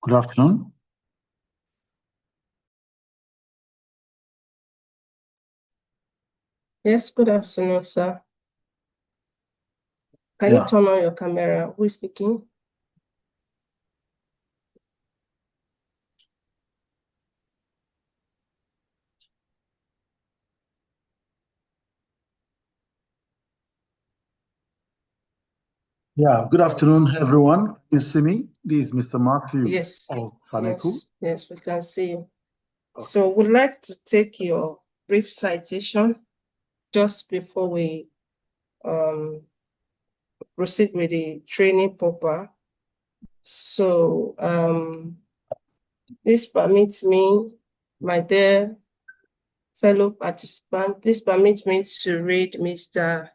Good afternoon. Yes, good afternoon, sir. Can you turn on your camera? Who is speaking? Yeah, good afternoon, everyone. Can you see me? This is Mr. Matthew Yes. of Saneku. Yes, we can see you. So we'd like to take your brief citation just before we proceed with the training proper. So this permits me, my dear fellow participant, please permit me to read Mr.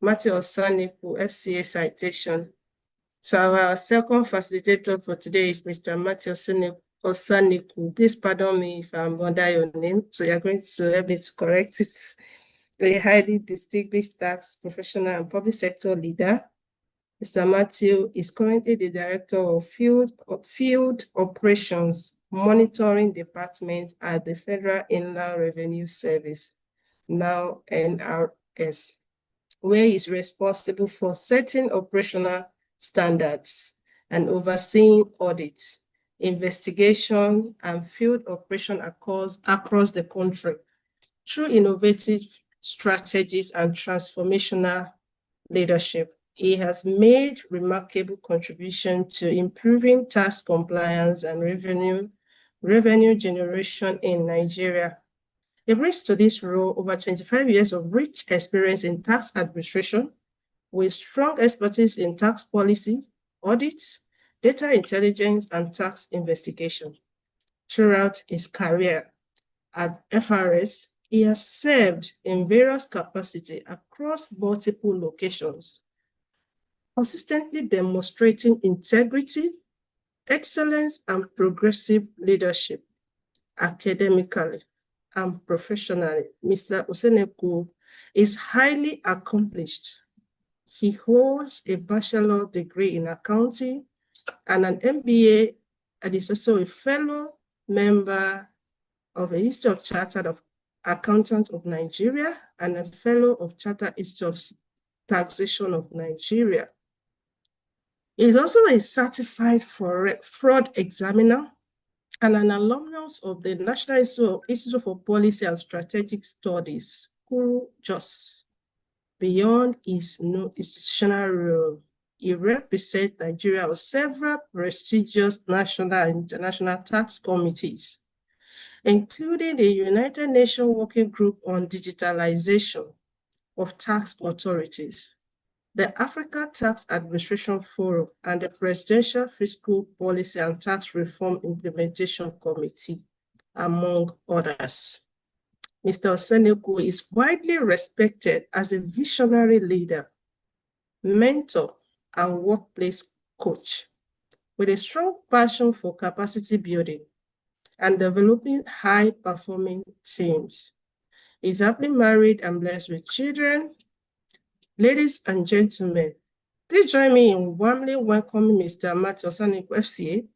Matthew Osaniku, FCA citation. So our second facilitator for today is Mr. Matthew Osaniku. Please pardon me if I'm under your name. So you're going to help me to correct it. A highly distinguished tax professional and public sector leader. Mr. Matthew is currently the Director of Field Operations Monitoring Department at the Federal Inland Revenue Service, now NRS, where he is responsible for setting operational standards and overseeing audits, investigation, and field operation across the country through innovative strategies and transformational leadership. He has made remarkable contribution to improving tax compliance and revenue generation in Nigeria. He brings to this role over 25 years of rich experience in tax administration, with strong expertise in tax policy, audits, data intelligence, and tax investigation. Throughout his career at FRS, he has served in various capacities across multiple locations, consistently demonstrating integrity, excellence, and progressive leadership academically and professionally. Mr. Oseneku is highly accomplished He holds a bachelor degree in accounting and an MBA, and is also a fellow member of the Institute of Chartered Accountants of Nigeria and a fellow of Chartered Institute of Taxation of Nigeria. He is also a certified fraud examiner and an alumnus of the National Institute for Policy and Strategic Studies, Kuru JOS. Beyond his institutional role, he represents Nigeria on several prestigious national and international tax committees, including the United Nations Working Group on Digitalization of Tax Authorities, the Africa Tax Administration Forum, and the Presidential Fiscal Policy and Tax Reform Implementation Committee, among others. Mr. Osenekwo is widely respected as a visionary leader, mentor, and workplace coach, with a strong passion for capacity building and developing high-performing teams. He's happily married and blessed with children. Ladies and gentlemen, please join me in warmly welcoming Mr. Matthew Osenekwo, FCA,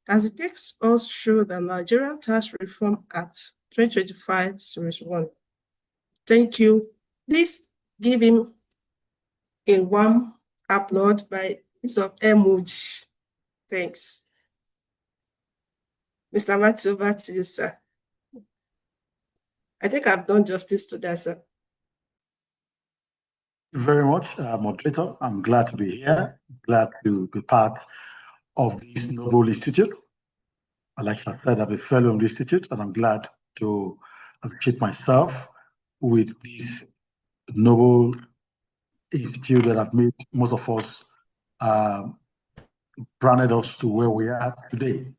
as he takes us through the Nigerian Tax Reform Act 2025 Series 1. Thank you. Please give him a warm applaud by use of emoji. Thanks. Mr. Matthew, over to you, sir. I think I've done justice to that, sir. Thank you very much, moderator. I'm glad to be here, glad to be part of this noble institute. Like I said, I'm a fellow of the institute, and I'm glad to associate myself with this noble institute that have made most of us branded us to where we are today.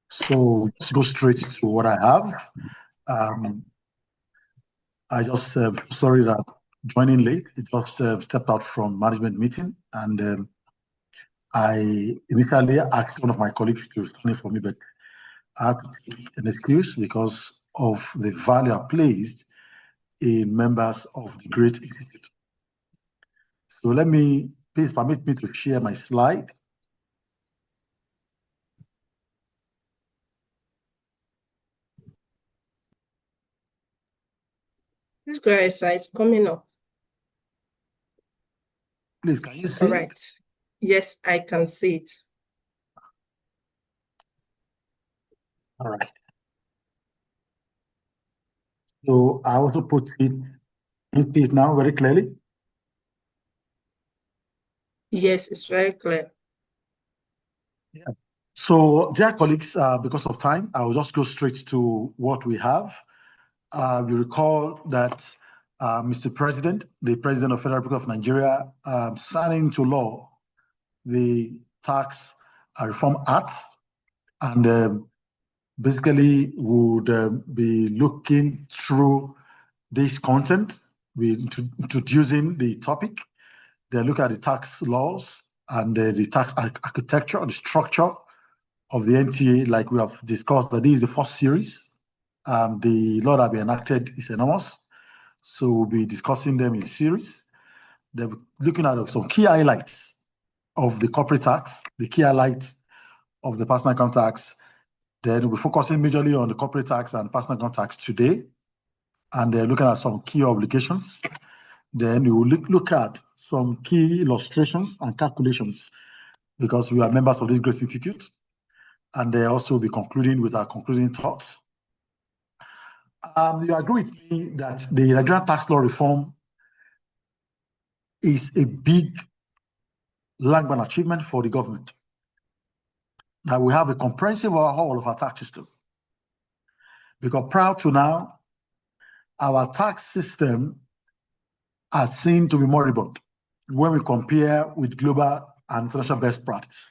So let's go straight to what I have. I just sorry that joining late. It just stepped out from management meeting, and I initially asked one of my colleagues to stand in for me, but I had to take an excuse because of the value I placed in members of the great institute. So please permit me to share my slide. Please go ahead, sir. It's coming up. Please, can you see? All right. Yes, I can see it. All right. So I also put it now very clearly. Yes, it's very clear. Yeah. So, dear colleagues, because of time, I will just go straight to what we have. You recall that Mr. President, the President of the Federal Republic of Nigeria, signed into law the Tax Reform Act, and basically would be looking through this content, introducing the topic. They look at the tax laws and the tax architecture, the structure of the NTA, like we have discussed. That this is the first series. The law that we enacted is enormous, so we'll be discussing them in series. They're looking at some key highlights of the corporate tax, the key highlights of the personal income tax. Then we're focusing majorly on the corporate tax and personal income tax today, and they're looking at some key obligations. Then we will look at some key illustrations and calculations, because we are members of this great institute, and they also will be concluding with our concluding thoughts. You agree with me that the Nigerian tax law reform is a big landmark achievement for the government. That we have a comprehensive overhaul of our tax system. Because prior to now, our tax system has seen to be moribund when we compare with global and international best practice.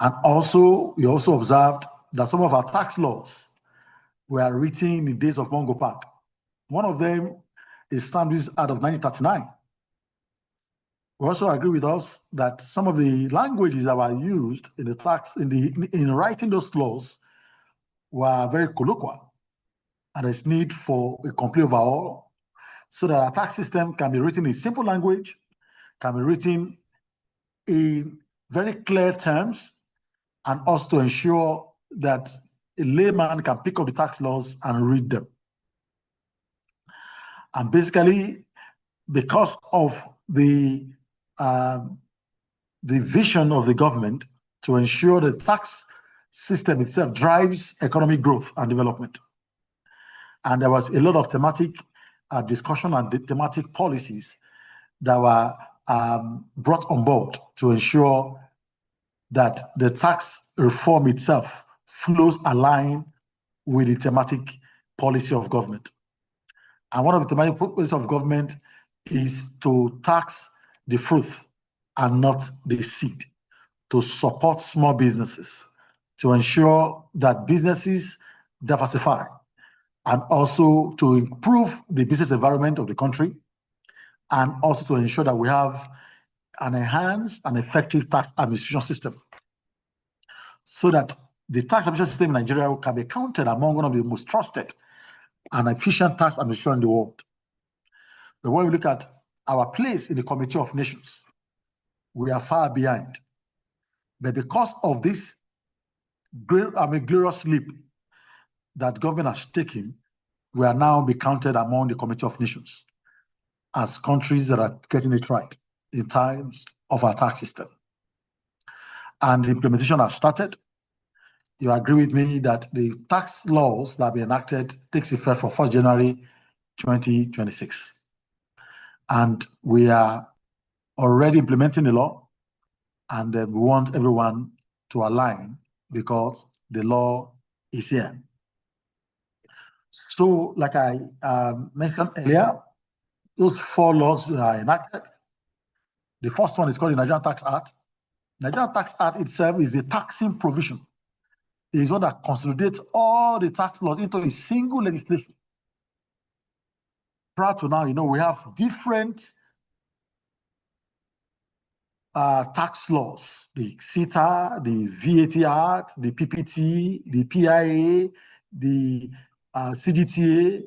And also, we also observed that some of our tax laws were written in the days of Mongo Park. One of them is Stanley's Act of 1939. We also agree with us that some of the languages that were used in the tax, in writing those laws, were very colloquial, and there's need for a complete overhaul. so that our tax system can be written in simple language, can be written in very clear terms, and also to ensure that a layman can pick up the tax laws and read them. And basically, because of the vision of the government to ensure the tax system itself drives economic growth and development. And there was a lot of thematic discussion and thematic policies that were brought on board to ensure that the tax reform itself flows aligned with the thematic policy of government. And one of the thematic policies of government is to tax the fruit and not the seed, to support small businesses, to ensure that businesses diversify, and also to improve the business environment of the country, and also to ensure that we have an enhanced and effective tax administration system, so that the tax administration system in Nigeria can be counted among one of the most trusted and efficient tax administration in the world. But when we look at our place in the Committee of Nations, we are far behind. But because of this glorious leap that government has taken, we are now be counted among the Committee of Nations as countries that are getting it right in terms of our tax system. And the implementation has started. You agree with me that the tax laws that have been enacted takes effect from 1st January 2026. And we are already implementing the law, and we want everyone to align because the law is here. So, like I mentioned earlier, those 4 laws are enacted. The first one is called the Nigerian Tax Act. Nigerian Tax Act itself is a taxing provision. It is one that consolidates all the tax laws into a single legislation. Prior to now, we have different tax laws, the CETA, the VAT Act, the PPT, the PIA, the CGTA,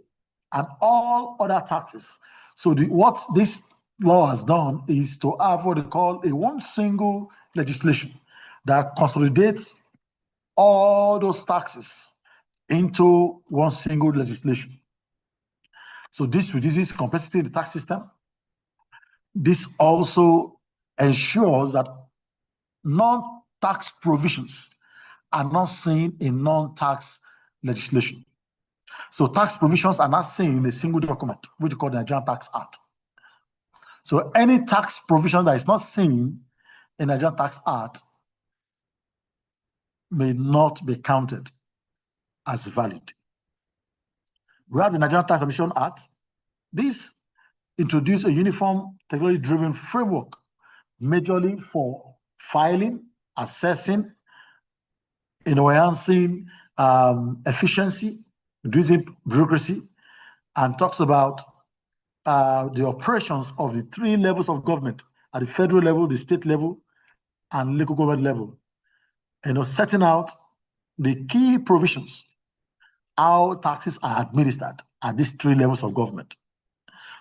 and all other taxes. So what this law has done is to have what they call one single legislation that consolidates all those taxes into one single legislation. So this reduces complexity in the tax system. This also ensures that non-tax provisions are not seen in non-tax legislation. So tax provisions are not seen in a single document, which we call the Nigerian Tax Act. So any tax provision that is not seen in the Nigerian Tax Act may not be counted as valid. We have the Nigerian Tax Administration Act. This introduced a uniform technology-driven framework, majorly for filing, assessing, enhancing efficiency, reducing bureaucracy, and talks about the operations of the 3 levels of government at the federal level, the state level, and local government level. Setting out the key provisions, how taxes are administered at these 3 levels of government,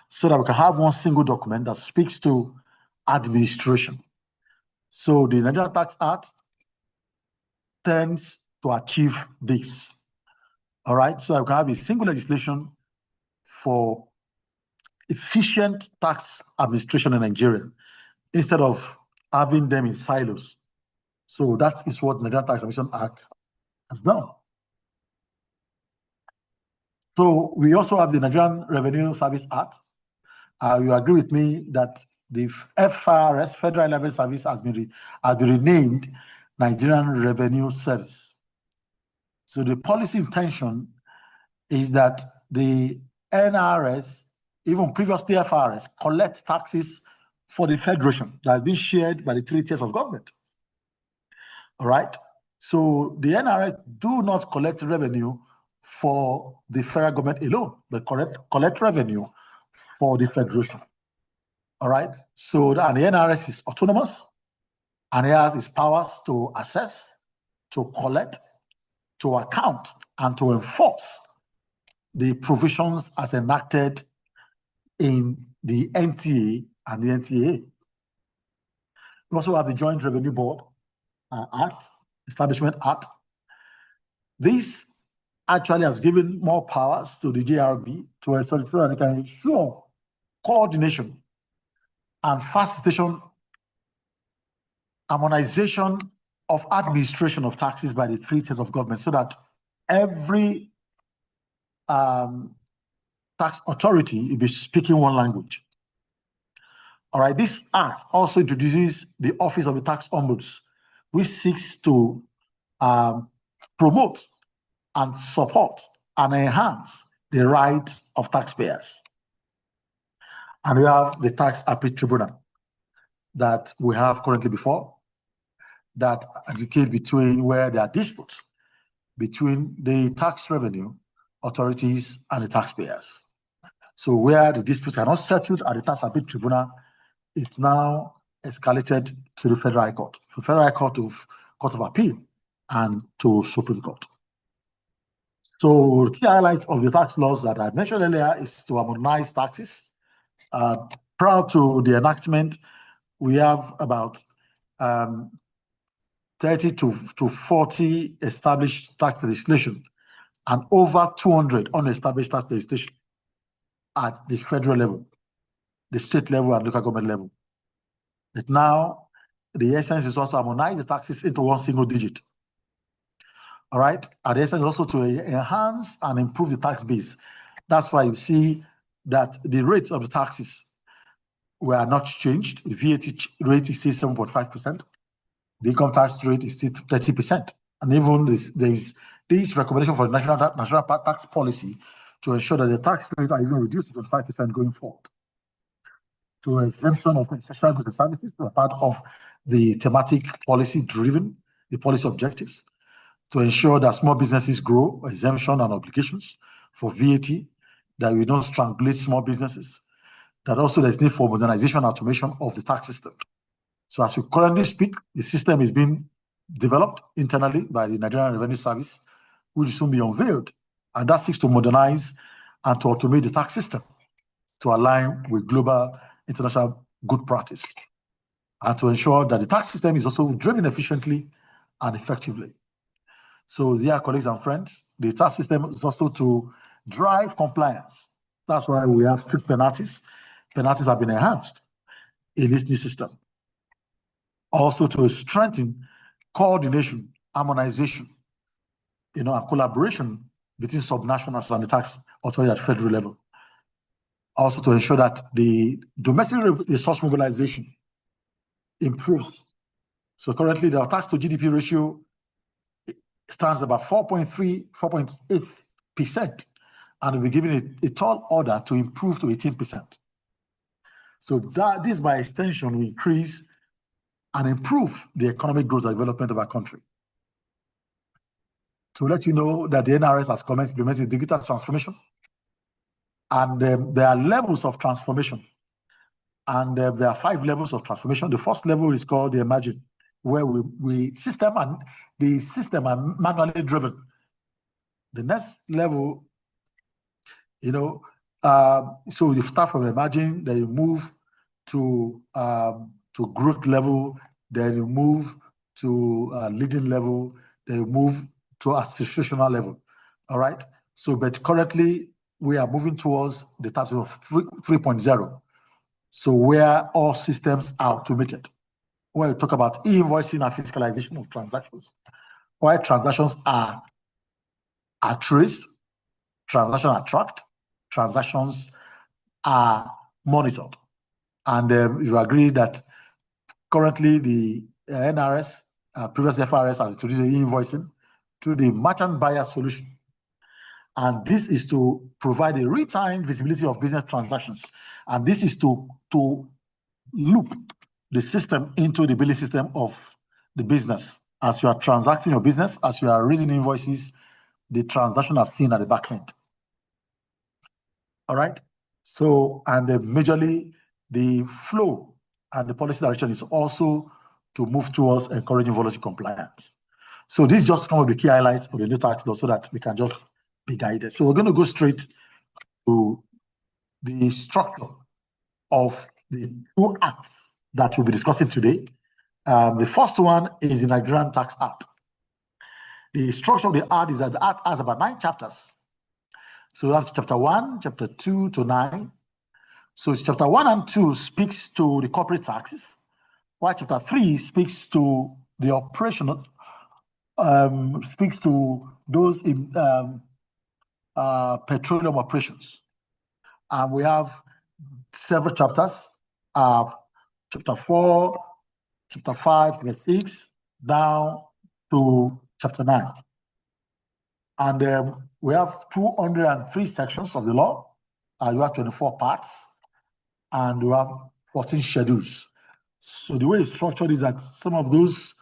so that we can have one single document that speaks to administration. So the Nigerian Tax Act tends to achieve this. All right, so I can have a single legislation for efficient tax administration in Nigeria instead of having them in silos. So that is what the Nigerian Tax Administration Act has done. So we also have the Nigerian Revenue Service Act. You agree with me that the FRS, Federal Revenue Service, has been renamed Nigerian Revenue Service. So the policy intention is that the NRS, even previously FRS, collect taxes for the federation that has been shared by the 3 tiers of government. All right. So the NRS do not collect revenue for the federal government alone, but collect revenue for the federation. All right. So and the NRS is autonomous, and it has its powers to assess, to collect, to account, and to enforce the provisions as enacted in the NTA and the NTA. We also have the Joint Revenue Board Act, Establishment Act. This actually has given more powers to the JRB to ensure that they can ensure coordination and facilitation, harmonization of administration of taxes by the three tiers of government, so that every tax authority will be speaking one language. All right, this act also introduces the Office of the Tax Ombuds, which seeks to promote and support and enhance the rights of taxpayers. And we have the Tax Appeal Tribunal that we have currently before, that advocate between where there are disputes between the tax revenue authorities and the taxpayers. So where the disputes are not settled at the Tax Appeal Tribunal, it's now escalated to the Federal High Court, from Federal High Court of Appeal and to Supreme Court. So the key highlight of the tax laws that I mentioned earlier is to harmonize taxes. Prior to the enactment, we have about 30 to 40 established tax legislation and over 200 unestablished tax legislation at the federal level, the state level, and local government level. But now, the essence is also harmonize the taxes into one single digit. All right? And the essence is also to enhance and improve the tax base. That's why you see that the rates of the taxes were not changed. The VAT rate is still 7.5%. The income tax rate is still 30%. And even there is this recommendation for the national tax policy to ensure that the tax rates are even reduced to 5% going forward. To exemption of essential goods and services are part of the thematic policy driven, the policy objectives, to ensure that small businesses grow, exemption and obligations for VAT, that we don't strangulate small businesses, that also there's need for modernization and automation of the tax system. So as we currently speak, the system is being developed internally by the Nigerian Revenue Service, which will soon be unveiled. And that seeks to modernize and to automate the tax system to align with global international good practice, and to ensure that the tax system is also driven efficiently and effectively. So, dear colleagues and friends, the tax system is also to drive compliance. That's why we have strict penalties. Penalties have been enhanced in this new system. Also to strengthen coordination, harmonization, and collaboration between subnationals and the tax authority at federal level. Also to ensure that the domestic resource mobilization improves. So currently the tax to GDP ratio stands about 4.8%, and we're giving a tall order to improve to 18%. So that this by extension will increase and improve the economic growth and development of our country. To let you know that the NRS has commenced implementing digital transformation, and there are levels of transformation, and there are 5 levels of transformation. The first level is called the Imagine, where the system are manually driven. The next level, so you start from Imagine, then you move to growth level, then you move to leading level, then you move to aspirational level. All right. So, but currently we are moving towards the type of 3.0. So where all systems are automated. When we talk about e-invoicing and fiscalization of transactions, where transactions are traced, transactions are tracked, transactions are monitored. And you agree that currently the NRS, previous FRS, has introduced the e-invoicing through the merchant buyer solution. And this is to provide a real-time visibility of business transactions. And this is to loop the system into the billing system of the business. As you are transacting your business, as you are reading invoices, the transaction are seen at the back end. All right. So, and majorly the flow and the policy direction is also to move towards encouraging voluntary compliance. So this is just some of the key highlights of the new tax law so that we can just be guided. So we're going to go straight to the structure of the two acts that we'll be discussing today. The first one is the Nigerian Tax Act. The structure of the act is that the act has about 9 chapters. So that's chapter 1, chapter 2 to 9. So chapter 1 and 2 speaks to the corporate taxes, while chapter 3 speaks to the operational, speaks to those in petroleum operations. And we have several chapters, chapter 4, chapter 5, chapter 6, down to chapter 9. And we have 203 sections of the law. You have 24 parts, and we have 14 schedules. So the way it's structured is that some of those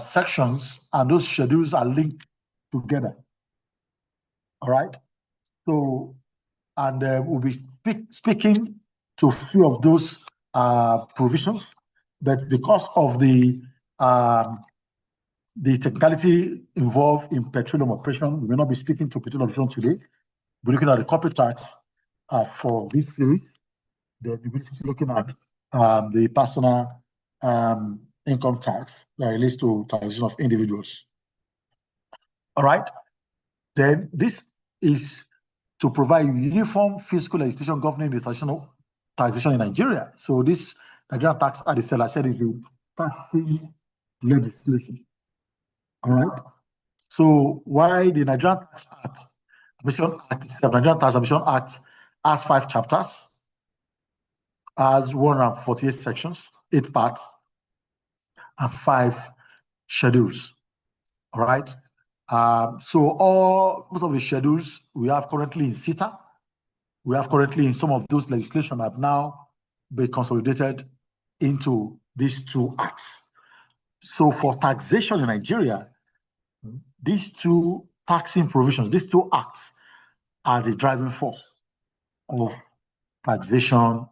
sections and those schedules are linked together. All right. So, and we'll be speaking to a few of those provisions, but because of the technicality involved in petroleum operation, we may not be speaking to petroleum operation today. We're looking at the corporate tax for this series. Then we're going to be looking at the personal income tax that relates to taxation of individuals. All right. Then this is to provide uniform fiscal legislation governing the taxation in Nigeria. So this Nigerian Tax Act, as I said, is the taxing legislation. All right. So why the Nigerian Tax Act, Nigerian Tax Admission Act has 5 chapters, has 148 sections, 8 parts, and 5 schedules. All right. So most of the schedules we have currently in CETA, we have currently in some of those legislation have now been consolidated into these 2 acts. So for taxation in Nigeria, these 2 taxing provisions, these 2 acts are the driving force of taxation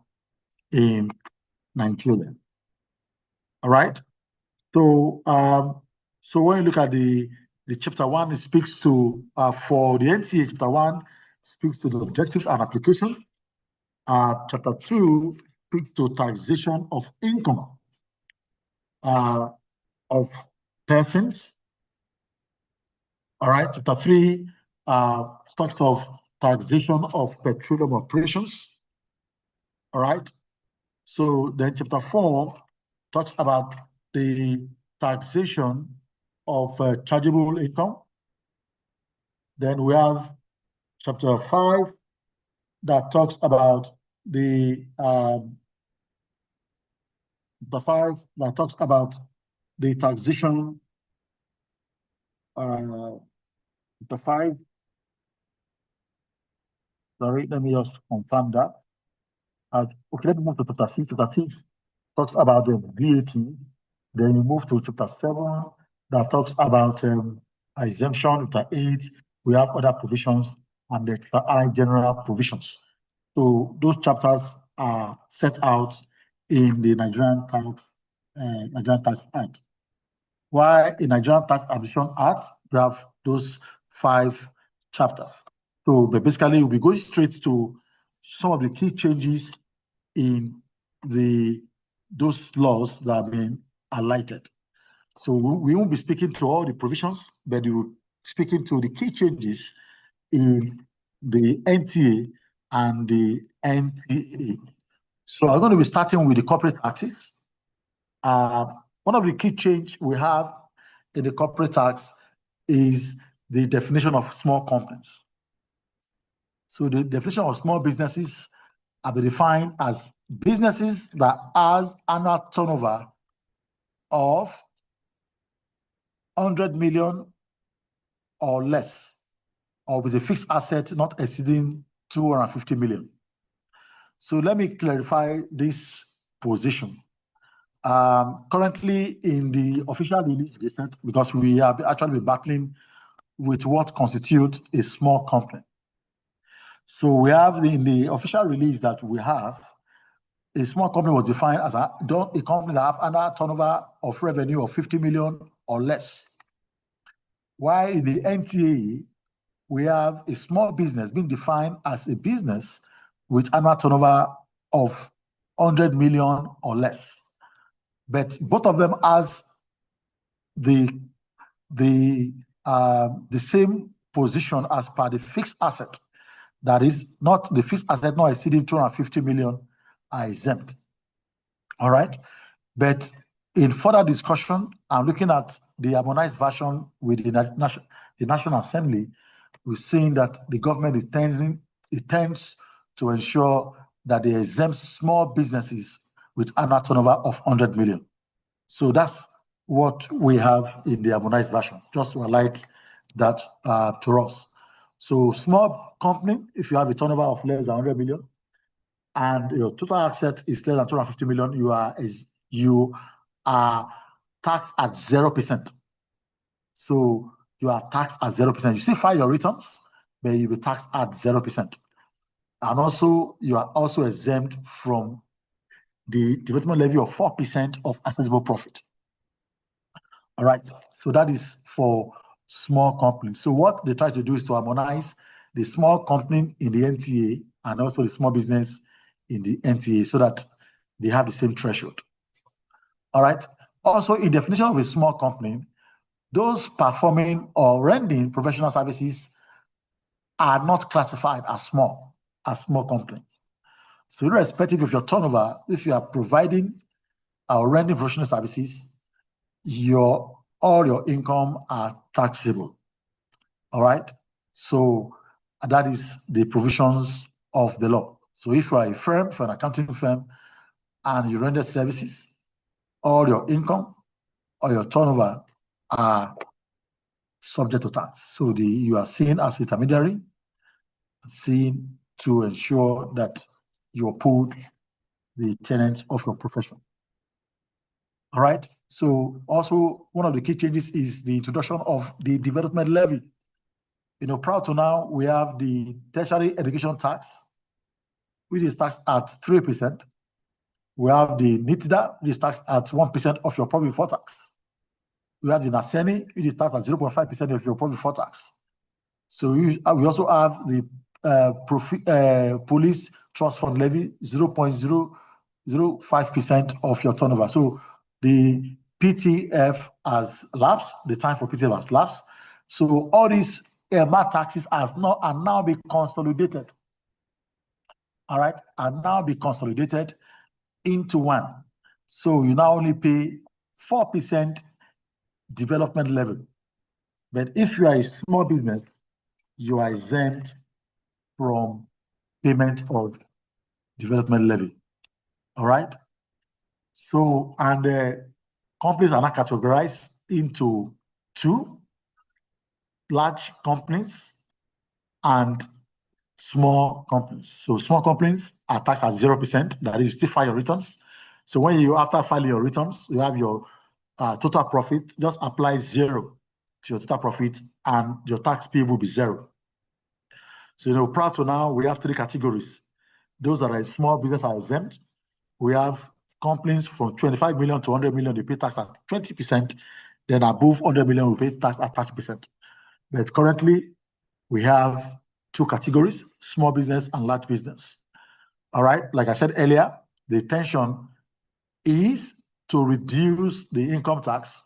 in Nigeria. All right. So so when you look at the chapter 1, it speaks to for the NTA, chapter 1 speaks to the objectives and application. Chapter 2 speaks to taxation of income of persons. All right. Chapter 3 talks of taxation of petroleum operations. All right. So then chapter 4 talks about the taxation of chargeable income. Then we have chapter 5 that talks about the taxation. Chapter 5. Sorry, let me just confirm that. Okay, let me move to chapter 6. Chapter 6 talks about the VAT. Then we move to chapter 7 that talks about exemption. Chapter 8, we have other provisions, and the chapter I, general provisions. So those chapters are set out in the Nigerian Tax Act. Why in Nigerian Tax Admission Act, we have those 5 chapters. So but basically, we'll be going straight to some of the key changes in those laws that have been highlighted. So we won't be speaking to all the provisions, but we will be speaking to the key changes in the NTA and the NTA. So I'm going to be starting with the corporate taxes. One of the key change we have in the corporate tax is the definition of small companies. So the definition of small businesses are defined as businesses that has annual turnover of 100 million or less, or with a fixed asset not exceeding 250 million. So let me clarify this position. Currently in the official release, because we are actually battling with what constitutes a small company. So we have in the official release that we have, a small company was defined as a company that have annual turnover of revenue of 50 million or less. While in the NTA, we have a small business being defined as a business with annual turnover of 100 million or less. But both of them has the same position as per the fixed asset. That is, not the fixed asset not exceeding 250 million are exempt. All right. But in further discussion, I'm looking at the harmonized version with the National Assembly. We're seeing that the government tends to ensure that they exempt small businesses with annual turnover of 100 million. So that's what we have in the harmonized version, just to highlight that to us. So small company, if you have a turnover of less than 100 million and your total asset is less than 250 million, you are taxed at 0%. So you are taxed at 0%. You still file your returns, but you'll be taxed at 0%. And also, you are also exempt from the development levy of 4% of assessable profit. All right, so that is for small companies. So what they try to do is to harmonize the small company in the NTA and also the small business in the NTA so that they have the same threshold. All right. Also, in definition of a small company, those performing or rendering professional services are not classified as small companies. So irrespective of your turnover, if you are providing or rendering professional services, all your income are taxable. All right. So that is the provisions of the law. So if you are a firm, for an accounting firm, and you render services, all your income or your turnover are subject to tax. So you are seen as intermediary, seen to ensure that you uphold the tenets of your profession. All right. So also one of the key changes is the introduction of the development levy. Prior to now, we have the tertiary education tax, which is taxed at 3%. We have the NITDA, which is taxed at 1% of your profit before tax. We have the NASENI, which is taxed at 0.5% of your profit before tax. So we also have the police trust fund levy, 0.005% of your turnover. So the PTF has lapsed, the time for PTF has lapsed. So all these MR taxes are now be consolidated. All right, and now be consolidated into one. So you now only pay 4% development level. But if you are a small business, you are exempt from payment of development levy. All right. So, and companies are now categorized into two: large companies and small companies. So small companies are taxed at 0%. That is, you still file your returns. So when after filing your returns, you have your total profit, just apply 0 to your total profit and your tax payable will be 0. So, prior to now, we have 3 categories. Those that are small business are exempt. We have companies from 25 million to 100 million, they pay tax at 20%. Then above 100 million, we pay tax at 30%. But currently, we have 2 categories, small business and large business. All right, like I said earlier, the intention is to reduce the income tax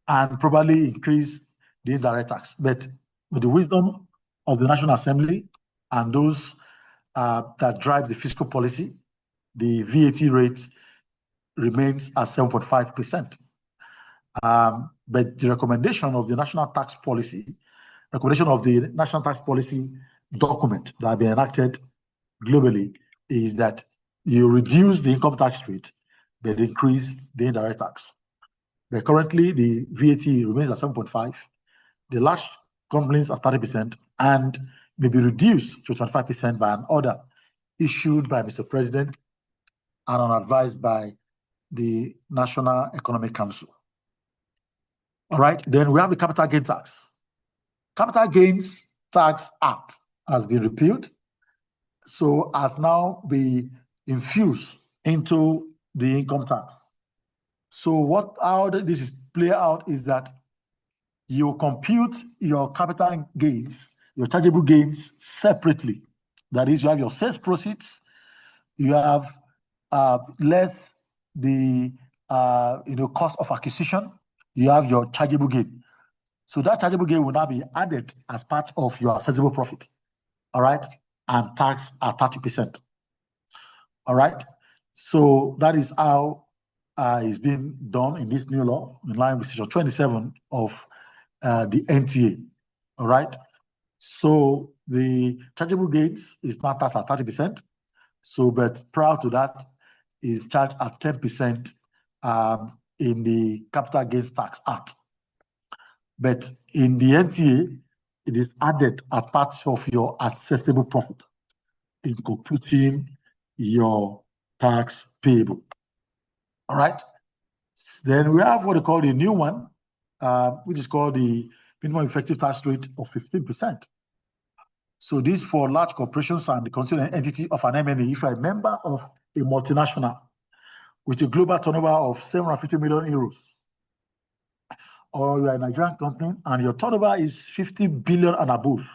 and probably increase the indirect tax. But with the wisdom of the National Assembly and those that drive the fiscal policy, the VAT rate remains at 7.5%. But the recommendation of the National Tax Policy document that has been enacted globally is that you reduce the income tax rate, but increase the indirect tax. But currently, the VAT remains at 7.5%. The large companies are 30% and may be reduced to 25% by an order issued by Mr. President and unadvised by the National Economic Council. All right, then we have the Capital Gain Tax. Capital Gains Tax Act has been repealed, so has now been infused into the income tax. So how this is play out is that you compute your capital gains, your chargeable gains separately. That is, you have your sales proceeds, you have less the cost of acquisition, you have your chargeable gain. So that chargeable gain will now be added as part of your assessable profit. All right, and tax at 30%. All right, so that is how it's being done in this new law, in line with Section 27 of the NTA. All right, so the chargeable gains is now taxed at 30%. So, but prior to that, is charged at 10% in the Capital Gains Tax Act. But in the NTA, it is added as part of your assessable profit in computing your tax payable. All right. Then we have what they call the new one, which is called the minimum effective tax rate of 15%. So this for large corporations and the constituent entity of an M&A, if you're a member of a multinational with a global turnover of 750 million euros, or you're a Nigerian company and your turnover is 50 billion and above,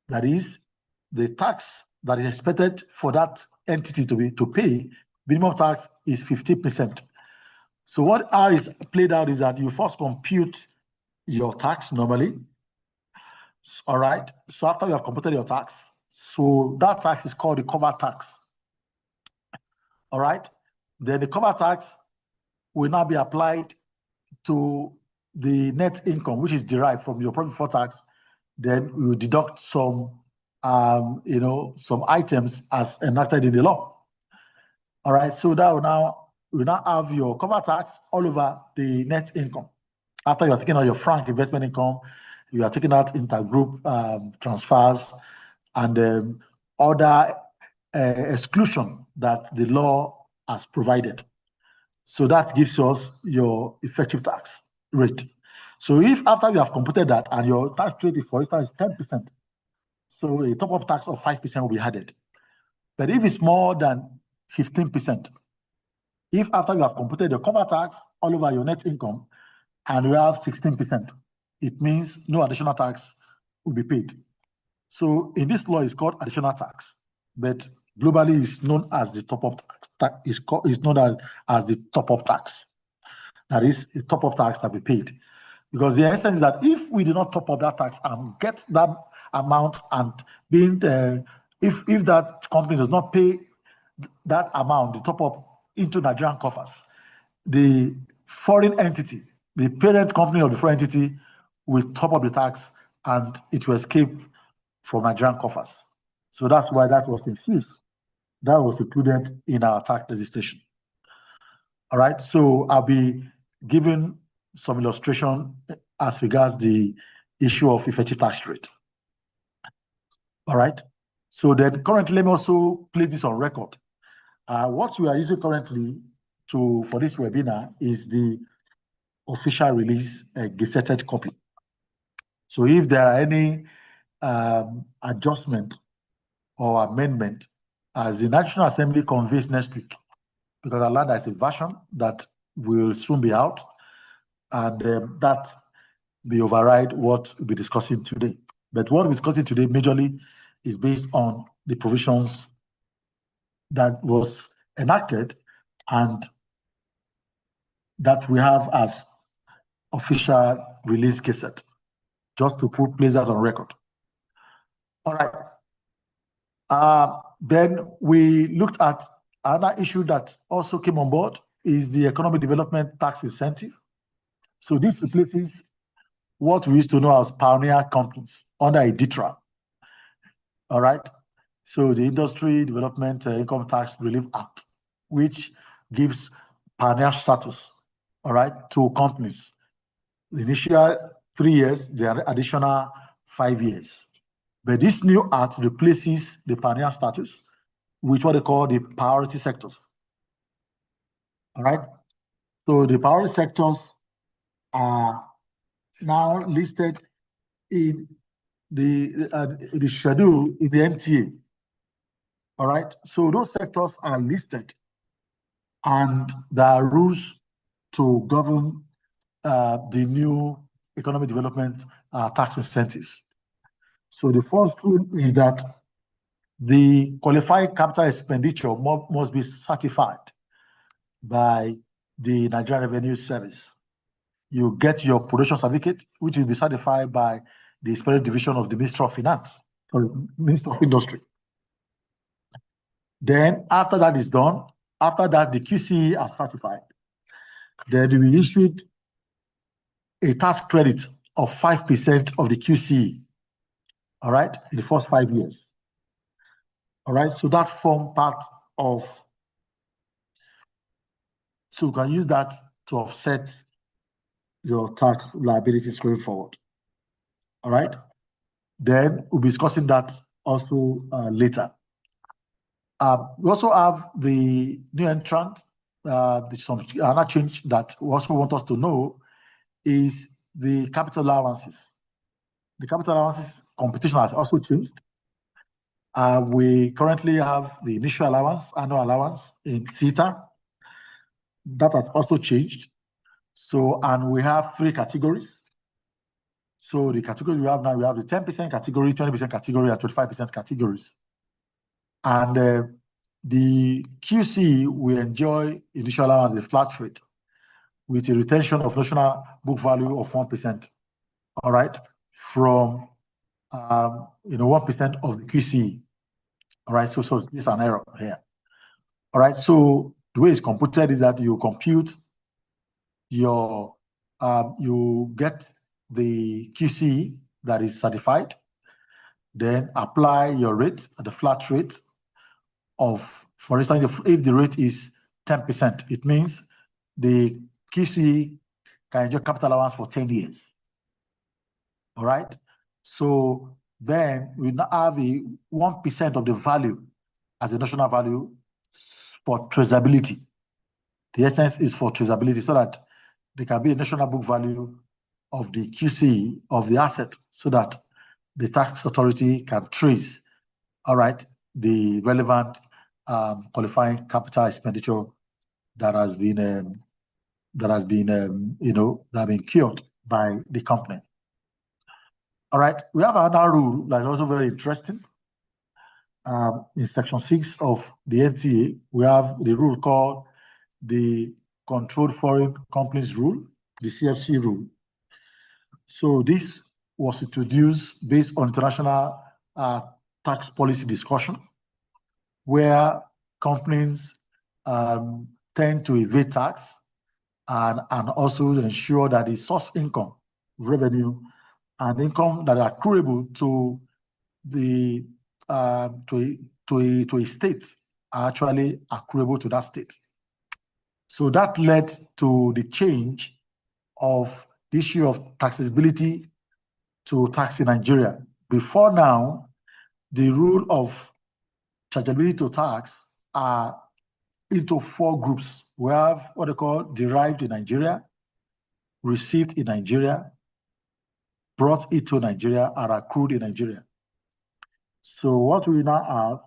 that is, the tax that is expected for that entity to pay, minimum tax is 15%. So what is played out is that you first compute your tax normally. All right. So after you have computed your tax, so that tax is called the cover tax. All right. Then the cover tax will now be applied to the net income, which is derived from your profit before tax. Then we will deduct some, some items as enacted in the law. All right. So that will now have your cover tax all over the net income. After you are taking out your frank investment income, you are taking out intergroup transfers and other exclusion that the law has provided. So that gives us your effective tax rate. So if after you have computed that and your tax rate, for instance, is 10%, so a top-up tax of 5% will be added. But if it's more than 15%, if after you have computed the cover tax all over your net income and you have 16%, it means no additional tax will be paid. So in this law, it's called additional tax, but globally it's known as the top-up tax. It's known as the top-up tax. That is a top-up tax that we paid. Because the essence is that if we do not top up that tax and get that amount and if that company does not pay that amount, the top up into Nigerian coffers, the foreign entity, the parent company of the foreign entity will top up the tax and it will escape from Nigerian coffers. So that's why that was infused. That was included in our tax legislation. All right, so I'll be giving some illustration as regards the issue of effective tax rate. All right, so then currently, let me also place this on record. What we are using currently for this webinar is the official release gazetted copy. So if there are any adjustment or amendment as the National Assembly convenes next week, because I learned there's a version that will soon be out, and that may override what we'll be discussing today. But what we're discussing today majorly is based on the provisions that was enacted and that we have as official release gazette, just to place that on record. All right. Then we looked at another issue that also came on board is the Economic Development Tax Incentive. So this replaces what we used to know as pioneer companies under a DITRA. All right. So the Industry Development Income Tax Relief Act, which gives pioneer status, all right, to companies. The initial 3 years, the additional 5 years. But this new act replaces the pioneer status with what they call the priority sectors. All right. So the priority sectors are now listed in the schedule in the MTA. All right. So those sectors are listed, and there are rules to govern the new economic development tax incentives. So the first rule is that the qualifying capital expenditure must be certified by the Nigerian Revenue Service. You get your production certificate, which will be certified by the Special Division of the Ministry of Finance or Ministry of Industry. Then, after that is done, after that, the QCE are certified. Then we issued a tax credit of 5% of the QCE, all right, in the first 5 years. All right, so that form part of, so you can use that to offset your tax liabilities going forward. All right, then we'll be discussing that also later. We also have the new entrant, some another change that we also want us to know is the capital allowances. The capital allowances competition has also changed. We currently have the initial allowance, annual allowance in CETA. That has also changed. So, and we have 3 categories. So the categories we have now, we have the 10% category, 20% category, and 25% categories. And the QC will enjoy initial allowance at a flat rate with a retention of notional book value of 1%. All right, from 1% of the QC. All right, so there's an error here. All right, so the way it's computed is that you compute your, you get the QC that is certified, then apply your rate at the flat rate of, for instance, if the rate is 10%, it means the QC can enjoy capital allowance for 10 years. All right, so then we now have a 1% of the value as a national value for traceability. The essence is for traceability so that there can be a national book value of the QC of the asset so that the tax authority can trace, all right, the relevant qualifying capital expenditure that has been incurred by the company. All right, we have another rule that's also very interesting. In section 6 of the NTA, we have the rule called the Controlled Foreign Companies Rule, the CFC rule. So this was introduced based on international tax policy discussion, where companies tend to evade tax and also ensure that the source income, revenue, and income that are accruable to the to a state are actually accruable to that state. So that led to the change of the issue of taxability to tax in Nigeria. Before now, the rule of chargeability to tax are into 4 groups. We have what they call derived in Nigeria, received in Nigeria, brought into Nigeria, and accrued in Nigeria. So what we now have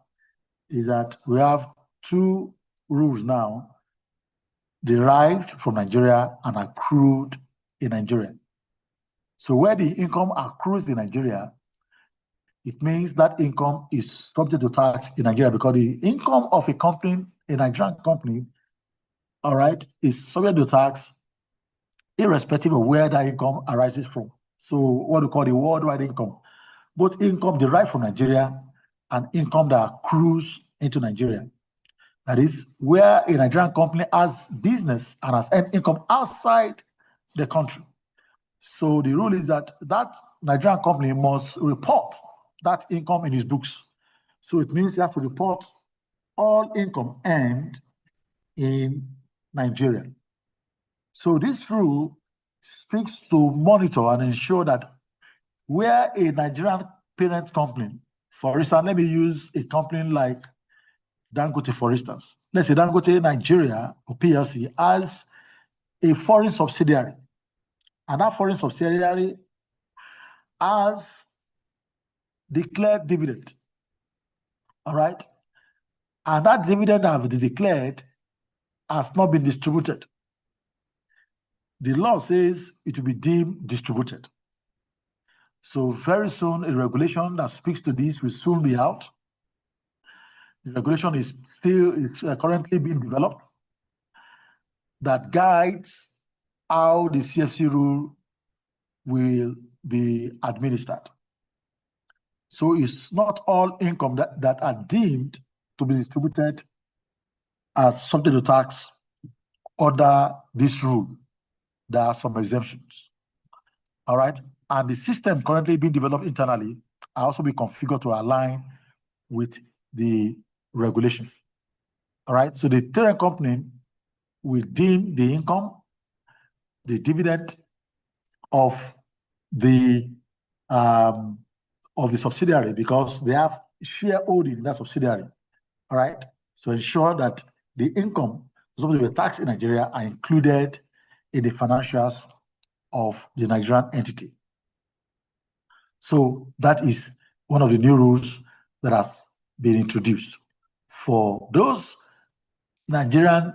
is that we have 2 rules now, derived from Nigeria and accrued in Nigeria. So where the income accrues in Nigeria, it means that income is subject to tax in Nigeria because the income of a company, a Nigerian company, all right, is subject to tax irrespective of where that income arises from. So what we call the worldwide income, both income derived from Nigeria and income that accrues into Nigeria. That is where a Nigerian company has business and has income outside the country. So the rule is that that Nigerian company must report that income in his books. So it means he has to report all income earned in Nigeria. So this rule speaks to monitor and ensure that where a Nigerian parent company, for instance, let me use a company like Dangote, for instance. Let's say Dangote Nigeria or PLC has a foreign subsidiary, and that foreign subsidiary has declared dividend. All right, and that dividend that have been declared has not been distributed. the law says it will be deemed distributed. So very soon, a regulation that speaks to this will soon be out. The regulation is currently being developed that guides how the CFC rule will be administered. So it's not all income that are deemed to be distributed as subject to tax under this rule. There are some exemptions. All right. And the system currently being developed internally are also be configured to align with the regulation. All right. So the parent company will deem the income, the dividend of the subsidiary, because they have shareholding in that subsidiary. All right. So ensure that the income of the tax in Nigeria are included in the financials of the Nigerian entity. So that is one of the new rules that has been introduced for those Nigerian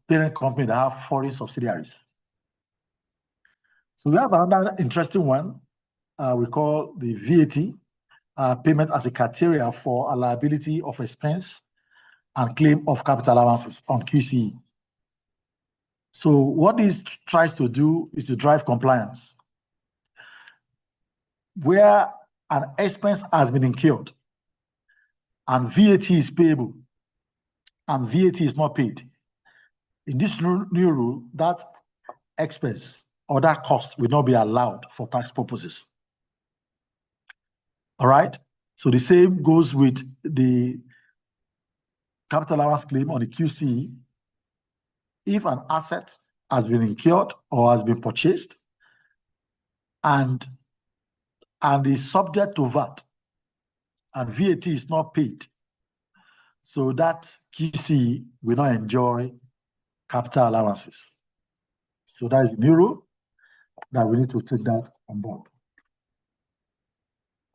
parent companies that have foreign subsidiaries. So we have another interesting one we call the VAT payment as a criteria for a liability of expense and claim of capital allowances on QCE. So what this tries to do is to drive compliance. Where an expense has been incurred and VAT is payable and VAT is not paid, in this new rule, that expense or that cost will not be allowed for tax purposes. All right? So the same goes with the capital allowance claim on the QCE. If an asset has been incurred or has been purchased and is subject to VAT and VAT is not paid, so that QCE will not enjoy capital allowances. So that is the new rule that we need to take that on board.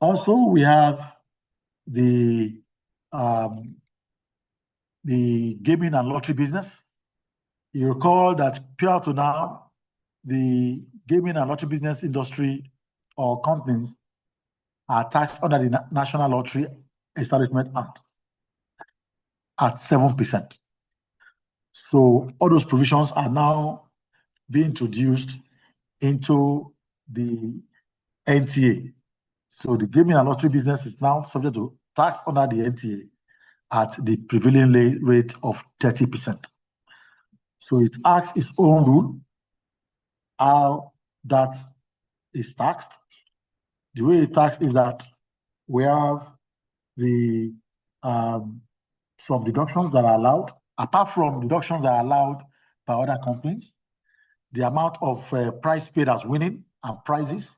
Also, we have the gaming and lottery business. You recall that prior to now, the gaming and lottery business industry or companies are taxed under the National Lottery Establishment Act at 7%. So all those provisions are now being introduced into the NTA. So the gaming and lottery business is now subject to tax under the NTA at the prevailing rate of 30%. So it acts its own rule, how that is taxed. The way it taxed is that we have the some deductions that are allowed. Apart from deductions that are allowed by other companies, the amount of price paid as winning and prizes,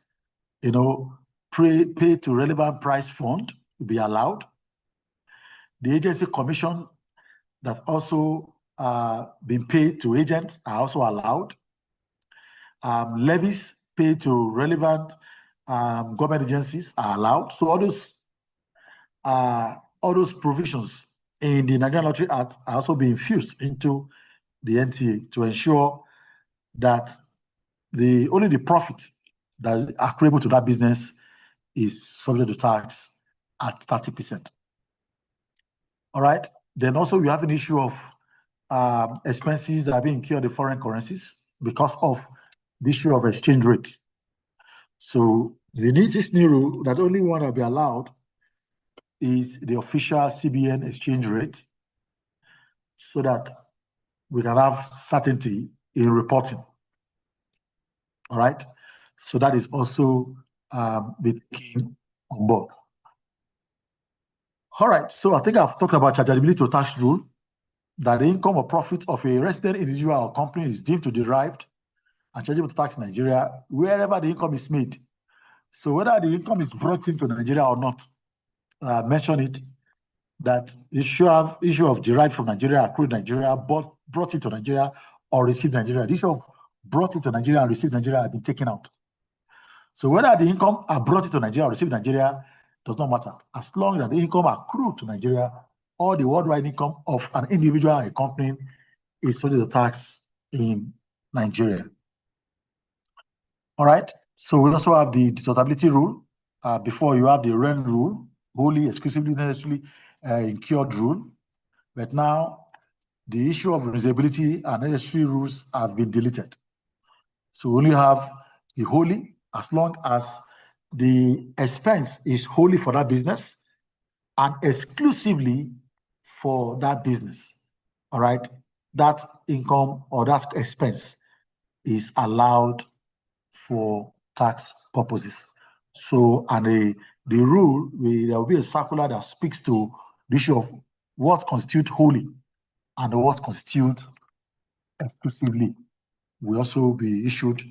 paid to relevant price fund will be allowed. The agency commission that also been paid to agents are also allowed. Levies paid to relevant government agencies are allowed. So all those provisions in the Nigerian Lottery Act are also being infused into the NTA to ensure that only the profit that is accruable to that business is subject to tax at 30%. All right. Then also we have an issue of expenses that are being incurred in foreign currencies because of the issue of exchange rates. So this new rule that only one will be allowed is the official CBN exchange rate, so that we can have certainty in reporting. All right. So that is also being taken on board. All right. So I think I've talked about chargeability to tax rule, that the income or profit of a resident individual or company is deemed to derived and chargeable to tax in Nigeria wherever the income is made. So whether the income is brought into Nigeria or not, mention it, that issue of derived from Nigeria, accrued Nigeria, brought into Nigeria or received Nigeria. The issue of brought into Nigeria and received Nigeria have been taken out. So whether the income are brought into Nigeria or received Nigeria does not matter, as long as the income accrued to Nigeria or the worldwide income of an individual or a company is subject to tax in Nigeria. All right. So we also have the deductibility rule. Before you have the REN rule, wholly, exclusively, necessarily incurred rule. But now the issue of reusability and necessary rules have been deleted. So we only have the wholly as long as the expense is wholly for that business and exclusively for that business. All right. That income or that expense is allowed for tax purposes. So, and the rule, there will be a circular that speaks to the issue of what constitutes wholly and what constitutes exclusively will also be issued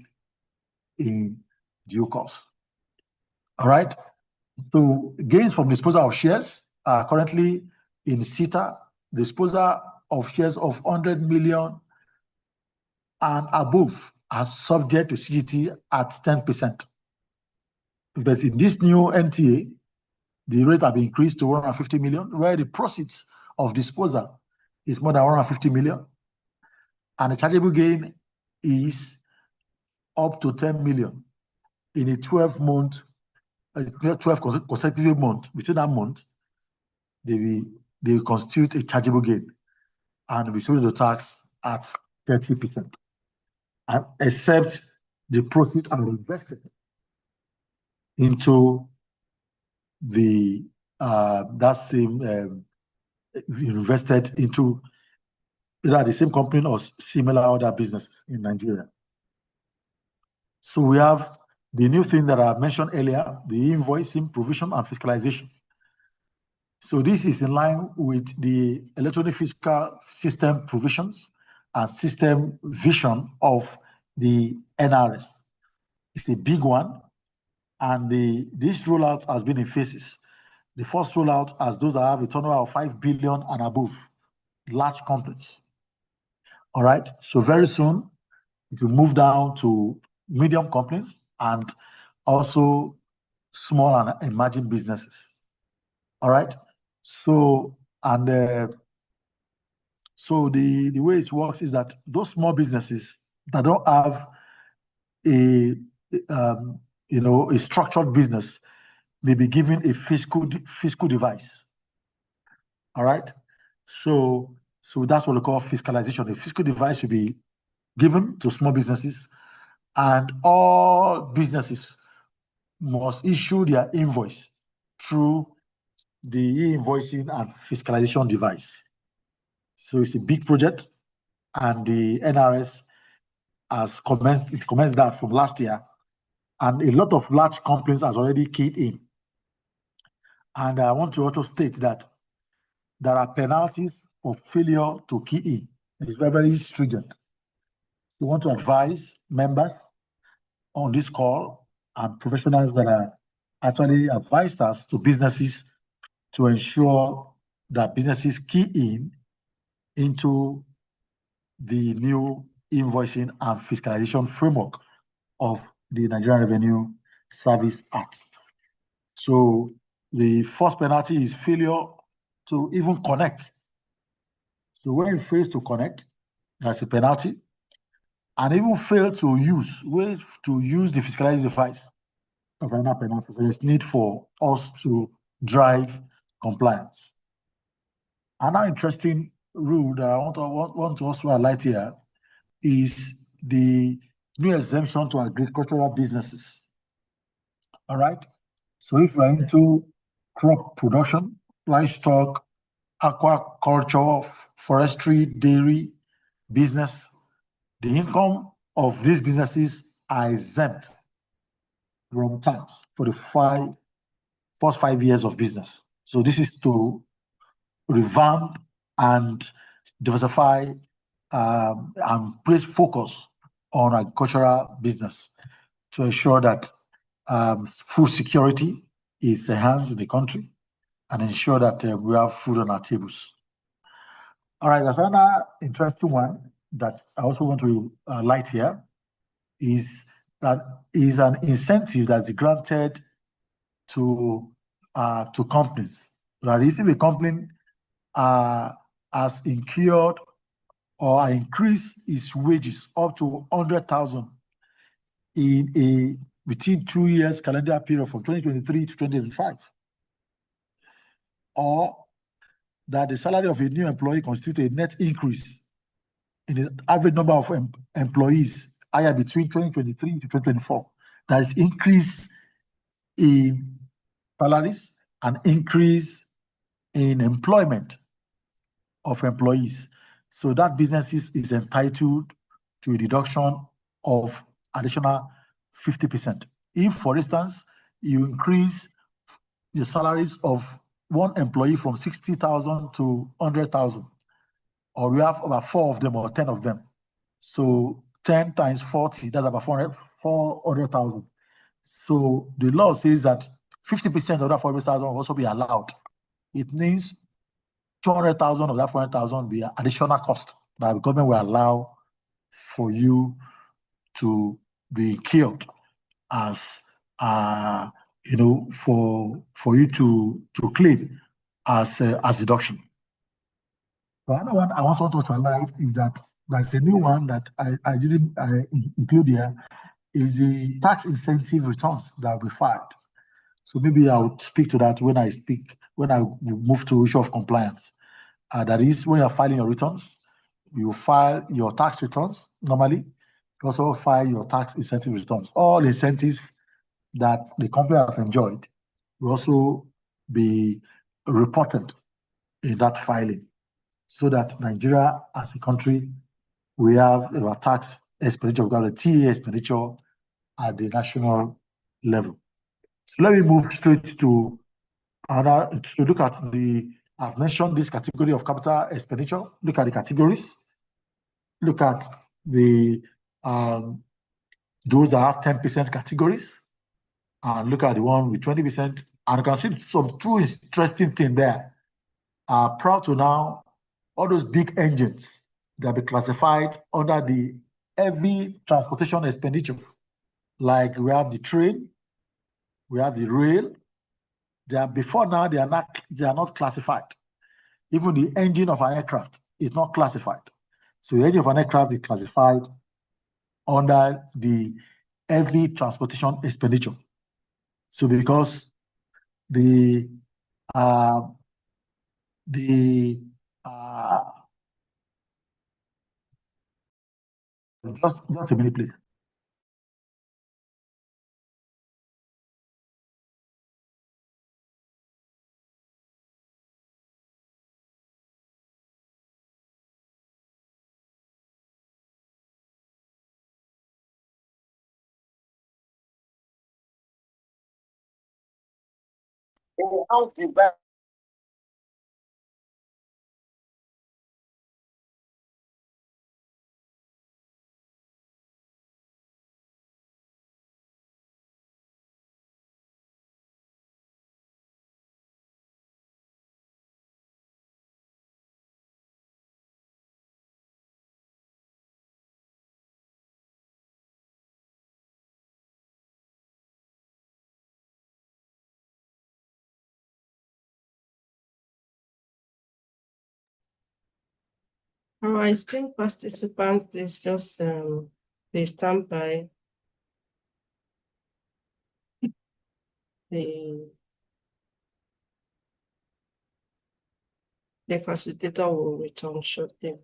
in due course. All right. So gains from disposal of shares are currently in CETA, disposal of shares of 100 million and above are subject to CGT at 10%. But in this new NTA, the rate have increased to 150 million, where the proceeds of disposal is more than 150 million. And the chargeable gain is up to 10 million in a 12-month, 12 consecutive month. Between that month, they will constitute a chargeable gain and be subject to tax at 30%, and except the proceeds are invested into the that same invested into either the same company or similar other businesses in Nigeria. So we have the new thing that I mentioned earlier, the invoicing, provision, and fiscalization. So this is in line with the electronic fiscal system provisions and system vision of the NRS. It's a big one, and this rollout has been in phases. The first rollout as those that have a turnover of 5 billion and above, large companies. All right, so very soon it will move down to medium companies and also small and emerging businesses. All right, so and so the way it works is that those small businesses that don't have a a structured business may be given a fiscal device. All right, so that's what we call fiscalization. A fiscal device should be given to small businesses, and all businesses must issue their invoice through the e-invoicing and fiscalization device. So it's a big project, and the NRS has commenced that from last year, and a lot of large companies has already keyed in. And I want to also state that there are penalties for failure to key in. It's very, very stringent. We want to advise members on this call and professionals that are actually advisors to businesses to ensure that businesses key in into the new invoicing and fiscalization framework of the Nigerian Revenue Service Act. So the first penalty is failure to even connect. So when you fail to connect, that's a penalty. And even fail to use the fiscalized device of another penalty. So there's need for us to drive compliance. Another interesting rule that I want to also highlight here is the new exemption to agricultural businesses. All right. So if you're into crop production, livestock, aquaculture, forestry, dairy, business, the income of these businesses are exempt from tax for the first 5 years of business. So this is to revamp and diversify and place focus on agricultural business to ensure that food security is enhanced in the country and ensure that we have food on our tables. All right, there's another interesting one that I also want to highlight here is that is an incentive that's granted to companies. That is, if a company has incurred or increased its wages up to 100,000 in a between 2 years calendar period from 2023 to 2025, or that the salary of a new employee constitutes a net increase in the average number of employees higher between 2023 to 2024. There is increase in salaries and increase in employment of employees. So that business is entitled to a deduction of additional 50%. If, for instance, you increase the salaries of one employee from 60,000 to 100,000, or we have about 4 of them or 10 of them. So 10 times 40, that's about 400,000. So the law says that 50% of that 400,000 will also be allowed. It means 200,000 of that 400,000 will be additional cost that the government will allow for you to be killed as for you to claim as deduction. The other one I also want to highlight is that like the new one that I didn't include here is the tax incentive returns that will be filed. So maybe I'll speak to that when I move to issue of compliance. That is, when you're filing your returns, you file your tax returns normally. You also file your tax incentive returns. All incentives that the company have enjoyed will also be reported in that filing, so that Nigeria as a country, we have our tax expenditure, we've got a TA expenditure at the national level. So let me move straight to look at I've mentioned this category of capital expenditure. Look at the categories. Look at the those that have 10% categories, and look at the one with 20%. And you can see some two interesting things there. Proud to now, all those big engines that be classified under the heavy transportation expenditure. Like we have the train, we have the rail. Before now, they are not classified. Even the engine of an aircraft is not classified. So the engine of an aircraft is classified under the heavy transportation expenditure. So because just a minute, please. Our esteemed participant, please just please stand by. The facilitator will return shortly.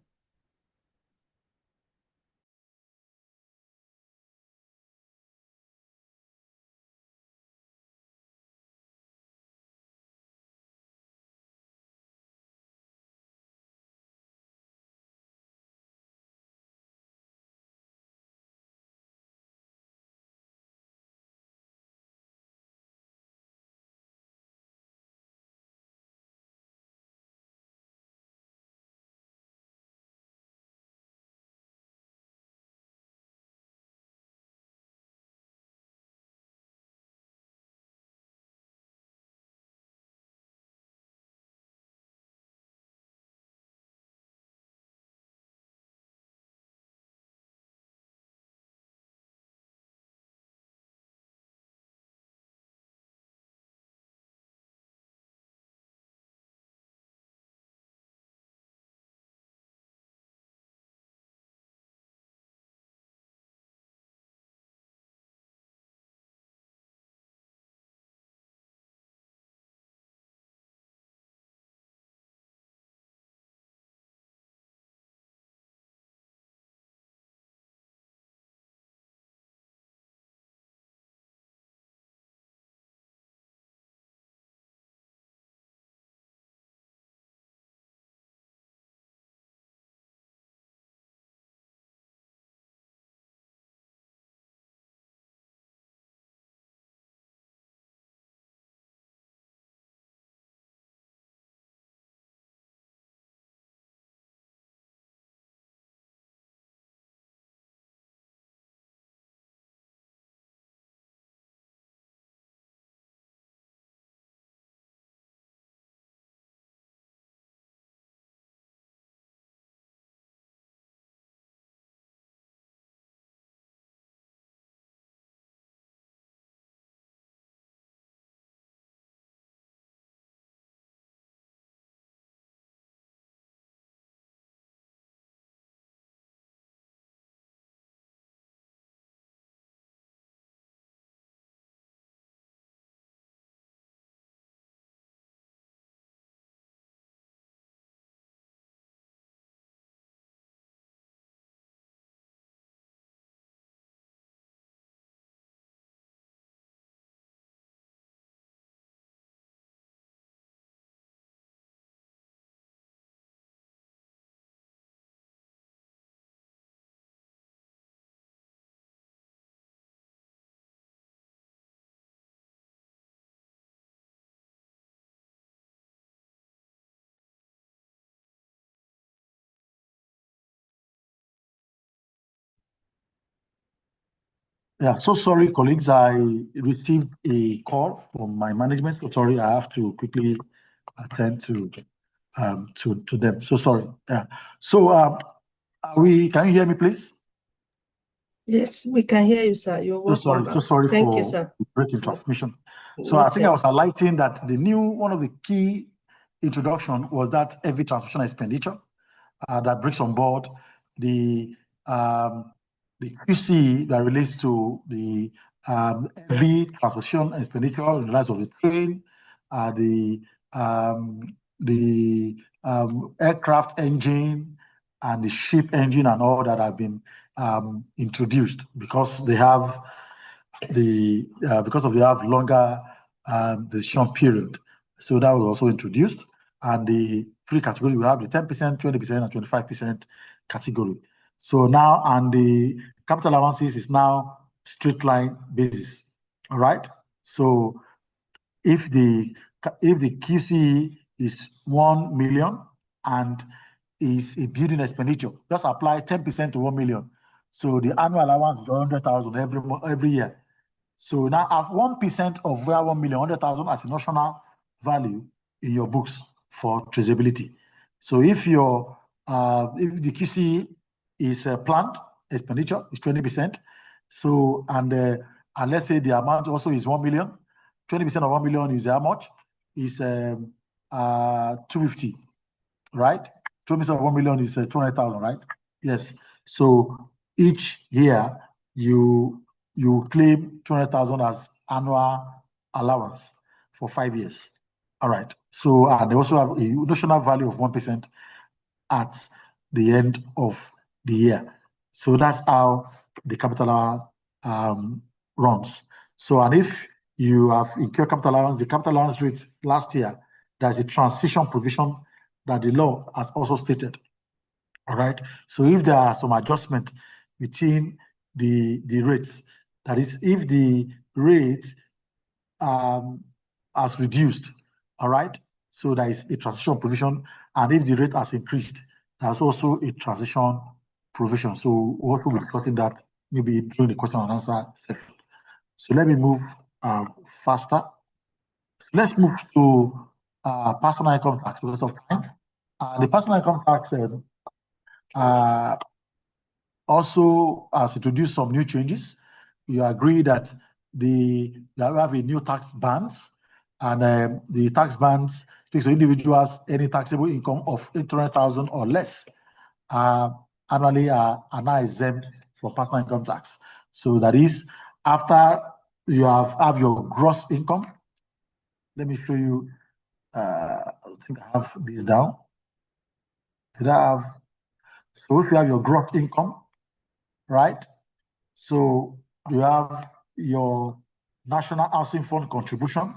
Yeah, so sorry, colleagues. I received a call from my management. So sorry, I have to quickly attend to them. So sorry. Yeah. So can you hear me, please? Yes, we can hear you, sir. You're welcome. So sorry Thank for you, sir. breaking transmission. So I think I was highlighting that one of the key introduction was that every transmission expenditure that brings on board the QC that relates to the heavy transmission expenditure in the lives of the train, the aircraft engine, and the ship engine, and all that have been introduced because they have because they have longer decision period. So that was also introduced. And the three categories, we have the 10%, 20%, and 25% category. So now, and the capital allowances is now straight line basis. All right. So if the QCE is 1 million and is a building expenditure, just apply 10% to 1 million. So the annual allowance is 100,000 every year. So now have 1% of where 1 million, 100,000 as a notional value in your books for traceability. So if your if the QC is a plant expenditure is 20%, so and let's say the amount also is 1 million, 20% of 1 million is how much? Is 250, right? 20% of 1 million is 200,000, right? Yes. So each year you claim 200,000 as annual allowance for 5 years. All right. So and they also have a notional value of 1% at the end of the year. So that's how the capital allowance runs. So and if you have incurred capital allowance, the capital allowance rate last year, there's a transition provision that the law has also stated. All right. So if there are some adjustment between the rates, that is, if the rate has reduced, all right, so there is a transition provision, and if the rate has increased, there's also a transition provision. So we'll also be discussing that maybe during the question and answer section. So let me move faster. Let's move to personal income tax because of time. The personal income tax also has introduced some new changes. You agree that we have a new tax bands, and the tax bands speaks to individuals any taxable income of 800,000 or less annually are now exempt for personal income tax. So that is after you have your gross income. Let me show you. I think I have this down. Did I have? So if you have your gross income, right? So you have your National Housing Fund contribution,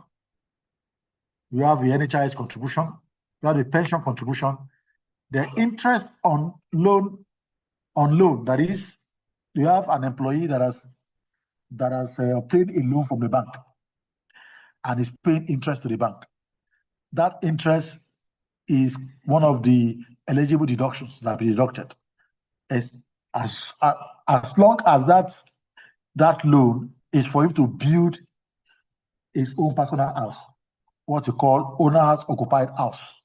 you have the NHIS contribution, you have the pension contribution, the interest on loan, that is, you have an employee that has obtained a loan from the bank and is paying interest to the bank. That interest is one of the eligible deductions that be deducted. As long as that loan is for him to build his own personal house, what you call owner's occupied house.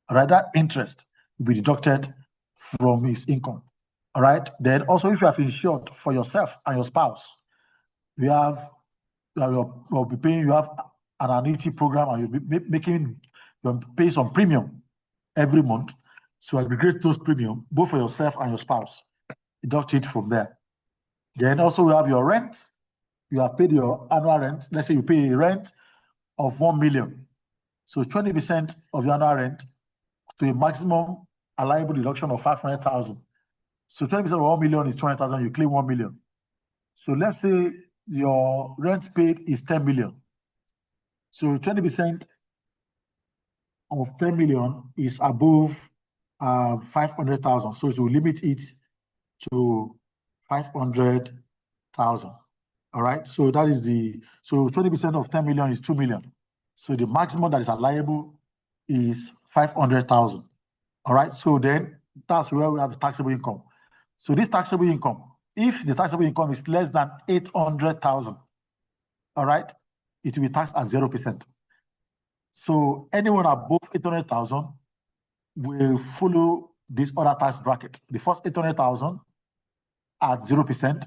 All right, that interest will be deducted from his income. All right. Then also, if you have insured for yourself and your spouse, you have you'll be paying. You have an annuity program, and you'll pay some premium every month. So aggregate those premium both for yourself and your spouse. Deduct it from there. Then also we have your rent. You have paid your annual rent. Let's say you pay a rent of 1 million. So 20% of your annual rent to a maximum allowable deduction of 500,000. So 20% of 1 million is 200,000. You claim 1 million. So let's say your rent paid is 10 million. So 20% of 10 million is above 500,000. So you limit it to 500,000. All right. So that is so 20% of 10 million is 2 million. So the maximum that is allowable is 500,000. All right. So then that's where we have the taxable income. So this taxable income, if the taxable income is less than 800,000, all right, it will be taxed at 0%. So anyone above 800,000 will follow this other tax bracket. The first 800,000 at 0%,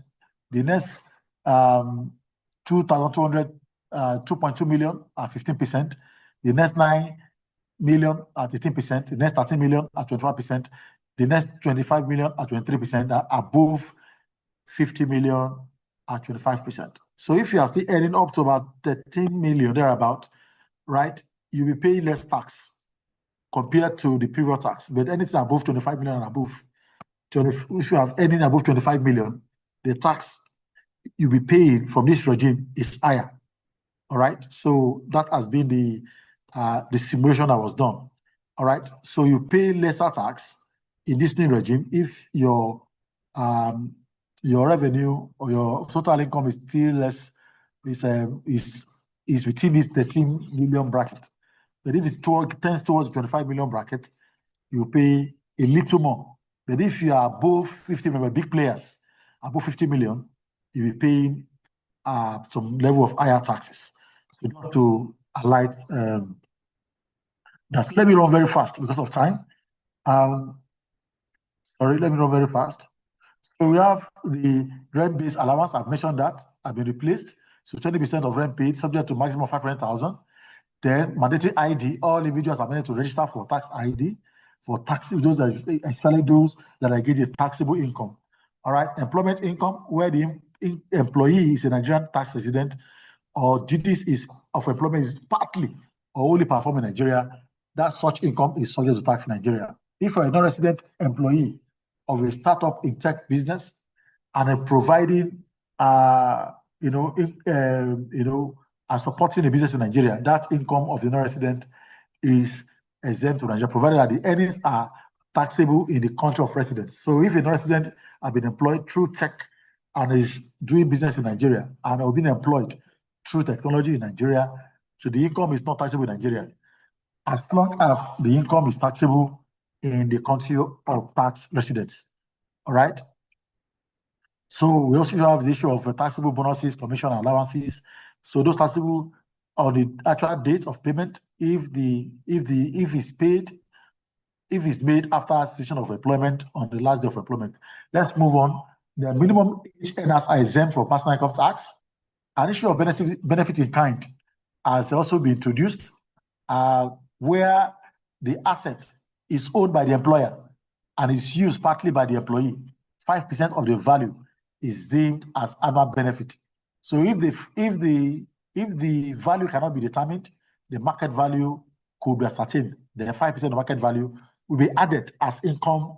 the next 2,200, 2.2 million at 15%, the next 9 million at 18%, the next 13 million at 25%, the next 25 million at 23%, above 50 million at 25%. So if you are still earning up to about 13 million thereabout, right, you will pay less tax compared to the previous tax. But anything above 25 million and above, if you have earning above 25 million, the tax you'll be paying from this regime is higher. All right. So that has been the simulation that was done. All right. So you pay lesser tax in this new regime if your revenue or your total income is still less, is within this 13 million bracket. But if it tends towards 25 million bracket, you pay a little more. But if you are above 50 million, big players, above 50 million, you'll be paying some level of higher taxes. So just to highlight that. Let me run very fast because of time. Sorry, let me run very fast. So we have the rent-based allowance. I've mentioned that have been replaced. So 20% of rent paid, subject to maximum 500,000. Then mandatory ID. All individuals are meant to register for tax ID, for tax, especially those that are getting taxable income. All right, employment income, where the employee is a Nigerian tax resident, or duties of employment is partly or only performed in Nigeria, that such income is subject to tax in Nigeria. If you're a non-resident employee of a startup in tech business and are providing, supporting a business in Nigeria, that income of the non-resident is exempt to Nigeria, provided that the earnings are taxable in the country of residence. So if a non-resident has been employed through tech and is doing business in Nigeria and have been employed through technology in Nigeria, so the income is not taxable in Nigeria, as long as the income is taxable in the country of tax residence. All right. So we also have the issue of taxable bonuses, commission allowances. So those taxable on the actual date of payment, if it's paid, if it's made after cessation of employment on the last day of employment. Let's move on. The minimum age earners are exempt from personal income tax. An issue of benefit in kind has also been introduced, where the asset is owned by the employer and is used partly by the employee. 5% of the value is deemed as annual benefit. So if the value cannot be determined, the market value could be ascertained. Then 5% of market value will be added as income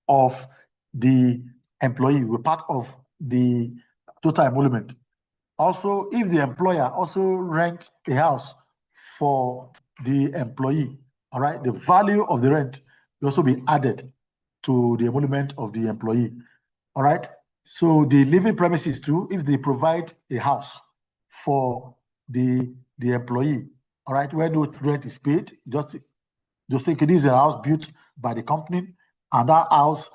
of the employee, will be part of the total emolument. Also, if the employer also rent a house for the employee, all right, the value of the rent will also be added to the emolument of the employee. All right. So the living premises too, if they provide a house for the employee, all right, where no rent is paid, just say this is a house built by the company and that house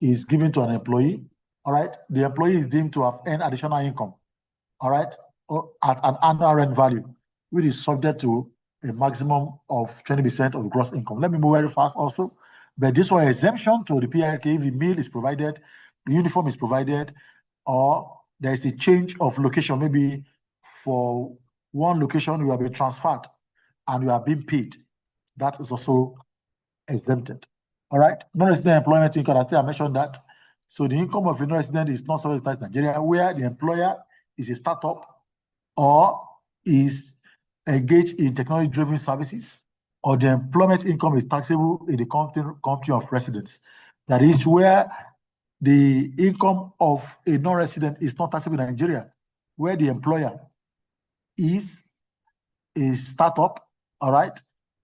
is given to an employee, all right, the employee is deemed to have earned additional income, all right, at an annual rent value, which is subject to a maximum of 20% of gross income. Let me move very fast also. But this was exemption to the PIK if the meal is provided, the uniform is provided, or there is a change of location. Maybe for one location you have been transferred and you are being paid. That is also exempted. All right. Non-resident employment income, I think I mentioned that. So the income of a non-resident is not subject to tax in Nigeria, where the employer is a startup or is engaged in technology-driven services, or the employment income is taxable in the country of residence. That is where the income of a non-resident is not taxable in Nigeria, where the employer is a startup, all right,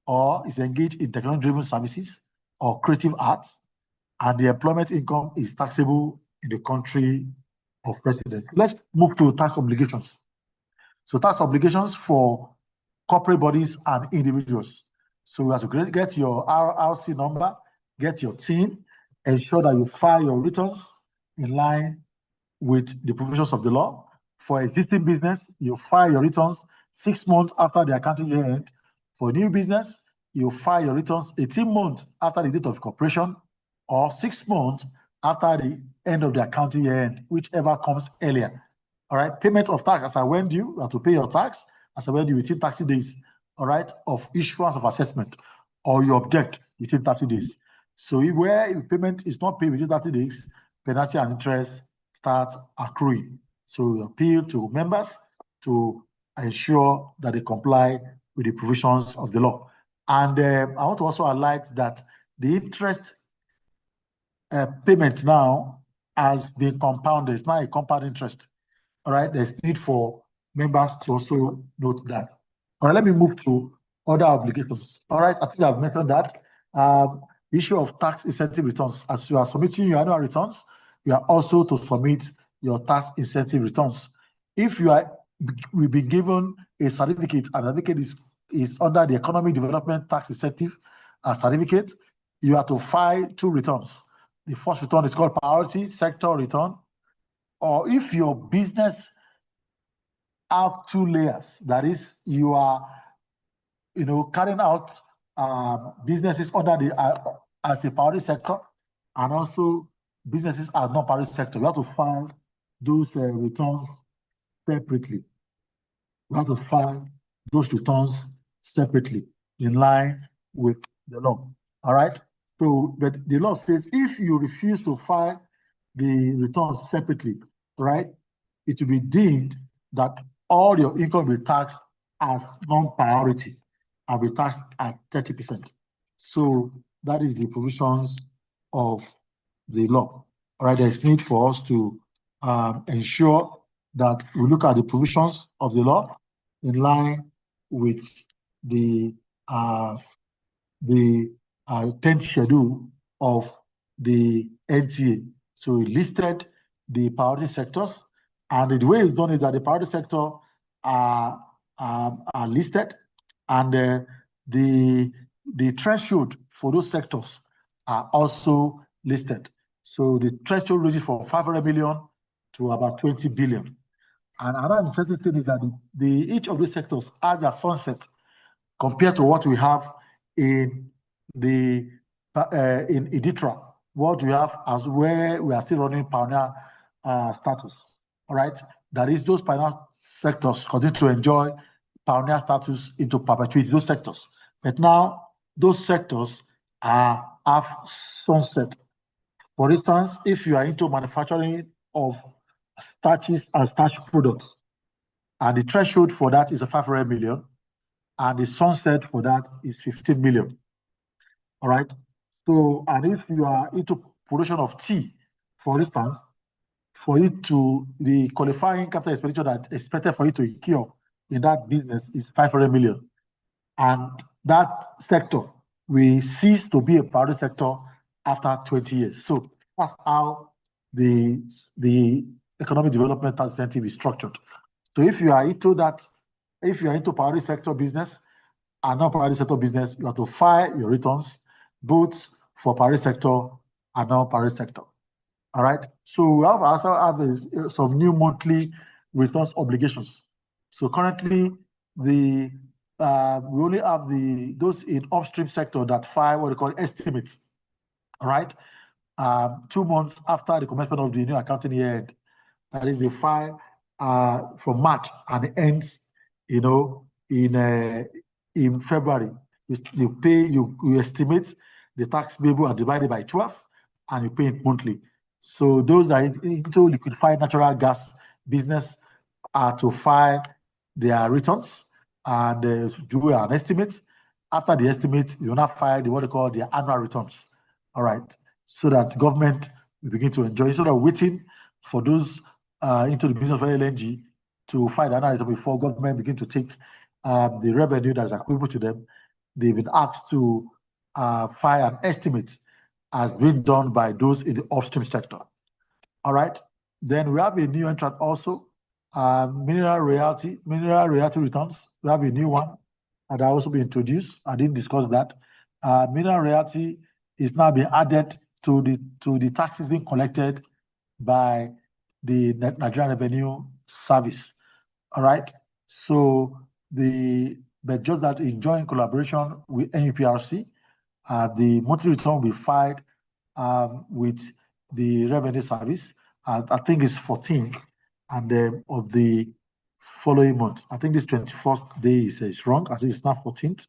or is engaged in technology-driven services or creative arts, and the employment income is taxable in the country of residence. Let's move to tax obligations. So tax obligations for corporate bodies and individuals. So you have to get your RRC number, get your TIN, ensure that you file your returns in line with the provisions of the law. For existing business, you file your returns 6 months after the accounting year end. For new business, you file your returns 18 months after the date of incorporation or 6 months after the end of the accounting year end, whichever comes earlier. All right, payment of tax as I went due, you have to pay your tax as I went due within 30 days, all right, of issuance of assessment, or you object within 30 days. So if payment is not paid within 30 days, penalty and interest start accruing. So you appeal to members to ensure that they comply with the provisions of the law. And I want to also highlight that the interest payment now has been compounded. It's not a compound interest. All right, there's need for members to also note that. All right, let me move to other obligations. All right, I think I've mentioned that. Issue of tax incentive returns. As you are submitting your annual returns, you are also to submit your tax incentive returns. If we've been given a certificate, and the certificate is under the Economic Development Tax Incentive certificate, you have to file 2 returns. The first return is called priority sector return, or if your business have 2 layers, that is, you are, carrying out businesses under the as a priority sector, and also businesses as non-priority sector. You have to file those returns separately. You have to file those returns separately in line with the law. All right. So, but the law says if you refuse to file the returns separately, right, it will be deemed that all your income will be taxed as non-priority and be taxed at 30%. So that is the provisions of the law. All right, there's need for us to ensure that we look at the provisions of the law in line with the 10th schedule of the NTA. So we listed the priority sectors, and the way it's done is that the priority sector are listed, and the threshold for those sectors are also listed. So the threshold ranges from 500 million to about 20 billion. And another interesting thing is that each of these sectors has a sunset compared to what we have in the in IDITRA, what we have as where we are still running pioneer status. All right, that is, those pioneer sectors continue to enjoy pioneer status into perpetuity, those sectors. But now those sectors have sunset. For instance, if you are into manufacturing of starches and starch products, and the threshold for that is a 500 million, and the sunset for that is 15 million. All right. So, and if you are into production of tea, for instance, for it to, the qualifying capital expenditure that is expected for you to incur in that business is 500 million. And that sector will cease to be a priority sector after 20 years. So that's how the economic development incentive is structured. So if you are into that, if you are into priority sector business and non-priority sector business, you have to file your returns both for priority sector and non-priority sector. All right. So we also have some new monthly returns obligations. So currently, we only have those in upstream sector that file what we call estimates. All right. 2 months after the commencement of the new accounting year end, that is, they file from March and it ends, in February. You estimate the tax payable are divided by 12, and you pay it monthly. So those are into liquefied natural gas business are to file their returns and do an estimate. After the estimate, you now file what they call the annual returns. All right, so that government will begin to enjoy, instead of waiting for those into the business of LNG to file the annual return before government begin to take the revenue that's equivalent to them. They've been asked to file an estimate as being done by those in the upstream sector. All right. Then we have a new entrant also, mineral royalty returns. We have a new one that will also be introduced. I didn't discuss that. Mineral royalty is now being added to the taxes being collected by the Nigerian Revenue Service. All right. So but just that in joint collaboration with NUPRC, the monthly return will be filed with the Revenue Service. I think it's 14th and of the following month. I think this 21st day is wrong. I think it's not 14th.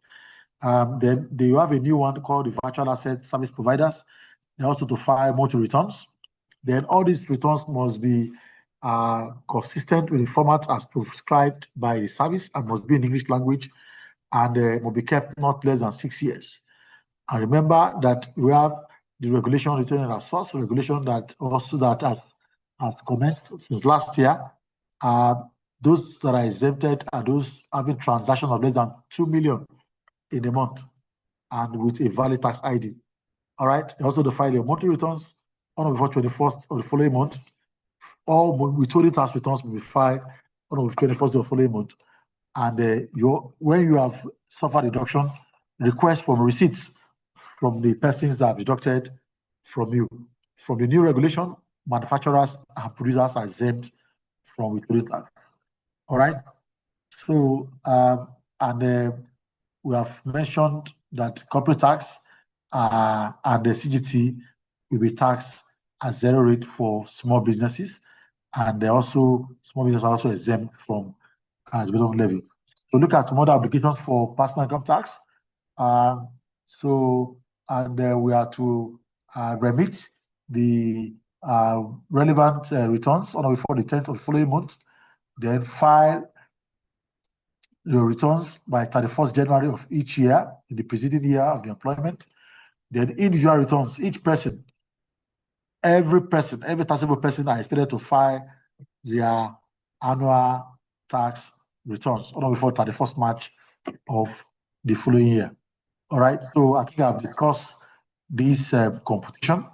Then they have a new one called the Virtual Asset Service Providers. They also to file monthly returns. Then all these returns must be consistent with the format as prescribed by the service and must be in English language and must be kept not less than 6 years. And remember that we have the regulation returning as source regulation that has commenced since last year. Those that are exempted are those having transactions of less than 2 million in a month and with a valid tax ID. All right. Also, the file your monthly returns on or before 21st of the following month. All withholding tax returns will be filed on or before 21st of the following month. And when you have suffered deduction, request from receipts from the persons that have deducted from you. From the new regulation, manufacturers and producers are exempt from withholding tax. All right. So, we have mentioned that corporate tax and the CGT will be taxed at 0 rate for small businesses, and small businesses are also exempt from the development levy. So look at some other applications for personal income tax. We are to remit the relevant returns on or before the 10th of the following month, then file your returns by 31st January of each year in the preceding year of the employment. Then individual returns, every taxable person are expected to file their annual tax returns on or before 31st March of the following year. All right, so I think I've discussed this competition.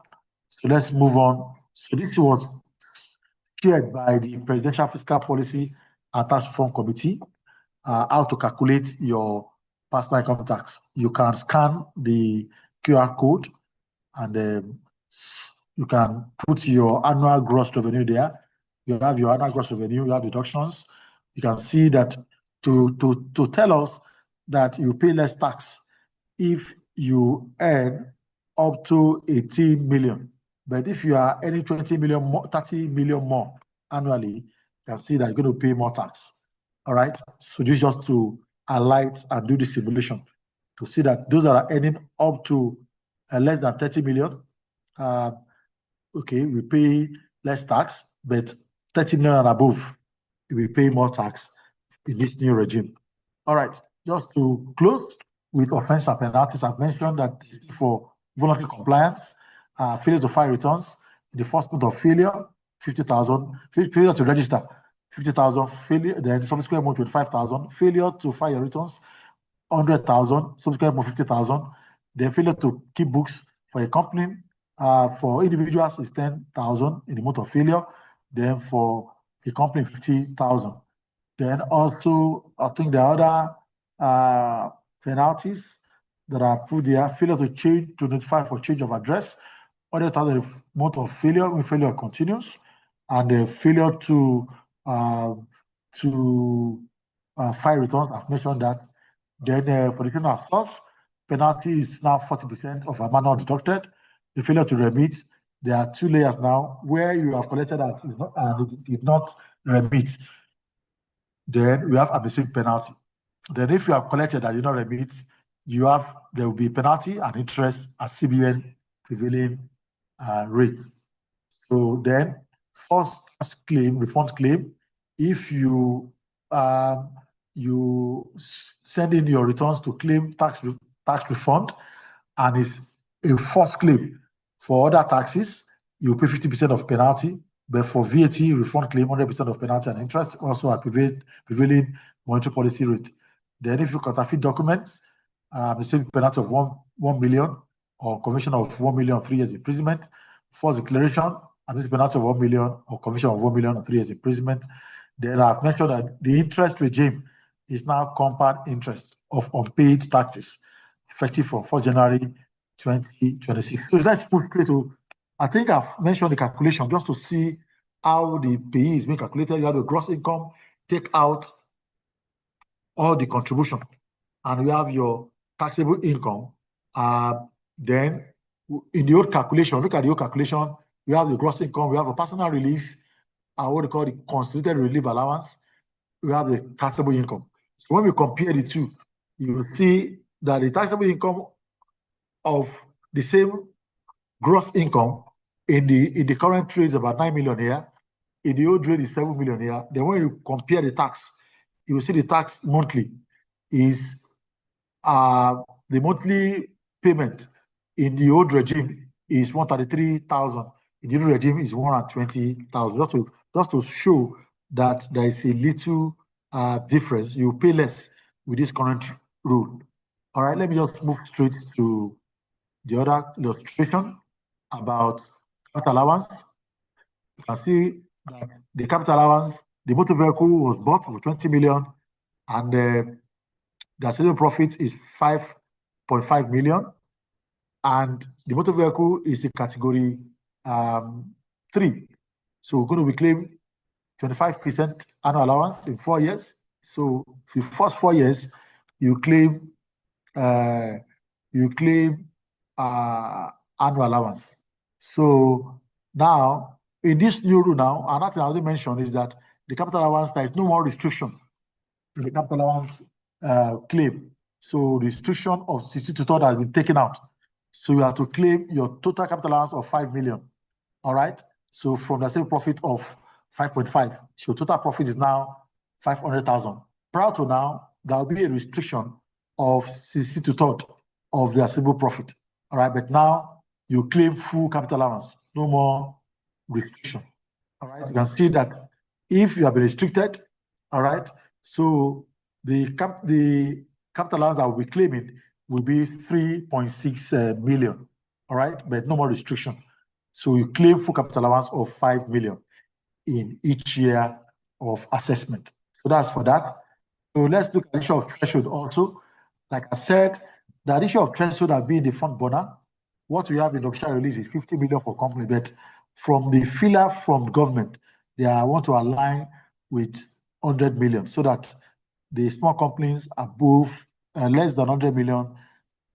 So let's move on. So this was shared by the Presidential Fiscal Policy and Tax Reform Committee, how to calculate your personal income tax. You can scan the QR code and you can put your annual gross revenue there. You have your annual gross revenue, you have deductions. You can see that to tell us that you pay less tax if you earn up to 18 million. But if you are earning 20 million more, 30 million more annually, you can see that you're going to pay more tax. All right. So this is just to highlight and do the simulation to see that those that are earning up to less than 30 million, we pay less tax, but 30 million and above, we pay more tax in this new regime. All right. Just to close with offense and penalties, I've mentioned that for voluntary compliance, failure to file returns in the first month of failure, 50,000, failure to register, 50,000, failure, then subsequent month 25,000, failure to file your returns, 100,000, subsequent month 50,000, then failure to keep books for a company, for individuals is 10,000 in the month of failure, then for a company 50,000. Then also, I think the other penalties that are put there, failure to notify for change of address, 100,000 month of failure when failure continues, and the failure to file returns. I've mentioned that. Then for the criminal source, penalty is now 40% of amount deducted. The failure to remit, there are 2 layers now where you have collected and it did not remit. Then we have administrative penalty. Then if you have collected and you not remit, there will be penalty and interest at CBN prevailing rate. So then first claim, refund claim, if you send in your returns to claim tax refund and it's a first claim for other taxes, you pay 50% of penalty. But for VAT refund claim, 100% of penalty and interest, also at prevailing monetary policy rate. Then if you counterfeit documents, the same penalty of 1 million or conviction of 1 million or 3 years imprisonment. False declaration, and this penalty of 1 million or conviction of 1 million or 3 years imprisonment. Then I've mentioned that the interest regime is now compound interest of unpaid taxes, effective from 4 January 2026. So let's put straight to, I think I've mentioned the calculation just to see how the pay is being calculated. You have the gross income, take out all the contribution, and you have your taxable income. Then in the old calculation, look at the old calculation, we have the gross income, we have a personal relief, and what they call the constituted relief allowance, we have the taxable income. So when we compare the two, you will see that the taxable income of the same gross income in the current trade is about 9 million here. In the old trade is 7 million here. Then when you compare the tax, you will see the tax monthly is the monthly payment in the old regime is 133,000. In the new regime is 120,000. Just to show that there is a little difference. You pay less with this current rule. All right, let me just move straight to the other illustration about capital allowance. You can see that the capital allowance, the motor vehicle was bought for 20 million, and the assignable profit is 5.5 million, and the motor vehicle is in category 3. So we're going to claim 25% annual allowance in 4 years. So for the first 4 years, you claim annual allowance. So now in this new rule now, another thing I already mentioned is that the capital allowance, there is no more restriction in the capital allowance claim. So the restriction of 62 has been taken out. So you have to claim your total capital allowance of 5 million. All right. So from the same profit of 5.5, so total profit is now 500,000. Prior to now, there will be a restriction of 62 of the assignable profit. All right. But now you claim full capital allowance, no more restriction. All right. You can see that if you have been restricted, all right, so the capital allowance that we'll be claiming will be 3.6 million. All right, but no more restriction. So you claim full capital allowance of 5 million in each year of assessment. So that's for that. So let's look at the issue of threshold also. Like I said, the issue of threshold has been the front burner. What we have in the official release is 50 million for company, but from the filler from government, they want to align with 100 million so that the small companies above less than 100 million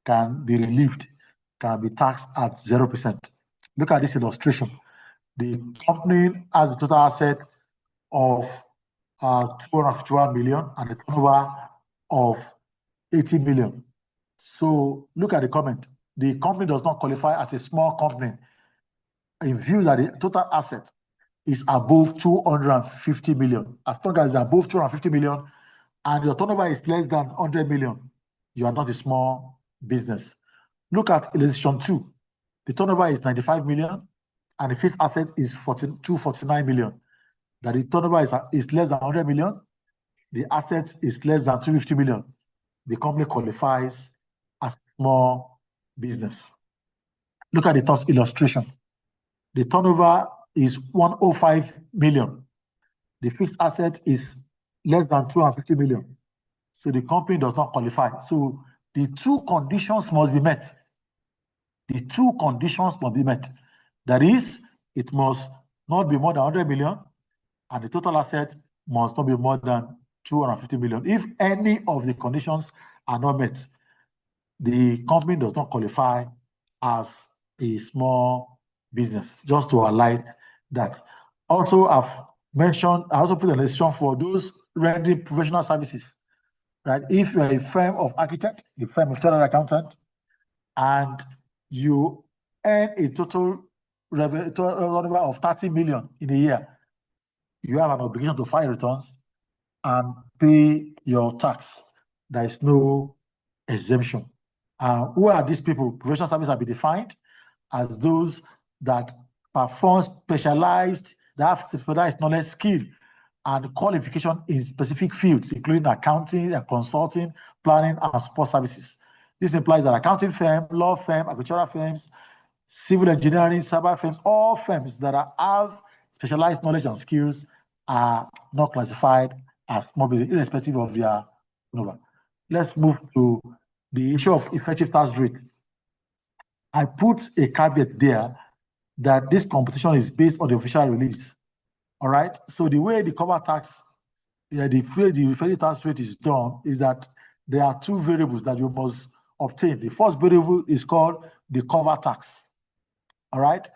can be relieved, can be taxed at 0%. Look at this illustration. The company has a total asset of 251 million and a turnover of 80 million. So look at the comment. The company does not qualify as a small company in view that the total asset is above 250 million. As long as it's above 250 million and your turnover is less than 100 million, you are not a small business. Look at illustration 2. The turnover is 95 million and the fixed asset is 249 million. That the turnover is less than 100 million, the asset is less than 250 million. The company qualifies as a small business. Look at the illustration. The turnover is 105 million. The fixed asset is less than 250 million. So the company does not qualify. So the two conditions must be met. The two conditions must be met. That is, it must not be more than 100 million, and the total asset must not be more than 250 million. If any of the conditions are not met, the company does not qualify as a small business, just to highlight that. Also, I've mentioned, I also put a list for those rendering professional services, right? If you're a firm of architect, a firm of chartered accountant, and you earn a total revenue of 30 million in a year, you have an obligation to file returns and pay your tax. There is no exemption. Who are these people? Professional services have been defined as those that perform specialized, that have specialized knowledge, skill, and qualification in specific fields, including accounting and consulting, planning, and support services. This implies that accounting firm, law firm, agricultural firms, civil engineering, cyber firms, all firms that have specialized knowledge and skills are not classified as small business, irrespective of their turnover. Let's move to the issue of effective tax rate. I put a caveat there that this computation is based on the official release. All right. So the way the cover tax, the effective tax rate is done is that there are two variables that you must obtain. The first variable is called the cover tax. All right.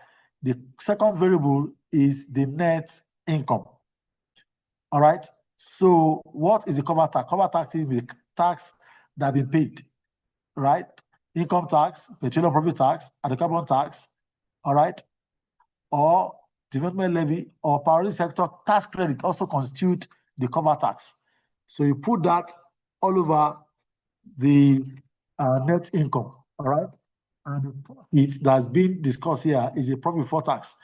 The second variable is the net income. All right. So what is the cover tax? Cover tax is the tax that has been paid, right? Income tax, petroleum profit tax, and the carbon tax, all right, or development levy or priority sector tax credit also constitute the cover tax. So you put that all over the net income, all right? And the profit that's been discussed here is a profit before tax.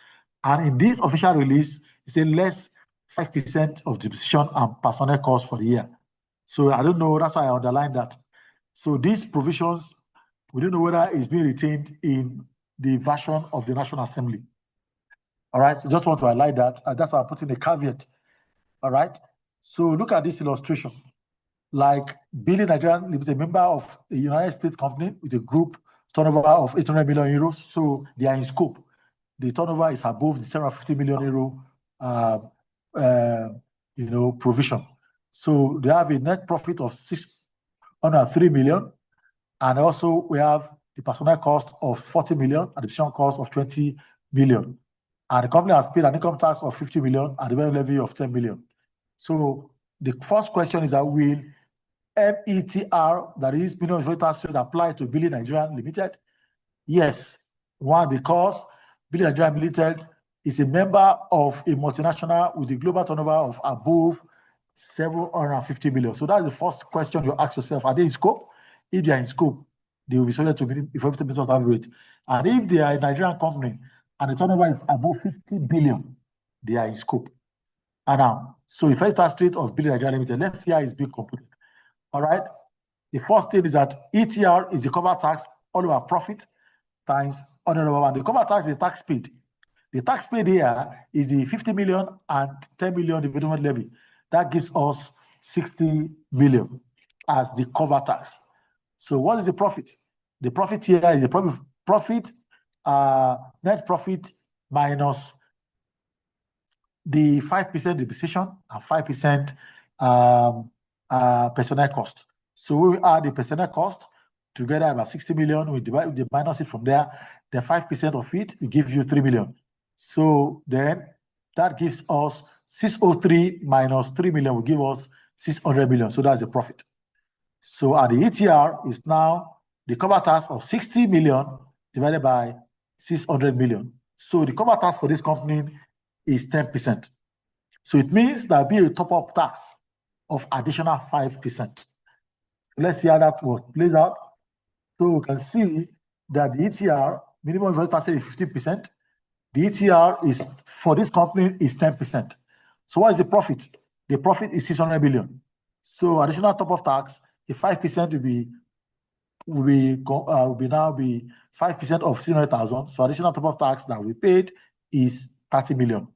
And in this official release, it's a less 5% of depreciation and personnel costs for the year. So I don't know, that's why I underlined that. So these provisions, we don't know whether it's being retained in the version of the National Assembly. All right, so just want to highlight that. That's why I'm putting a caveat. All right, so look at this illustration. Like Billy Nigeria Limited, a member of a United States company with a group turnover of 800 million euros. So they are in scope. The turnover is above the 750 million euro, provision. So they have a net profit of 603 million. And also we have the personnel cost of 40 million and the additional cost of 20 million. And the company has paid an income tax of 50 million and the revenue levy of 10 million. So the first question is that will METR, that is minimum effective tax rate, apply to Billy Nigeria Limited? Yes. One, because Billy Nigeria Limited is a member of a multinational with a global turnover of above 750 million. So that's the first question you ask yourself. Are they in scope? If they are in scope, they will be subject to minimum effective tax rate. And if they are a Nigerian company and the turnover is above 50 billion, they are in scope. And now, so effective tax rate of Billy Nigeria Limited, let's see how it's being computed. All right. The first thing is that ETR is the cover tax all over profit times 101. The cover tax is the tax paid. The tax paid here is the 50 million and 10 million development levy. That gives us 60 million as the cover tax. So what is the profit? The profit here is the net profit minus the 5% depreciation and 5% personnel cost. So we add the personnel cost together about 60 million. We divide the minus it from there. The 5% of it will give you 3 million. So then that gives us 603 minus 3 million will give us 600 million. So that's the profit. So at the ETR is now the cover tax of 60 million divided by 600 million. So the cover tax for this company is 10%. So it means there'll be a top-up tax of additional 5%. Let's see how that plays out. So we can see that the ETR, minimum effective tax is 15%. The ETR is, for this company, is 10%. So what is the profit? The profit is 600 billion. So additional top-up tax, if 5% will be 5% of 600,000. So additional top-up tax that we paid is 30 million.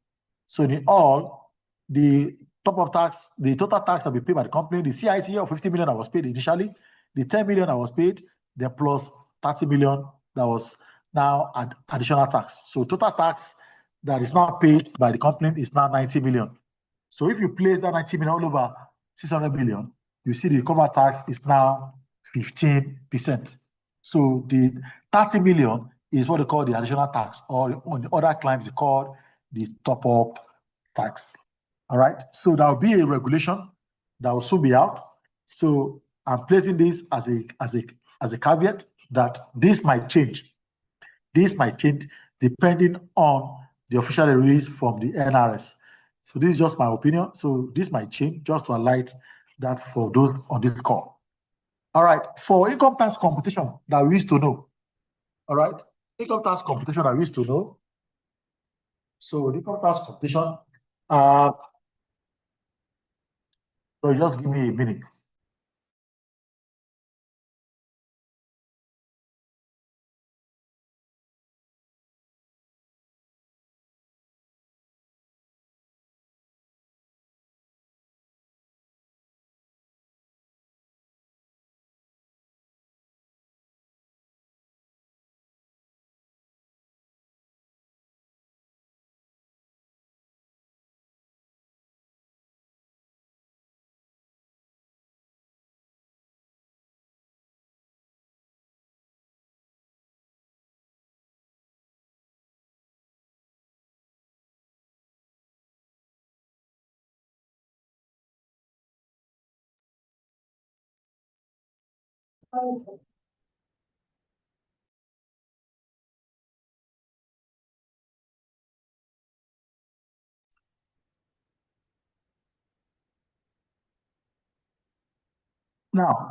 So in all, the top-up tax, the total tax that we paid by the company, the CIT of 50 million that was paid initially, the 10 million that was paid, then plus 30 million that was now additional tax. So total tax that is now paid by the company is now 90 million. So if you place that 90 million all over 600 million, you see the cover tax is now 15%. So the 30 million is what they call the additional tax, or on the other claims, they call the top-up tax. All right. So there will be a regulation that will soon be out. So I'm placing this as a caveat that this might change. This might change depending on the official release from the NRS. So this is just my opinion. So this might change, just to highlight that for those on this call. All right. For income tax computation that we used to know. All right. Income tax computation that we used to know. So the income tax computation, so just give me a minute. Now,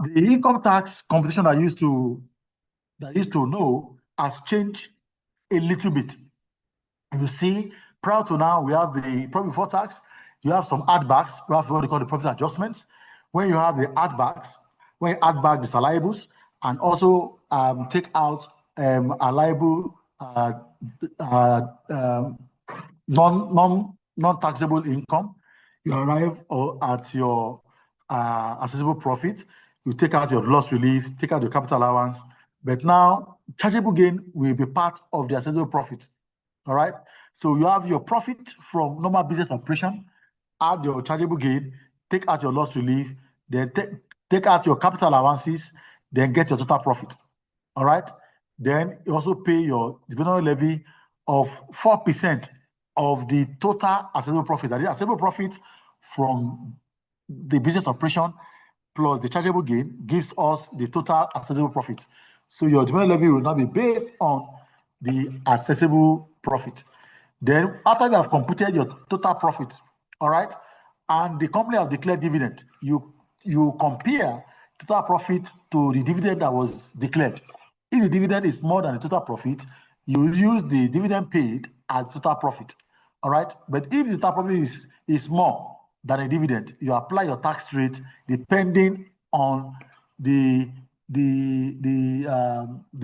the income tax competition that I used to know has changed a little bit. You see, prior to now, we have the profit before tax, you have some add backs, we have what they call the profit adjustments. When you have the add backs, when you add back the salables and also take out allowable non-taxable income, you arrive at your accessible profit, you take out your loss relief, take out your capital allowance, but now chargeable gain will be part of the accessible profit. All right. So you have your profit from normal business operation, add your chargeable gain, take out your loss relief, then take out your capital allowances, then get your total profit. All right. Then you also pay your dividend levy of 4% of the total accessible profit. That is accessible profit from the business operation plus the chargeable gain gives us the total accessible profit. So your dividend levy will now be based on the accessible profit. Then after you have computed your total profit, all right, and the company have declared dividend, you compare total profit to the dividend that was declared. If the dividend is more than the total profit, you use the dividend paid as total profit. All right. But if the total profit is more than a dividend, you apply your tax rate depending on the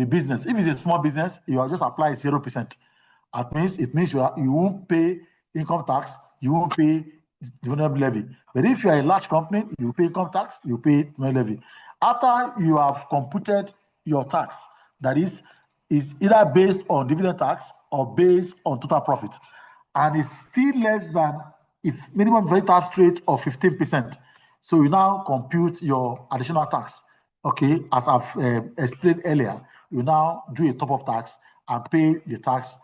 business. If it's a small business, you just apply 0%. It means you won't pay income tax, you won't pay dividend levy. But if you are a large company, you pay income tax, you pay dividend levy. After you have computed your tax, that is either based on dividend tax or based on total profit, and it's still less than if minimum very tax rate of 15%. So you now compute your additional tax. Okay, as I've explained earlier, you now do a top-up tax and pay the tax,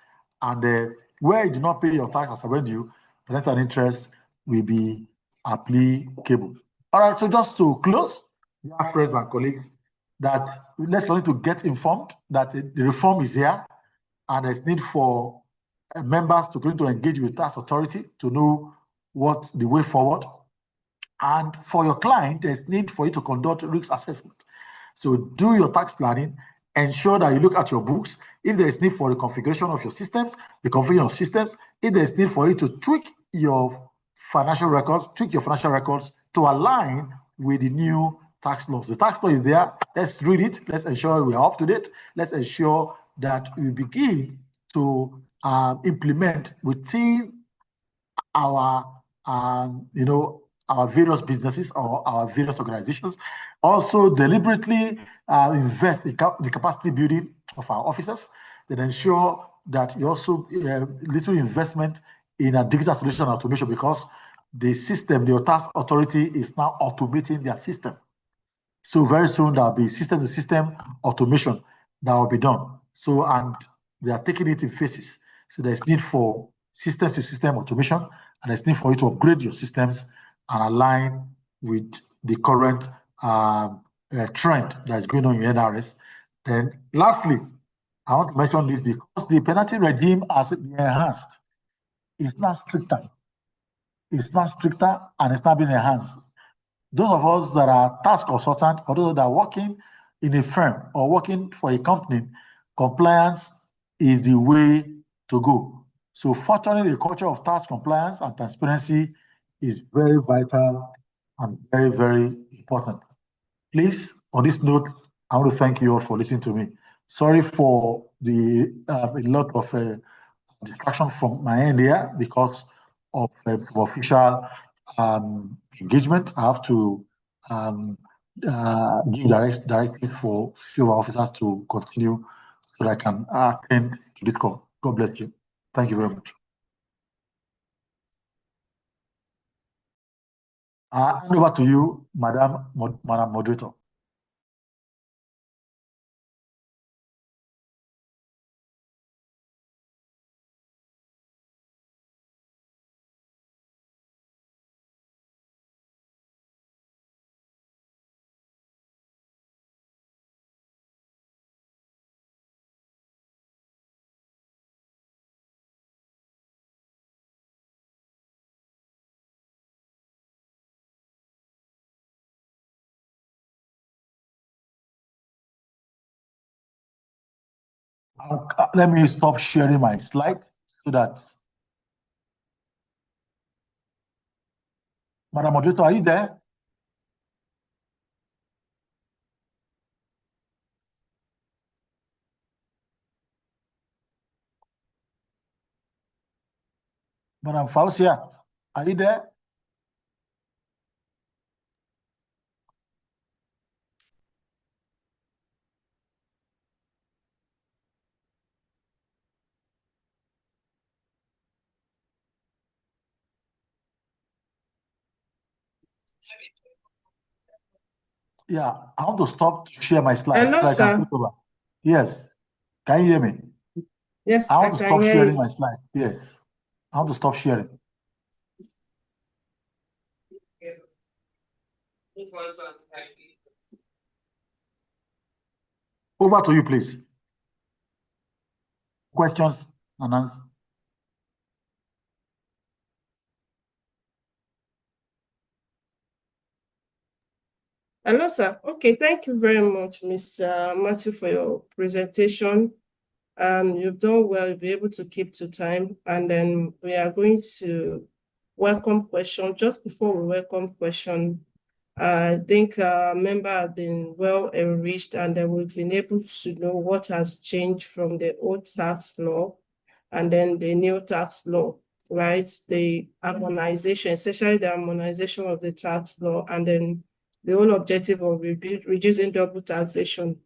and where you do not pay your tax as a revenue, percent and interest will be applicable. All right, so just to close, dear friends and colleagues, that let's need to get informed that the reform is here and there's need for members to going to engage with tax authority to know what the way forward. And for your client, there's need for you to conduct risk assessment. So do your tax planning, ensure that you look at your books. If there's need for the configuration of your systems, reconfigure your systems. If there's need for you to tweak your financial records to align with the new tax laws. The tax law is there. Let's read it. Let's ensure we are up to date. Let's ensure that we begin to implement within our our various businesses or our various organizations. Also deliberately invest in the capacity building of our officers, then ensure that you also little investment in a digital solution automation, because the system, the tax authority is now automating their system. So very soon there'll be system-to-system automation that will be done. So, and they are taking it in phases. So there's need for system-to-system automation, and there's need for you to upgrade your systems and align with the current trend that is going on in NRS. Then lastly, I want to mention this because the penalty regime has been enhanced. It's not stricter. It's not stricter and it's not been enhanced. Those of us that are tax consultant or those that are working in a firm or working for a company, compliance is the way to go. So fortunately, the culture of tax compliance and transparency is very vital and very, very important. Please, on this note, I want to thank you all for listening to me. Sorry for the a lot of distraction from my end here because of official engagement. I have to give directive for few officers to continue so that I can attend to this call. God bless you. Thank you very much. I hand over to you, Madam Moderator. Let me stop sharing my slide so that. Madam Moderator, are you there? Madam Fausia, are you there? Yeah, I want to stop to share my slide Hello, so I can sir. take over. Yes. Can you hear me? Yes, I I want to can stop hear sharing you. my slide. Yes. I want to stop sharing. Over to you, please. Questions and answers. Hello, sir. Okay, thank you very much, Mr. Matthew, for your presentation. You've done well. You'll be able to keep to time. And then we are going to welcome question. Just before we welcome question, I think member have been well enriched, and then we've been able to know what has changed from the old tax law and then the new tax law, right? The harmonization, essentially the harmonization of the tax law, and then the whole objective of reducing double taxation.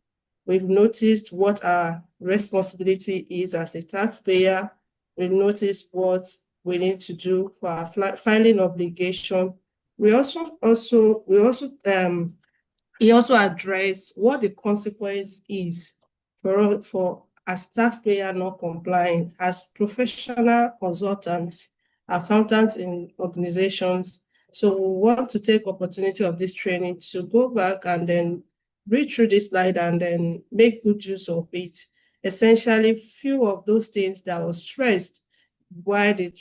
We've noticed what our responsibility is as a taxpayer. We've noticed what we need to do for our filing obligation. He also addressed what the consequence is for as taxpayer not complying, as professional consultants, accountants in organizations. So we want to take opportunity of this training to go back and then read through this slide and then make good use of it. Essentially, few of those things that was stressed while the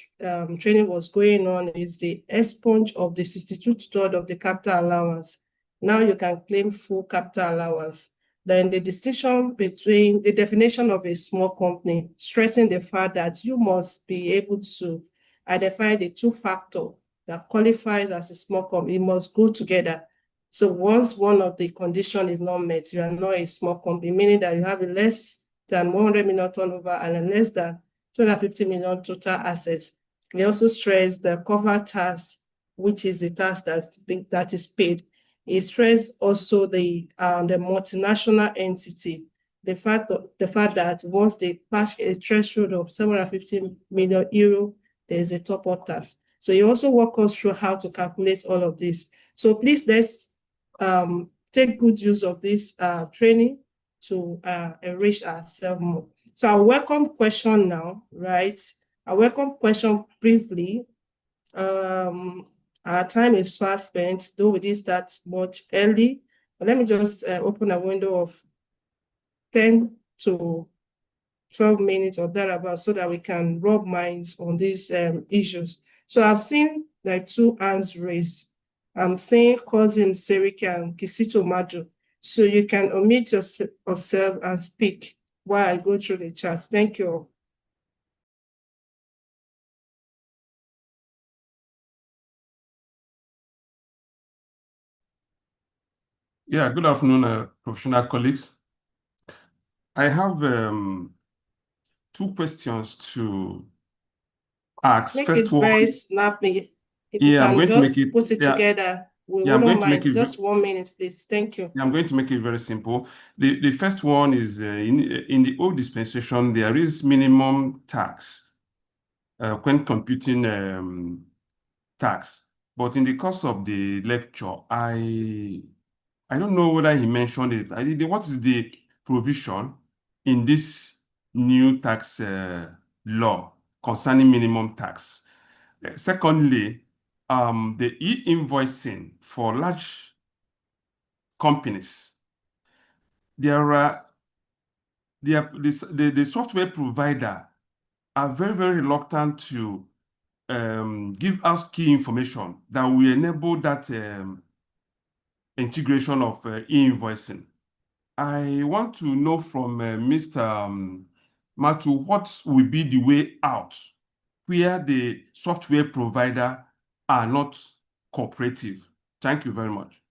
training was going on is the expunge of the 62/3 of the capital allowance. Now you can claim full capital allowance. Then the distinction between the definition of a small company, stressing the fact that you must be able to identify the two factors that qualifies as a small company. It must go together. So once one of the conditions is not met, you are not a small company, meaning that you have a less than 100 million turnover and a less than 250 million total assets. We also stress the cover tax, which is the tax that is paid. It stressed also the multinational entity, the fact that once they pass a threshold of 750 million euro, there is a top-up tax. So you also walk us through how to calculate all of this. So please let's take good use of this training to enrich ourselves more. So I'll welcome question now, right? I'll welcome question briefly. Our time is fast spent, though we didn't start much early. But let me just open a window of 10 to 12 minutes or thereabouts so that we can rub minds on these issues. So I've seen like two hands raised. I'm saying Cousin Serika and Kisito Madu. So you can unmute yourself and speak while I go through the chat. Thank you. Yeah, good afternoon, professional colleagues. I have two questions to ask. Make First it one, very snappy. If you I'm can going to make just it, put it together, we I'm going wouldn't to make mind. it, Just 1 minute, please. Thank you. I'm going to make it very simple. The first one is in the old dispensation, there is minimum tax when computing tax. But in the course of the lecture, I don't know whether he mentioned it. What is the provision in this new tax law concerning minimum tax? Secondly, the e-invoicing for large companies, the software provider are very, very reluctant to give us key information that will enable that integration of e-invoicing. I want to know from Mr. Matthew, what will be the way out where the software provider are not cooperative? Thank you very much.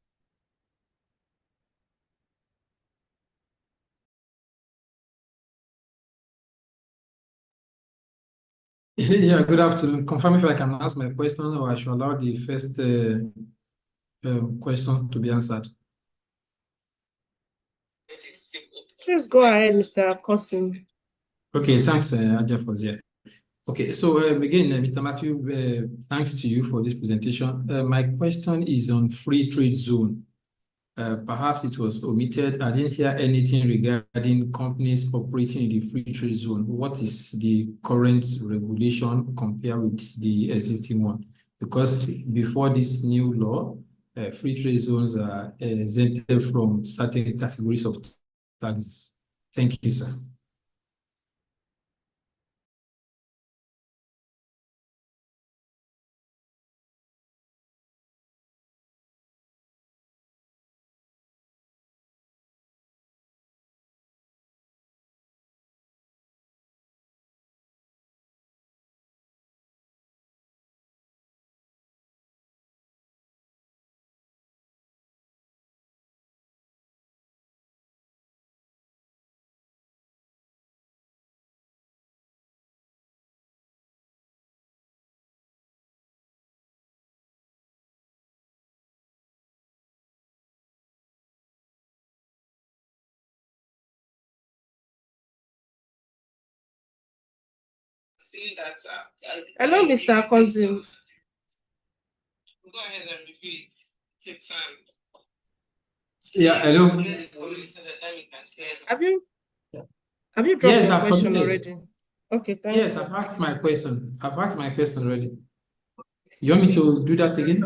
Yeah, good afternoon. Confirm if I can ask my question or I should allow the first question to be answered. Please go ahead, Mr. Kosim. Okay, thanks, Aja Fozia. Okay, so again, Mr. Matthew, thanks to you for this presentation. My question is on free trade zone. Perhaps it was omitted. I didn't hear anything regarding companies operating in the free trade zone. What is the current regulation compared with the existing one? Because before this new law, free trade zones are exempted from certain categories of taxes. Thank you, sir. Hello, Mr. Kosim. Go ahead and repeat. Take time. Yeah, hello. Have you dropped Yes, your I've question submitted. already? Okay, thank Yes, you. I've asked my question. I've asked my question already. You want me to do that again?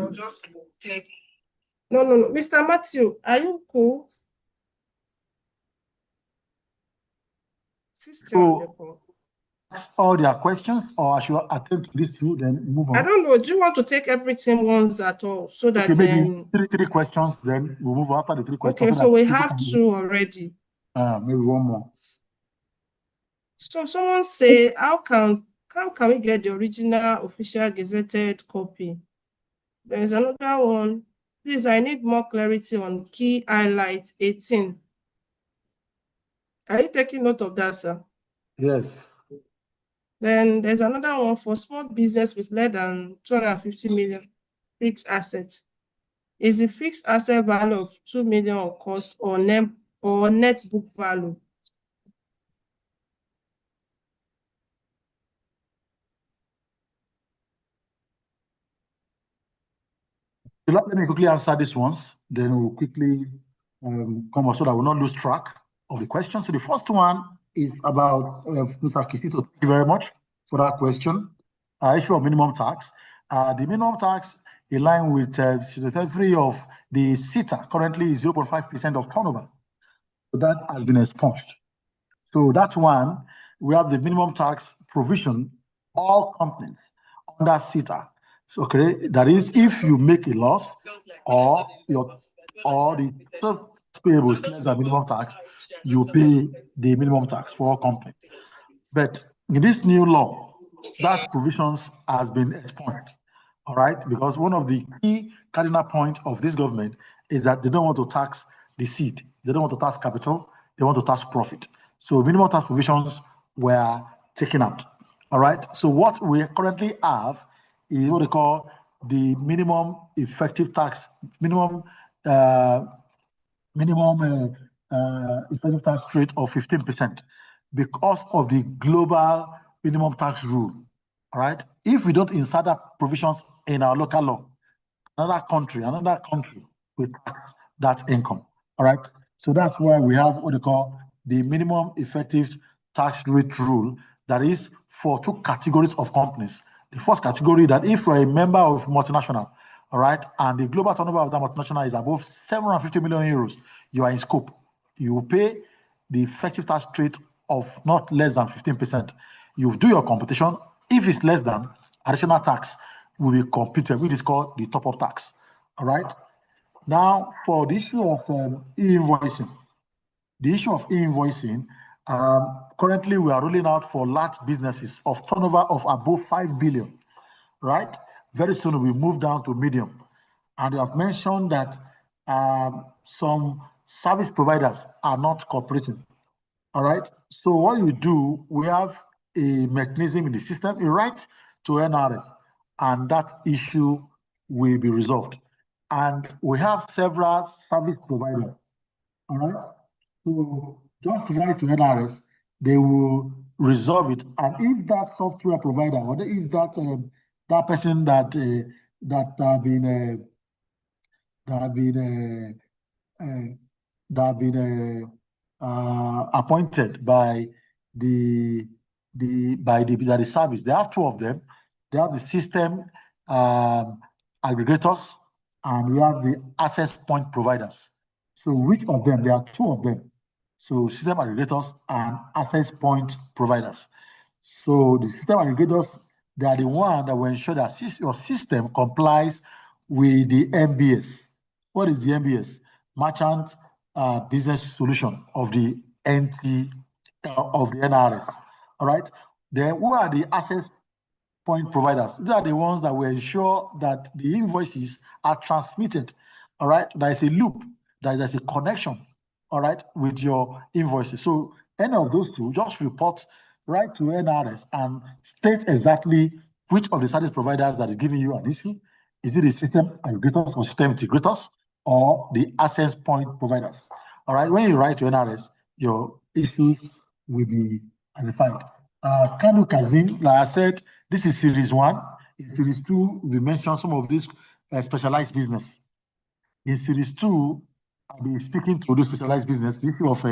No. Mr. Matthew, are you cool? So, ask all their questions, or I should attempt these two, then move on? I don't know. Do you want to take everything once at all so that? Okay, maybe three questions, then we'll move after the three questions. Okay, so we have two already. Maybe one more. So someone say, how can we get the original official gazetted copy? There is another one. Please, I need more clarity on key highlights 18. Are you taking note of that, sir? Yes. Then there's another one for small business with less than 250 million fixed assets. Is the fixed asset value of 2 million on cost or net book value? Let me quickly answer this once, then we'll quickly come on so that we'll not lose track of the question. So the first one is about Mr. Kitito. Thank you very much for that question. Issue of minimum tax. The minimum tax in line with the free of the SITA currently is 0.5% of turnover. So that has been expunged. So that one, we have the minimum tax provision, all companies under SITA. So, okay, that is if you make a loss or the tax payable is less than minimum tax, you pay the minimum tax for all companies. But in this new law, that provisions has been expunged. All right, because one of the key cardinal points of this government is that they don't want to tax the seed, they don't want to tax capital, they want to tax profit. So minimum tax provisions were taken out. All right. So what we currently have is what they call the minimum effective tax, minimum effective tax rate of 15% because of the global minimum tax rule. All right. If we don't insert that provisions in our local law, another country will tax that income. All right. So that's why we have what they call the minimum effective tax rate rule that is for two categories of companies. The first category that if you're a member of multinational, all right, and the global turnover of that multinational is above 750 million euros, you are in scope. You will pay the effective tax rate of not less than 15%. You do your computation. If it's less than, additional tax will be computed, which is called the top-up tax. All right. Now, for the issue of e-invoicing, Currently, we are rolling out for large businesses of turnover of above 5 billion, right? Very soon we move down to medium. And you have mentioned that some service providers are not cooperating, all right? So what you do, we have a mechanism in the system, you write to NRF, and that issue will be resolved. And we have several service providers, all right? So just write to NRS, they will resolve it. And if that software provider or if that person that have been appointed by the service, they have two of them. They have the system aggregators, and we have the access point providers. So which of them? There are two of them. So system aggregators and access point providers. So the system aggregators, they are the one that will ensure that your system complies with the MBS. What is the MBS? Merchant Business Solution of the NT of the NRF. All right. Then who are the access point providers? These are the ones that will ensure that the invoices are transmitted. All right. There is a loop, there's a connection, all right, with your invoices. So any of those two, just report right to NRS and state exactly which of the service providers that is giving you an issue. Is it the system aggregators or system integrators or the access point providers? All right. When you write to NRS, your issues will be identified. Kanu Kazim, like I said, this is series 1. In series 2, we mentioned some of these specialized business. In series 2, I'll be speaking to those specialized business. The issue of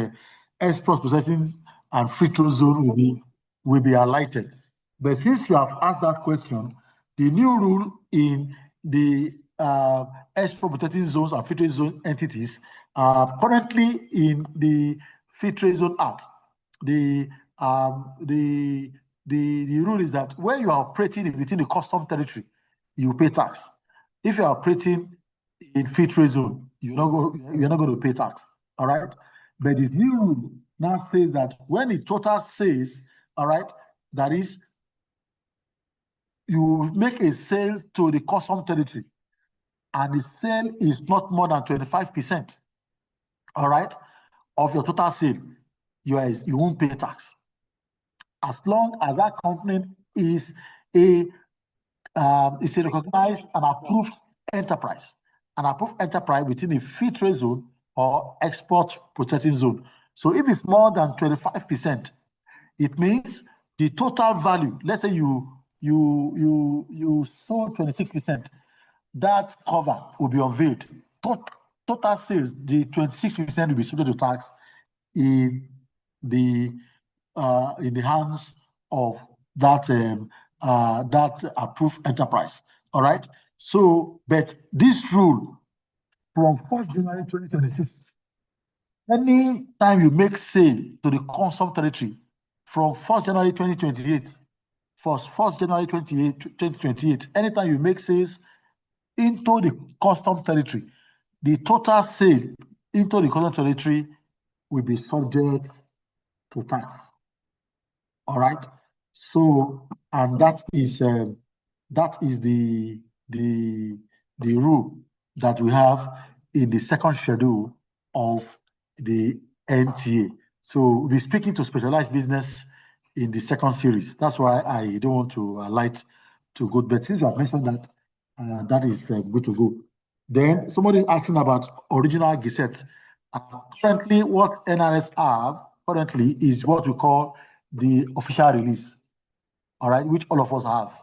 export processing and free trade zone will be highlighted. But since you have asked that question, the new rule in the export processing zones and free trade zone entities are currently in the Free Trade Zone Act. The rule is that when you are operating within the custom territory, you pay tax. If you are operating in free trade zone, you're not going to pay tax. All right. But the new rule now says that when the total says, all right, that is, you make a sale to the custom territory, and the sale is not more than 25%, all right, of your total sale, you won't pay tax. As long as that company is a recognized and approved enterprise, within a free trade zone or export processing zone. So if it's more than 25%, it means the total value, let's say you sold 26%, that cover will be unveiled. Total sales, the 26% will be subject to tax in the hands of that approved enterprise. All right. So, but this rule from 1st January 2026, any time you make sale to the custom territory from 1st January 2028, 1st January 2028, anytime you make sales into the custom territory, the total sale into the custom territory will be subject to tax. All right. So, and that is the rule that we have in the second schedule of the NTA. So we'll be speaking to specialized business in the second series. That's why I don't want to highlight too good, but since you have mentioned that, that is good to go. Then somebody is asking about original Gazette. Currently, what NRS have currently is what we call the official release, all right, which all of us have.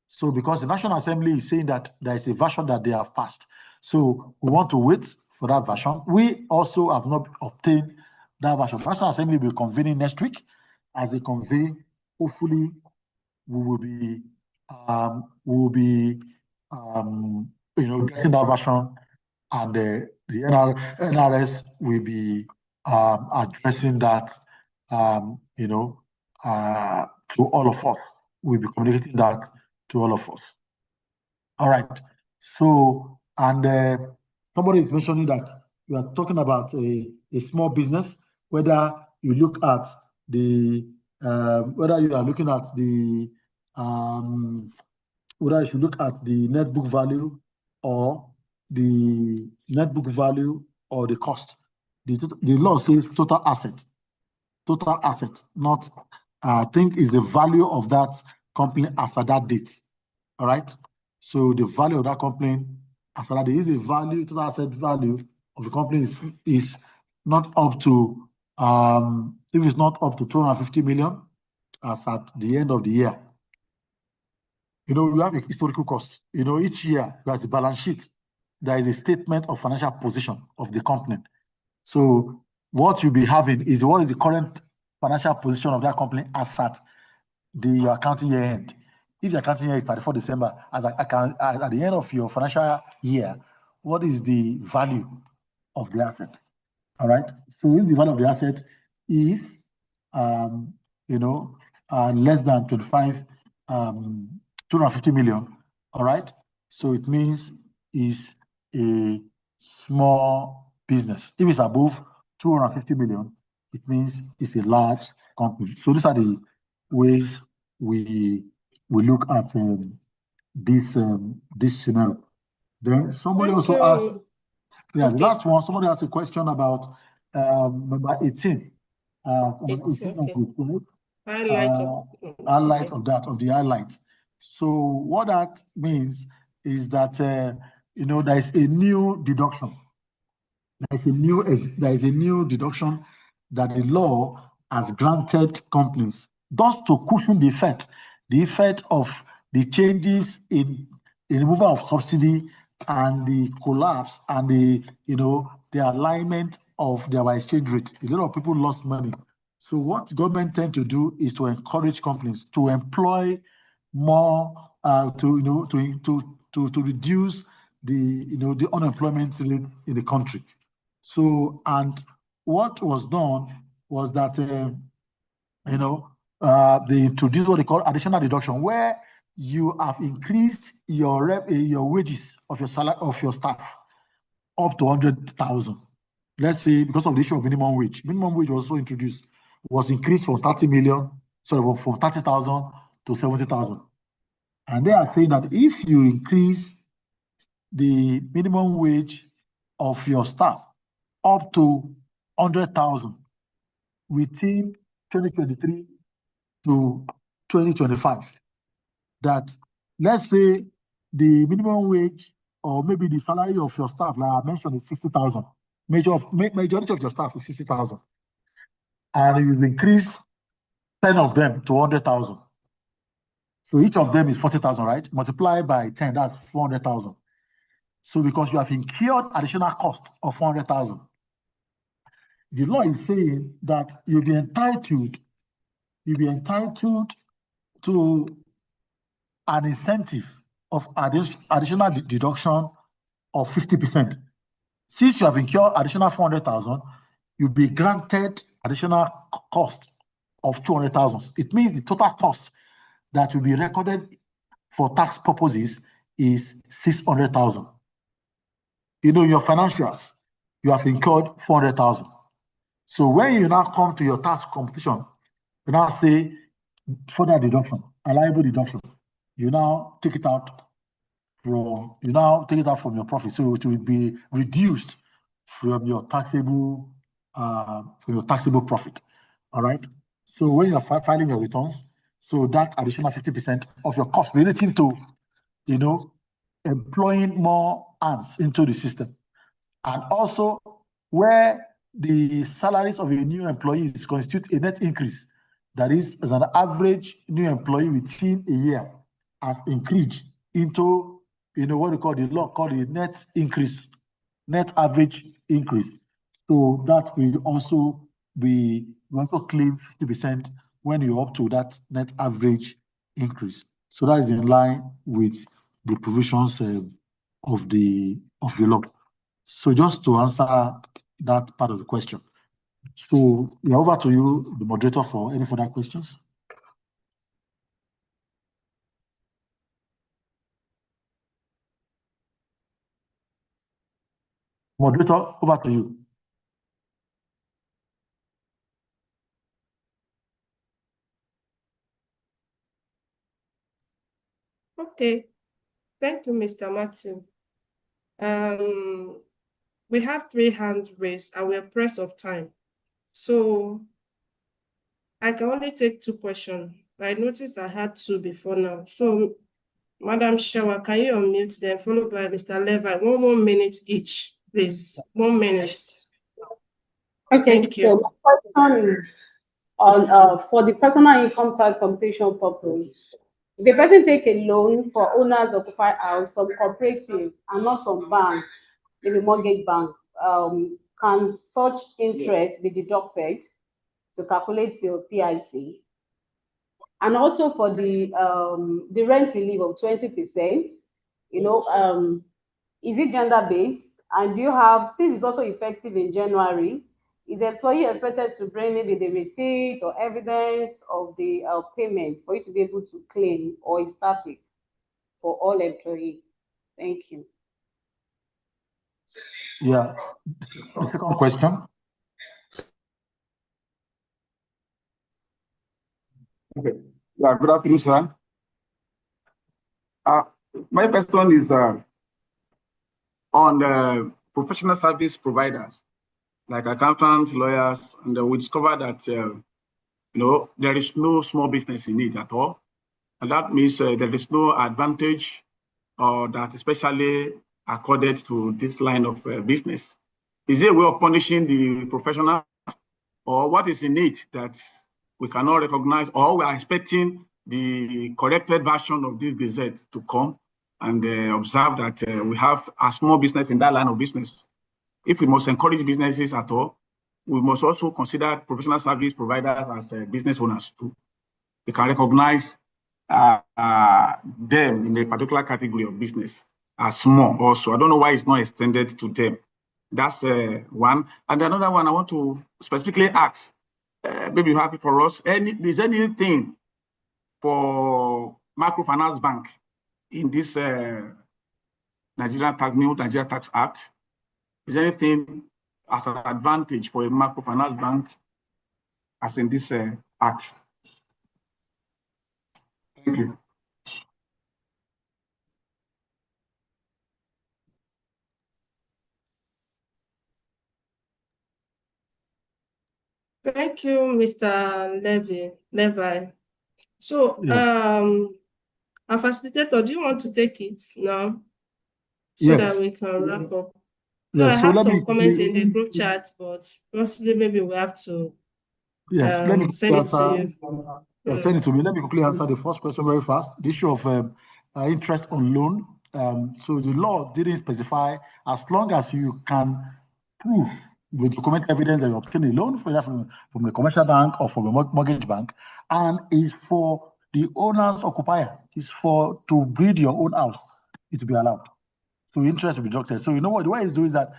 So because the National Assembly is saying that there is a version that they have passed, so we want to wait for that version. We also have not obtained that version. The National Assembly will be convening next week. As they convene, hopefully we will be getting that version, and the NRS will be addressing that to all of us. We'll be communicating that to all of us. All right. So, and somebody is mentioning that you are talking about a small business, whether you look at the whether you are looking at the whether you should look at the net book value or the net book value or the cost. The law says total asset, not I think is the value of that company as at that date. All right. So the value of that company as at that date is the value, total asset value of the company is not up to if it's not up to 250 million as at the end of the year. You know, we have a historical cost. You know, each year there's a balance sheet. There is a statement of financial position of the company. So what you'll be having is what is the current financial position of that company as at the accounting year end. If the accounting year is 34 December, at the end of your financial year, what is the value of the asset? All right. So if the value of the asset is, less than 250 million, all right. So it means it's a small business. If it's above 250 million, it means it's a large company. So these are the ways we look at this scenario. Then somebody also asked, the last one, somebody asked a question about number 18. Highlight of the highlights. So what that means is that there is a new deduction. There is a new deduction that the law has granted companies, thus to cushion the effect of the changes in removal of subsidy and the collapse and the alignment of their exchange rate. A lot of people lost money. So what government tend to do is to encourage companies to employ more to reduce the unemployment rate in the country. So, and what was done was that they introduced what they call additional deduction, where you have increased your wages of your salary of your staff up to 100,000. Let's say because of the issue of minimum wage. Minimum wage was also introduced, was increased from 30,000 to 70,000. And they are saying that if you increase the minimum wage of your staff up to 100,000 within 2023 to 2025, that let's say the minimum wage or maybe the salary of your staff, like I mentioned, is 60,000. Majority of your staff is 60,000. And you increase 10 of them to 100,000. So each of them is 40,000, right? Multiply by 10, that's 400,000. So because you have incurred additional cost of 400,000, the law is saying that you'll be entitled to an incentive of additional deduction of 50%. Since you have incurred additional 400,000, you'll be granted additional cost of 200,000. It means the total cost that will be recorded for tax purposes is 600,000. Your financials, you have incurred 400,000. So when you now come to your tax computation, you now say further deduction, allowable deduction. You now take it out from your profit. So it will be reduced from your taxable profit. All right. So when you're filing your returns, so that additional 50% of your cost relating to employing more hands into the system. And also where the salaries of a new employee constitute a net increase. That is, as an average new employee within a year has increased into, what we call the law called the net increase, net average increase. So that will also claim 50% when you're up to that net average increase. So that is in line with the provisions of the law. So just to answer that part of the question. So over to you, the moderator, for any further questions. Moderator, over to you. Okay. Thank you, Mr. Matthew. We have 3 hands raised and we're pressed of time. So I can only take 2 questions. I noticed I had 2 before now. So, Madam Shawa, can you unmute them, followed by Mr. Levi? 1 minute each, please. 1 minute. Okay, Thank so you. my question is on for the personal income tax computation purpose. If a person take a loan for owners occupied house from cooperative and not from bank, maybe mortgage bank, can such interest be deducted to calculate your PIT? And also for the rent relief of 20%, is it gender based? And do you have, since it's also effective in January, is the employee expected to bring maybe the receipt or evidence of the payment for you to be able to claim, or is static for all employees? Thank you. Yeah. The second question. Okay. Yeah, good afternoon, sir. My question is on professional service providers, like accountants, lawyers, and we discovered that there is no small business in it at all, and that means there is no advantage that especially accorded to this line of business. Is it a way of punishing the professionals, or what is in it that we cannot recognize, or we are expecting the corrected version of this gazette to come and observe that we have a small business in that line of business? If we must encourage businesses at all, we must also consider professional service providers as business owners too. We can recognize them in a particular category of business as small also. I don't know why it's not extended to them. That's one. And another one I want to specifically ask, maybe you have it for us, is anything for microfinance bank in this Nigeria Tax Act? Is there anything as an advantage for a microfinance bank as in this act? Thank you. Thank you, Mr. Levi. So, Yes. our facilitator, do you want to take it now so that Yes. we can wrap up? No, I Yes. So have let me some comments in the group chat, but possibly maybe we have to yes, let me send it to answer. you. Send it to me. Let me quickly answer the first question very fast. The issue of interest on loan. So the law didn't specify, as long as you can prove with document evidence that you obtained a loan, for example, from a commercial bank or from a mortgage bank, and is for the owner's occupier, is for to build your own house, it will be allowed. So interest will be deducted. So you know what the way it's doing is that,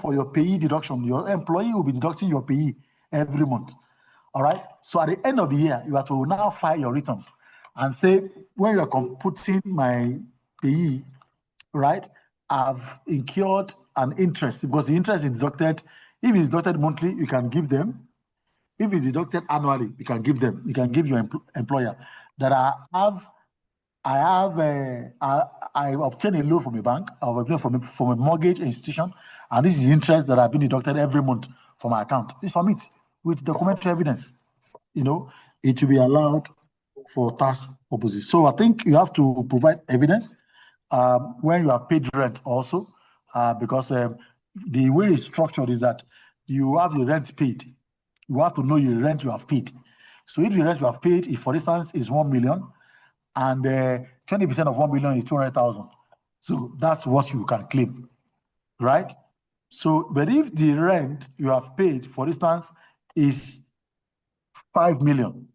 for your payee deduction, your employee will be deducting your payee every month. All right. So at the end of the year, you have to now file your returns and say, when you are computing my payee, right, I've incurred an interest, because the interest is deducted. If it's deducted monthly, you can give them. If it's deducted annually, you can give them. You can give your employer that I obtain a loan from a bank, or from a mortgage institution, and this is the interest that I've been deducted every month from my account. Please submit with documentary evidence. It will be allowed for tax purposes. So I think you have to provide evidence when you have paid rent also, because the way it's structured is that you have the rent paid. You have to know your rent you have paid. So if the rent you have paid, if for instance is 1 million, and 20% of 1 million is 200,000, so that's what you can claim, right? So, but if the rent you have paid, for instance, is 5 million,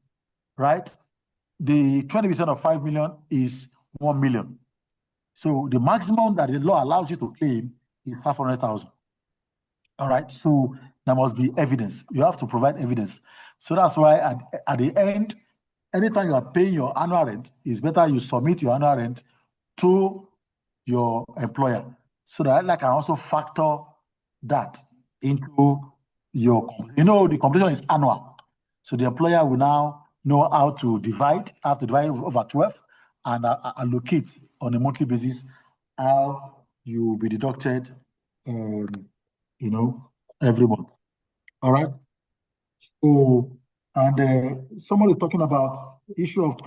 right? The 20% of 5 million is 1 million. So the maximum that the law allows you to claim is 500,000. All right. So there must be evidence. You have to provide evidence. So that's why at the end, anytime you are paying your annual rent, it's better you submit your annual rent to your employer, so that I can also factor that into your, the completion is annual. So the employer will now know how to divide, over 12, and allocate on a monthly basis how you will be deducted, every month. All right. So, and someone is talking about issue of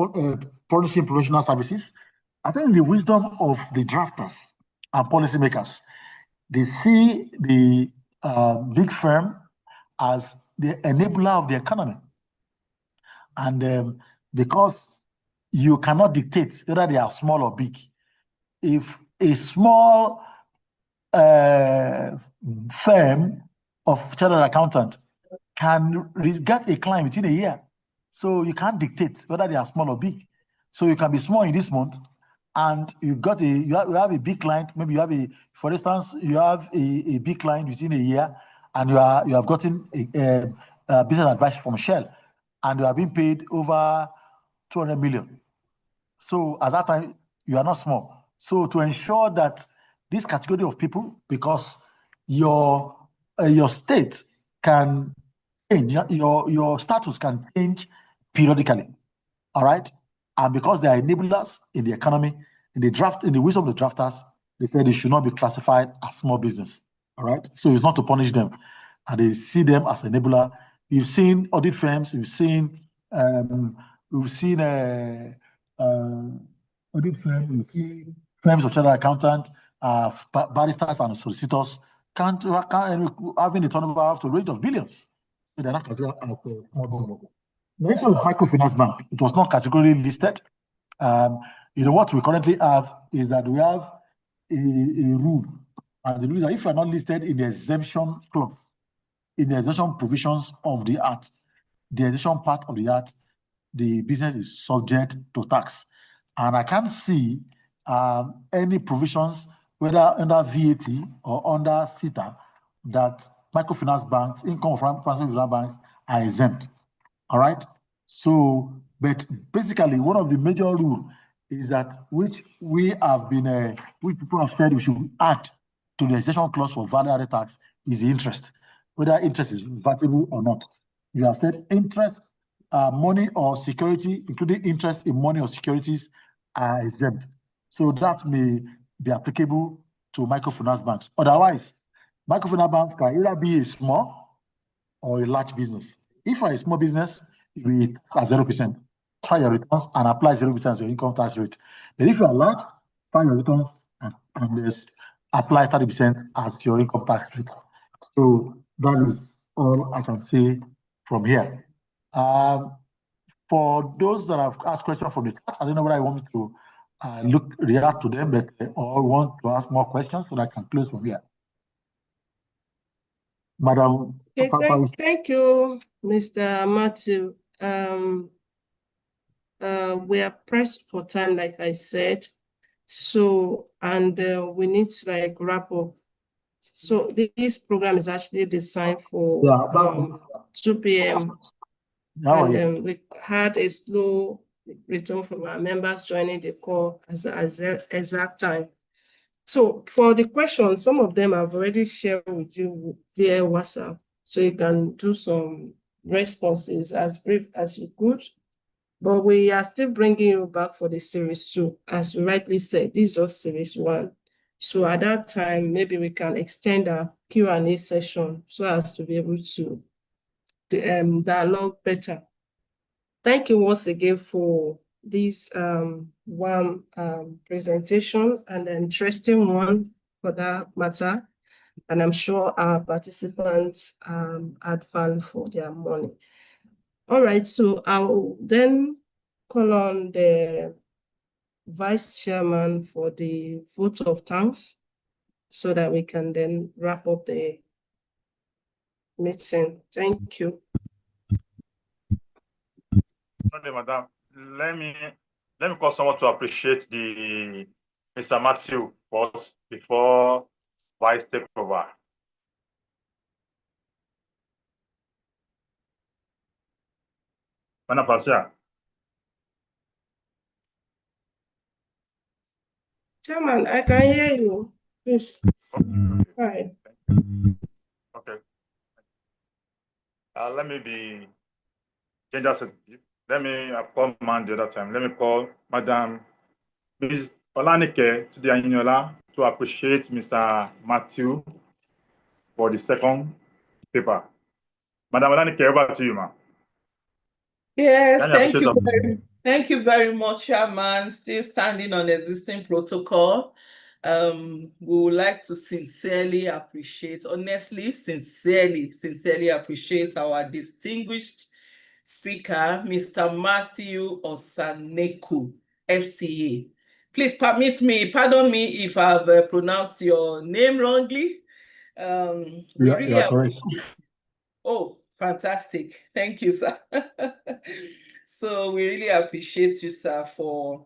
furnishing professional services. I think the wisdom of the drafters and policymakers, they see the big firm as the enabler of the economy. And because you cannot dictate whether they are small or big, if a small firm of chartered accountant can get a client within a year, so you can't dictate whether they are small or big. So you can be small in this month, and you have a big client. Maybe you have for instance, you have a big client within a year, and you have gotten a business advice from Shell, and you are being paid over 200 million. So at that time, you are not small. So to ensure that this category of people, because your state can change, your status can change periodically. All right. And because they are enablers in the economy, in the wisdom of the drafters, they said they should not be classified as small business. All right. So it's not to punish them. And they see them as enabler. You've seen audit firms, we've seen audit firms, we've seen firms of chartered accountants, barristers and solicitors having a turnover up to a range of billions. So they're not considered as a small business. The issue of microfinance bank, it was not categorically listed. What we currently have is that we have a rule, and the rule is that if you are not listed in the exemption clause, in the exemption provisions of the Act, the exemption part of the Act, the business is subject to tax. And I can't see any provisions, whether under VAT or under CETA, that microfinance banks, income from microfinance banks, are exempt. All right. So, but basically, one of the major rules is that which people have said we should add to the exemption clause for value-added tax is the interest, whether interest is valuable or not. You have said interest, money or security, including interest in money or securities, are exempt. So that may be applicable to microfinance banks. Otherwise, microfinance banks can either be a small or a large business. If you're a small business, we at 0%. File your returns and apply 0% as your income tax rate. But if you are large, file your returns and apply 30% as your income tax rate. So that is all I can say from here. For those that have asked questions from the chat, I don't know whether I want me to react to them, but or want to ask more questions so that I can close from here. Madam. Okay, thank you, Mr. Matthew. We are pressed for time, like I said. So, and we need to wrap up. So this program is actually designed for 2 p.m. And we had a slow return from our members joining the call as exact time. So for the questions, some of them I've already shared with you via WhatsApp. So you can do some responses as brief as you could. But we are still bringing you back for the series 2. As you rightly said, this is just series 1. So at that time, maybe we can extend our Q&A session so as to be able to dialogue better. Thank you once again for this one presentation, and an interesting one for that matter. And I'm sure our participants had fun for their money. All right, so I'll then call on the Vice Chairman for the vote of thanks so that we can then wrap up the meeting. Thank you. Okay, Madam. Let me call someone to appreciate the Mr. Matthew first before Vice take over. Madam Pasha. Chairman, I can hear you. Please. Okay. Okay. Let me be gender sensitive. Let me call man the other time. Let me call Madam Ms. Olanike Tudianyola to appreciate Mr. Matthew for the second paper. Madam Olanike, over to you, ma'am. Yes, Can thank you appreciate thank you very much, Chairman. Still standing on existing protocol. We would like to sincerely appreciate, honestly, sincerely appreciate our distinguished speaker, Mr. Matthew Osaneku, FCA. Please pardon me if I've pronounced your name wrongly. We really You are correct. Oh, fantastic. Thank you, sir. So we really appreciate you, sir, for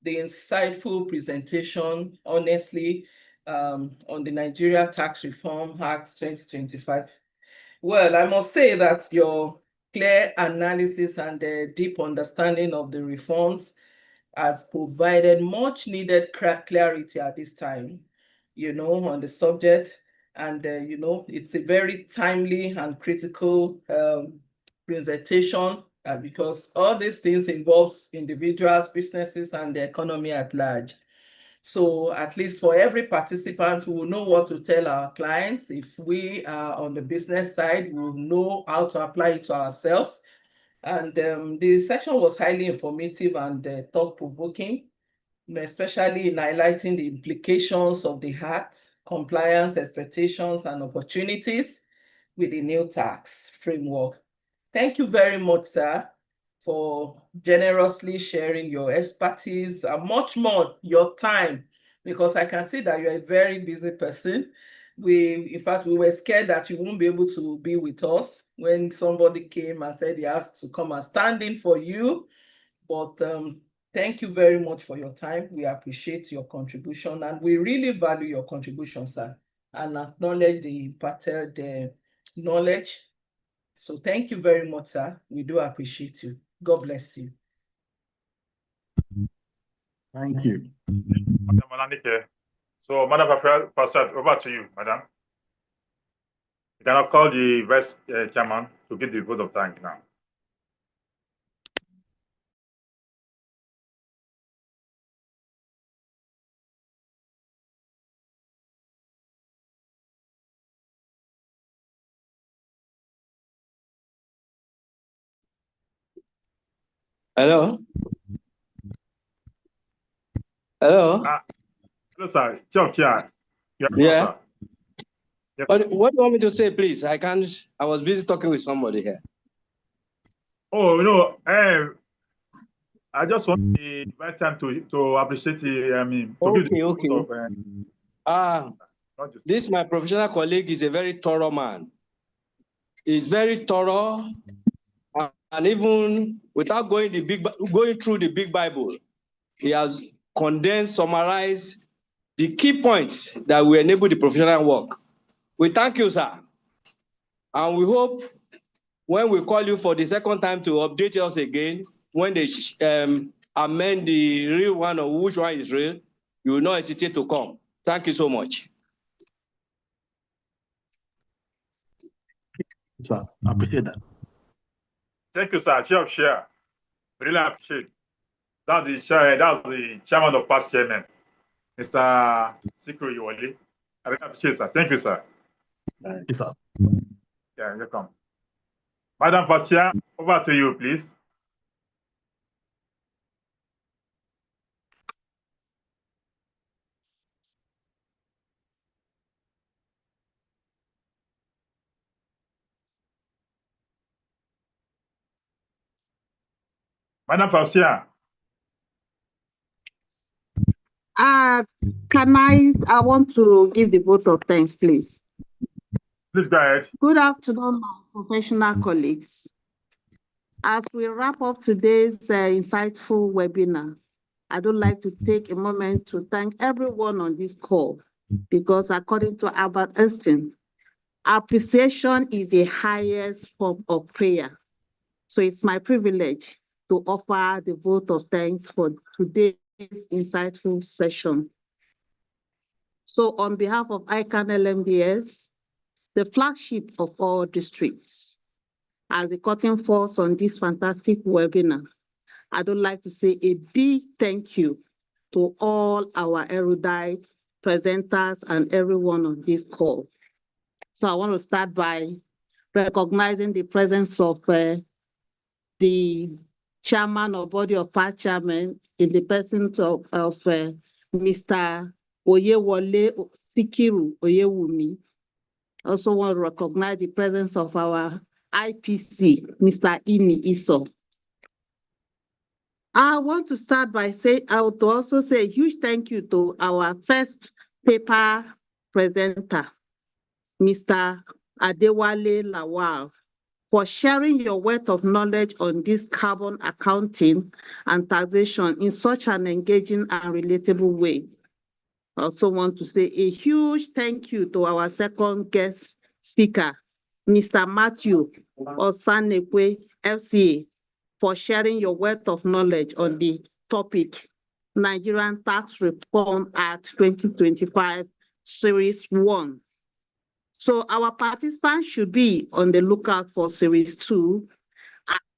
the insightful presentation, honestly, on the Nigeria Tax Reform Act 2025. Well, I must say that your clear analysis and deep understanding of the reforms has provided much needed clarity at this time, on the subject. And, it's a very timely and critical presentation because all these things involves individuals, businesses, and the economy at large. So at least for every participant, we will know what to tell our clients. If we are on the business side, we'll know how to apply it to ourselves. And the session was highly informative and thought-provoking, especially in highlighting the implications of the Act, compliance expectations and opportunities with the new tax framework. Thank you very much, sir, for generously sharing your expertise and much more your time, because I can see that you're a very busy person. In fact, we were scared that you won't be able to be with us when somebody came and said he asked to come and stand in for you. But thank you very much for your time. We appreciate your contribution and we really value your contribution, sir, and acknowledge the imparted knowledge. So thank you very much, sir. We do appreciate you. God bless you. Thank you. Madam Olanike. So, Madam Pastor, over to you, Madam. You cannot call the Vice Chairman to give the vote of thanks now. Hello? Hello? Hello, sir. Chair. Yeah. Sir. Yes. What do you want me to say, please? I was busy talking with somebody here. Oh, I just want the right time to appreciate the, This my professional colleague is a very thorough man. He's very thorough, and even without going through the big Bible, he has condensed, summarized the key points that will enable the professional work. We thank you, sir. And we hope when we call you for the second time to update us again, when they amend the real one or which one is real, you will not hesitate to come. Thank you so much. Sir, I appreciate that. Thank you, sir. Share. Really appreciate. That's the chairman of past chairman, Mr. Sikro Iwole. I really appreciate, sir. Thank you, sir. Thank you, sir. Yeah, welcome. Madam Fasia, over to you, please. Madam Fasia. I want to give the vote of thanks, please. Please go ahead. Good afternoon, my professional colleagues. As we wrap up today's insightful webinar, I would like to take a moment to thank everyone on this call because according to Albert Einstein, appreciation is the highest form of prayer. So it's my privilege to offer the vote of thanks for today's insightful session. So on behalf of Ican Lmds, the flagship of all districts, as a cutting force on this fantastic webinar, I would like to say a big thank you to all our erudite presenters and everyone on this call. So I want to start by recognizing the presence of the chairman or body of part chairman in the person of Mr. Oyewole Sikiru Oyewumi. Also want to recognize the presence of our IPC, Mr. Ini Iso. I want to start by saying, I would also say a huge thank you to our first paper presenter, Mr. Adewale Lawal, for sharing your wealth of knowledge on this carbon accounting and taxation in such an engaging and relatable way. I also want to say a huge thank you to our second guest speaker, Mr. Matthew Osanekwe, FCA, for sharing your wealth of knowledge on the topic, Nigerian Tax Reform Act 2025, Series 1. So our participants should be on the lookout for Series 2,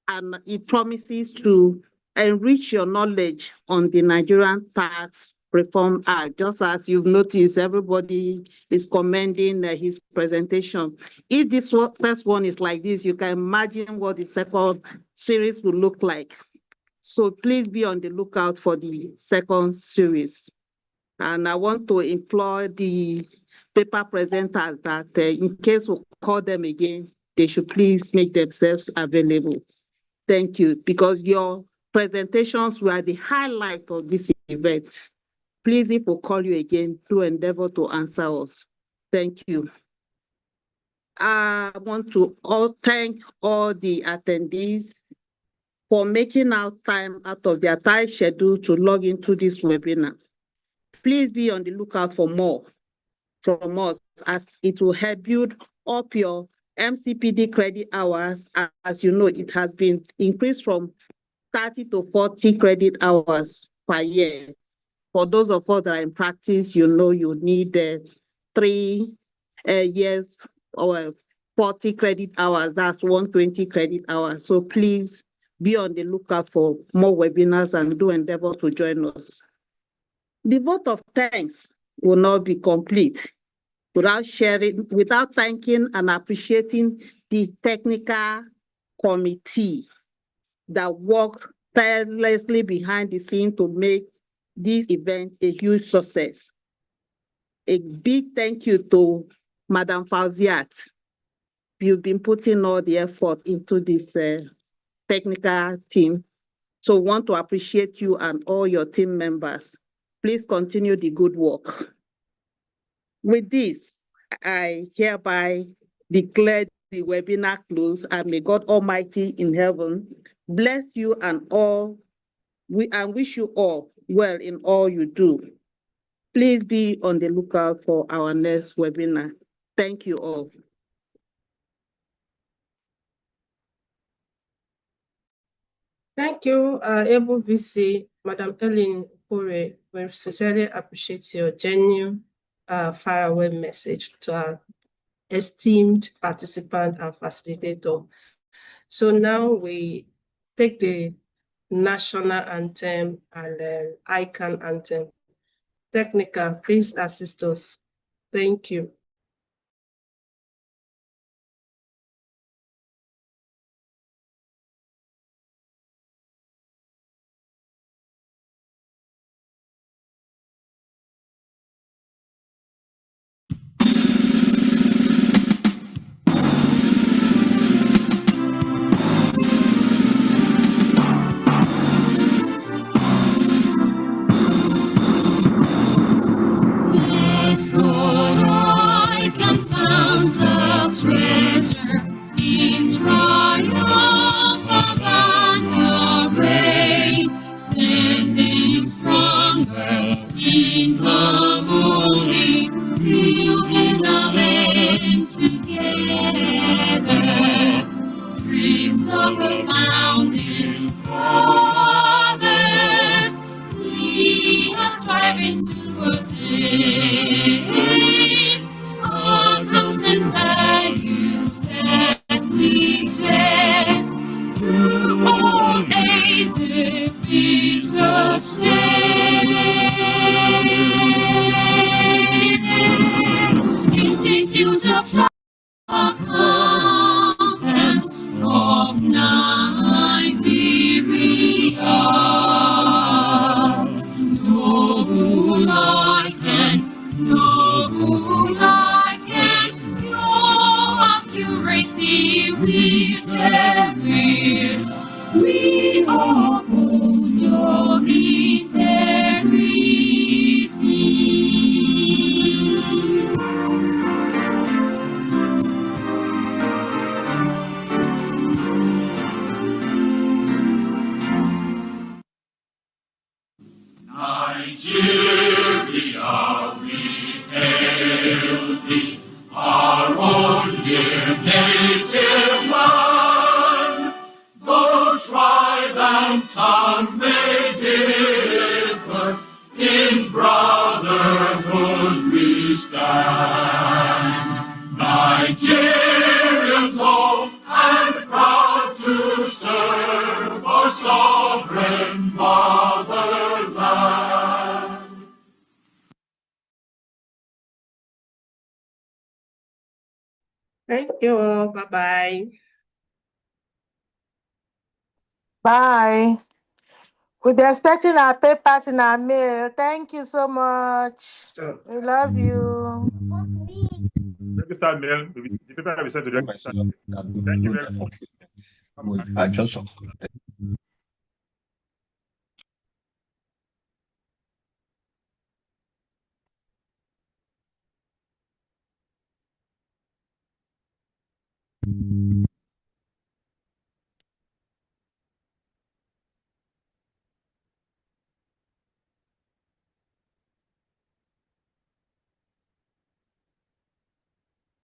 and it promises to enrich your knowledge on the Nigerian Tax Reform Act. Just as you've noticed, everybody is commending his presentation. If this first one is like this, you can imagine what the second series will look like. So please be on the lookout for the second series. And I want to implore the paper presenters that in case we call them again, they should please make themselves available. Thank you, because your presentations were the highlight of this event. Please, if we call you again, do endeavor to answer us. Thank you. I want to thank all the attendees for making out time out of their tight schedule to log into this webinar. Please be on the lookout for more from us, as it will help build up your MCPD credit hours. As you know, it has been increased from 30 to 40 credit hours per year. For those of us that are in practice, you know you need 3 years or 40 credit hours. That's 120 credit hours. So please be on the lookout for more webinars and do endeavor to join us. The vote of thanks will not be complete without thanking and appreciating the technical committee that worked tirelessly behind the scene to make this event a huge success. A big thank you to Madam Fauziat. You've been putting all the effort into this technical team. So want to appreciate you and all your team members. Please continue the good work. With this, I hereby declare the webinar closed, and may God Almighty in heaven bless you and all, and wish you all well in all you do. Please be on the lookout for our next webinar. Thank you all. Thank you, able VC, Madam Ellen Ure. We sincerely appreciate your genuine, faraway message to our esteemed participant and facilitator. So now we take the national anthem and Ican anthem. Technical, please assist us. Thank you. Bless Lord, I can found of treasure in triumph above array, standing stronger in harmony, building a land together. Dreams of a founding fathers, we are striving to attain our fountain values that we share through all ages we sustain. Nigeria, we hail thee, our own dear native land. Though tribe and tongue may differ, in brotherhood we stand. Nigerians all and proud to serve our sovereign fatherland. Thank you all. Bye-bye. Bye. We'll be expecting our papers in our mail. Thank you so much. Sure. We love you. Registered mail, the paper will be sent to the registered. Thank you very much. I just